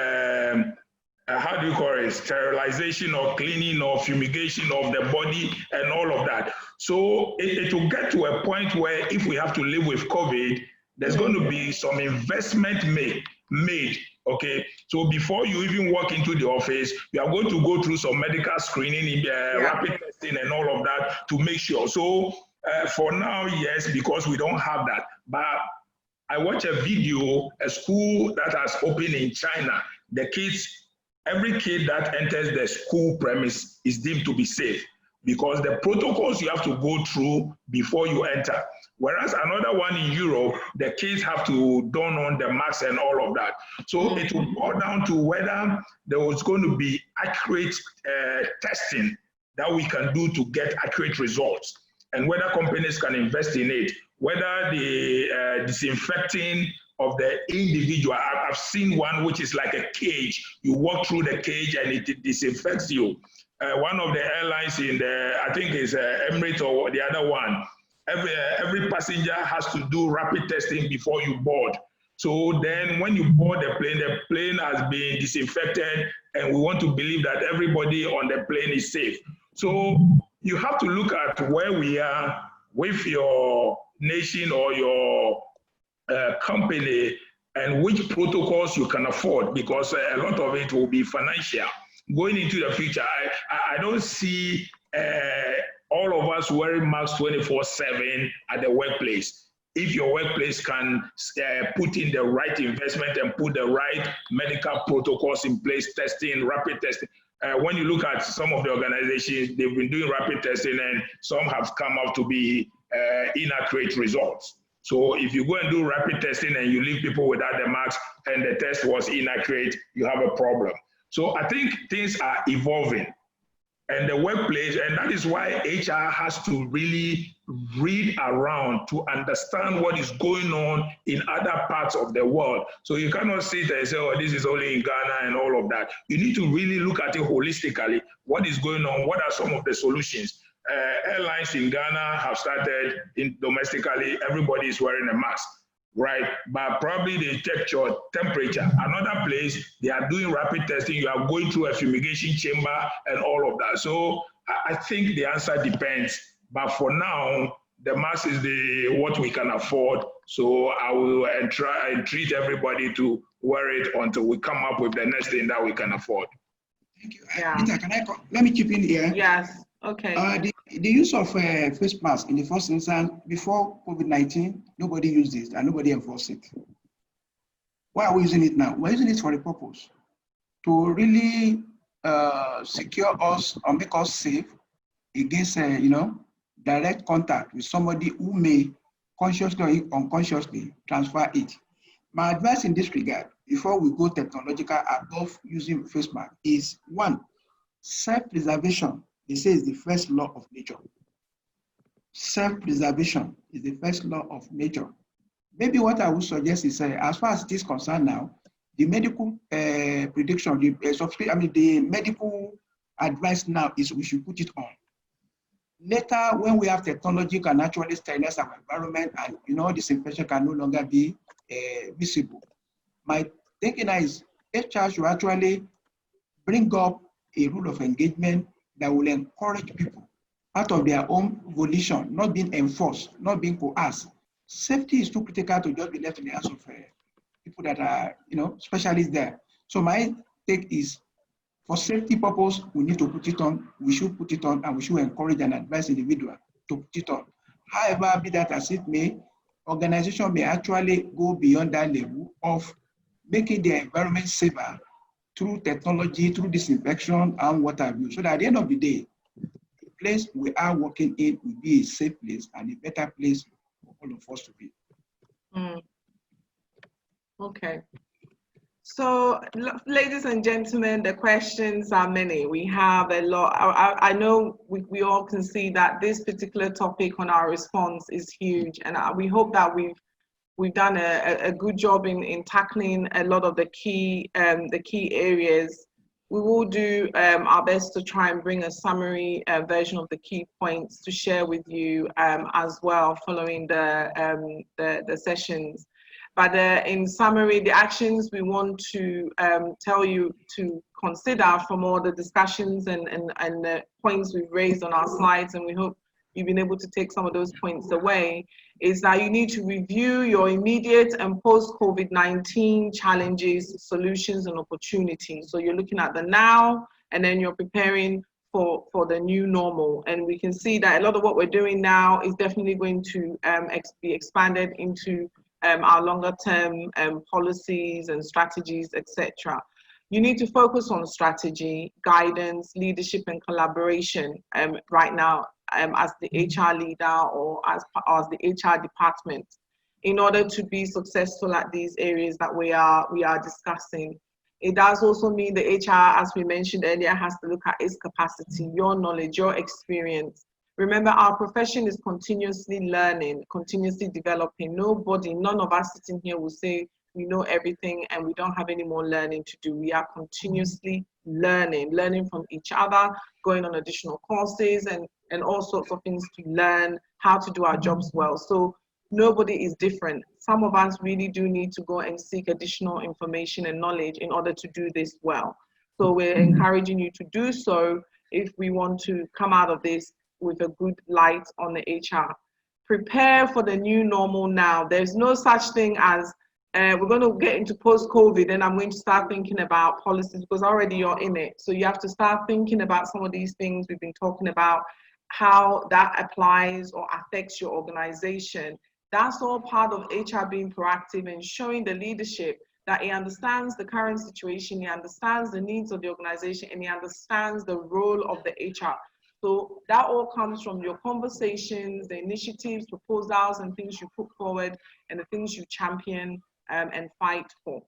how do you call it, sterilization or cleaning or fumigation of the body and all of that. So it will get to a point where if we have to live with COVID, there's going to be some investment made. Okay, so before you even walk into the office, you are going to go through some medical screening, rapid testing and all of that to make sure. So for now, yes, because we don't have that. But I watched a video, a school that has opened in China. The kids, every kid that enters the school premise is deemed to be safe because the protocols you have to go through before you enter. Whereas another one in Europe, the kids have to don on the mask and all of that. So it will boil down to whether there was going to be accurate testing that we can do to get accurate results, and whether companies can invest in it, whether the disinfecting of the individual. I've seen one which is like a cage. You walk through the cage and it disinfects you. One of the airlines in the, I think it's Emirates or the other one, every passenger has to do rapid testing before you board. So then when you board the plane has been disinfected, and we want to believe that everybody on the plane is safe. So you have to look at where we are with your nation or your company and which protocols you can afford, because a lot of it will be financial. Going into the future, I don't see all of us wearing masks 24/7 at the workplace. If your workplace can put in the right investment and put the right medical protocols in place, testing, rapid testing. When you look at some of the organizations, they've been doing rapid testing and some have come out to be inaccurate results. So if you go and do rapid testing and you leave people without the mask and the test was inaccurate, you have a problem. So I think things are evolving, and the workplace, and that is why HR has to really read around to understand what is going on in other parts of the world. So you cannot sit there and say, oh, this is only in Ghana and all of that. You need to really look at it holistically. What is going on? What are some of the solutions? Airlines in Ghana have started domestically, everybody is wearing a mask, right? But probably they check your temperature. Another place, they are doing rapid testing. You are going through a fumigation chamber and all of that. So I think the answer depends. But for now, the mask is what we can afford. So I will try and treat everybody to wear it until we come up with the next thing that we can afford. Thank you. Peter, let me chip in here? Yes. Okay. The use of face mask in the first instance, before COVID-19, nobody used it and nobody enforced it. Why are we using it now? We're using it for a purpose, to really secure us or make us safe against, direct contact with somebody who may consciously or unconsciously transfer it. My advice in this regard, before we go technological above using face mask, is one, self-preservation. They say is the first law of nature. Self-preservation is the first law of nature. Maybe what I would suggest is, as far as it is concerned now, the medical prediction, the medical advice now is we should put it on. Later, when we have technology can actually sterilize our environment and disinfection can no longer be visible. My thinking now is HR should actually bring up a rule of engagement that will encourage people out of their own volition, not being enforced, not being coerced. Safety is too critical to just be left in the hands of people that are, specialists there. So my take is, for safety purpose, we need to put it on. We should put it on, and we should encourage and advise individual to put it on. However, be that as it may, organization may actually go beyond that level of making the environment safer through technology, through disinfection and what have you. So that at the end of the day, the place we are working in will be a safe place and a better place for all of us to be. Okay. So, ladies and gentlemen, the questions are many. We have a lot. I know we all can see that this particular topic on our response is huge, and we hope that we've done a good job in tackling a lot of the key areas. We will do our best to try and bring a summary version of the key points to share with you as well following the sessions. But in summary, the actions we want to tell you to consider from all the discussions and the points we've raised on our slides, and we hope you've been able to take some of those points away, is that you need to review your immediate and post-COVID-19 challenges, solutions, and opportunities. So you're looking at the now, and then you're preparing for the new normal. And we can see that a lot of what we're doing now is definitely going to be expanded into our longer term policies and strategies, etc. You need to focus on strategy, guidance, leadership, and collaboration right now as the HR leader or as the HR department, in order to be successful at these areas that we are discussing. It does also mean the HR, as we mentioned earlier, has to look at its capacity, your knowledge, your experience. Remember, our profession is continuously learning, continuously developing. None of us sitting here will say we know everything and we don't have any more learning to do. We are continuously learning from each other, going on additional courses and all sorts of things to learn how to do our jobs well. So nobody is different. Some of us really do need to go and seek additional information and knowledge in order to do this well. So we're encouraging you to do so if we want to come out of this with a good light on the HR. Prepare for the new normal now. There's no such thing as we're going to get into post-COVID and I'm going to start thinking about policies, because already you're in it. So you have to start thinking about some of these things we've been talking about, how that applies or affects your organization. That's all part of HR being proactive and showing the leadership that he understands the current situation, he understands the needs of the organization, and he understands the role of the HR. So that all comes from your conversations, the initiatives, proposals, and things you put forward, and the things you champion and fight for.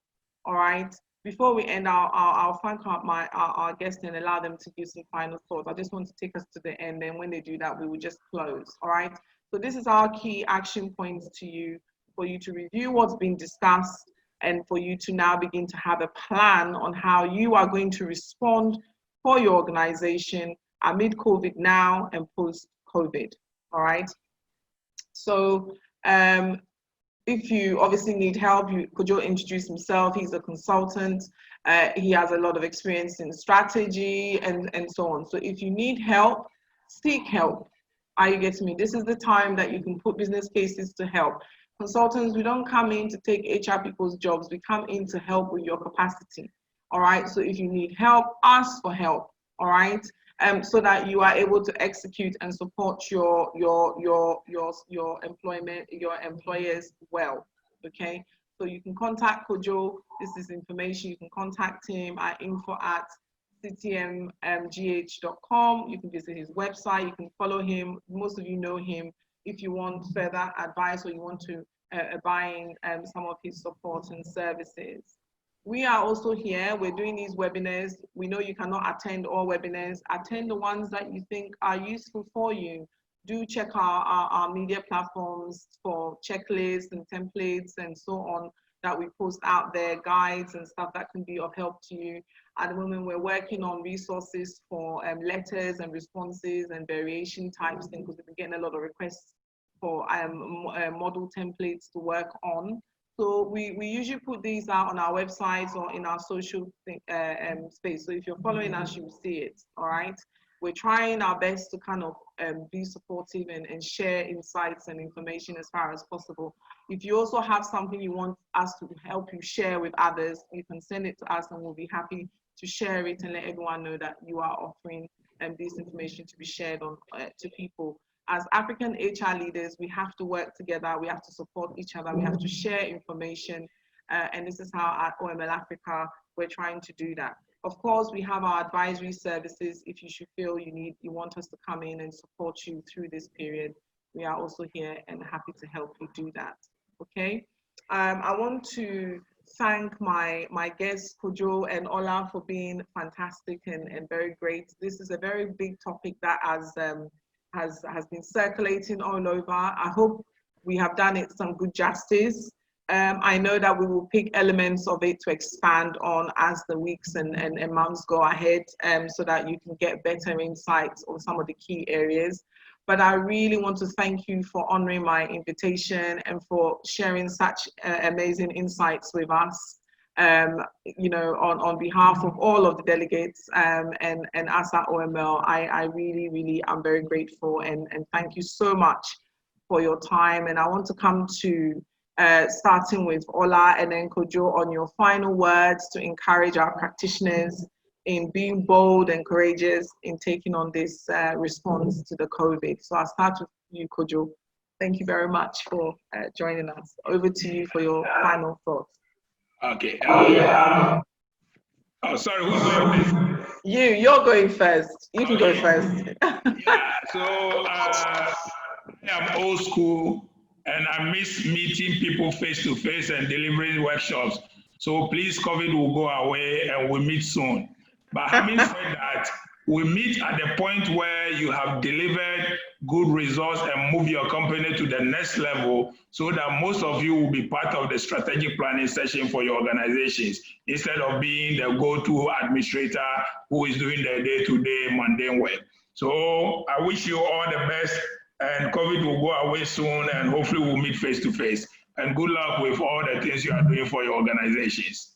All right. Before we end, I'll thank our guests and allow them to give some final thoughts. I just want to take us to the end, and when they do that, we will just close. All right. So this is our key action points to you, for you to review what's been discussed, and for you to now begin to have a plan on how you are going to respond for your organization amid COVID now and post-COVID. All right. So if you obviously need help, Kojo introduce himself. He's a consultant. He has a lot of experience in strategy and so on. So if you need help, seek help. Are you getting me? This is the time that you can put business cases to help. Consultants, we don't come in to take HR people's jobs. We come in to help with your capacity. All right. So if you need help, ask for help. All right. So that you are able to execute and support your employment, your employers well. Okay. So you can contact Kojo. This is information. You can contact him at info@ctmgh.com. You can visit his website. You can follow him. Most of you know him. If you want further advice or you want to buy in some of his support and services. We are also here. We're doing these webinars. We know you cannot attend all webinars. Attend the ones that you think are useful for you. Do check our media platforms for checklists and templates and so on that we post out there, guides and stuff that can be of help to you. At the moment, we're working on resources for letters and responses and variation types things, because we've been getting a lot of requests for model templates to work on. So we usually put these out on our websites or in our social space. So if you're following us, you will see it. All right. We're trying our best to kind of be supportive and share insights and information as far as possible. If you also have something you want us to help you share with others, you can send it to us and we'll be happy to share it and let everyone know that you are offering this information to be shared on to people. As African HR leaders, we have to work together, we have to support each other, we have to share information, and this is how at OML Africa, we're trying to do that. Of course, we have our advisory services. If you should feel you want us to come in and support you through this period, we are also here and happy to help you do that, okay? I want to thank my guests, Kojo and Ola, for being fantastic and very great. This is a very big topic that has been circulating all over. I hope we have done it some good justice. I know that we will pick elements of it to expand on as the weeks and months go ahead, so that you can get better insights on some of the key areas. But I really want to thank you for honoring my invitation and for sharing such amazing insights with us. On behalf of all of the delegates and us at OML, I really am very grateful and thank you so much for your time. And I want to come to starting with Ola and then Kojo on your final words to encourage our practitioners in being bold and courageous in taking on this response to the COVID. So I'll start with you, Kojo. Thank you very much for joining us. Over to you for your final thoughts. Okay. Sorry, who's going first? You're going first. You can go first. Yeah, so I'm old school and I miss meeting people face to face and delivering workshops. So please, COVID will go away and we'll meet soon. But having said that, we meet at the point where you have delivered good results and move your company to the next level so that most of you will be part of the strategic planning session for your organizations instead of being the go-to administrator who is doing the day-to-day mundane work. So I wish you all the best and COVID will go away soon and hopefully we'll meet face to face. And good luck with all the things you are doing for your organizations.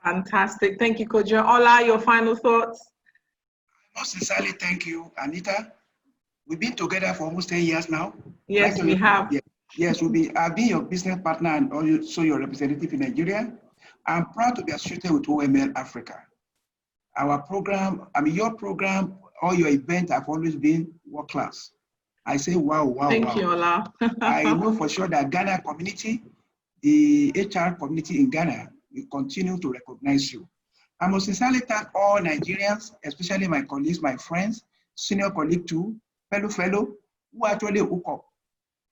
Fantastic. Thank you, Kojo. Ola, your final thoughts? Most sincerely, thank you, Anita. We've been together for almost 10 years now. Yes, right? We have. Yes, I've been your business partner and also your representative in Nigeria. I'm proud to be associated with OML Africa. Our program, your program, all your events have always been world class. I say, wow. Thank you, Ola. I know for sure that Ghana community, the HR community in Ghana, will continue to recognize you. I must sincerely thank all Nigerians, especially my colleagues, my friends, senior colleague too, fellow, who actually hook up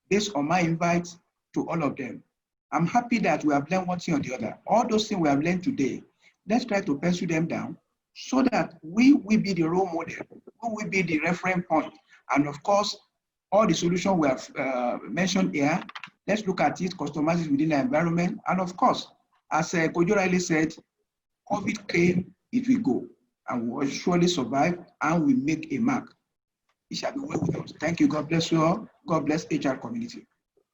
based on my invite to all of them. I'm happy that we have learned one thing or the other. All those things we have learned today, let's try to pencil them down so that we will be the role model, we will be the reference point. And of course, all the solutions we have mentioned here, let's look at it, customize it within the environment. And of course, as Kojo rightly said, COVID came, it will go, and we will surely survive and we make a mark. It shall be well with us. Thank you. God bless you all. God bless HR community.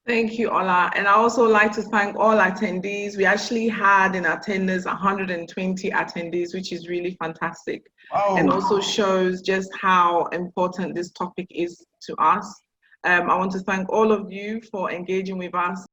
Thank you, Ola. And I also like to thank all attendees. We actually had in attendance 120 attendees, which is really fantastic. Wow. And also shows just how important this topic is to us. I want to thank all of you for engaging with us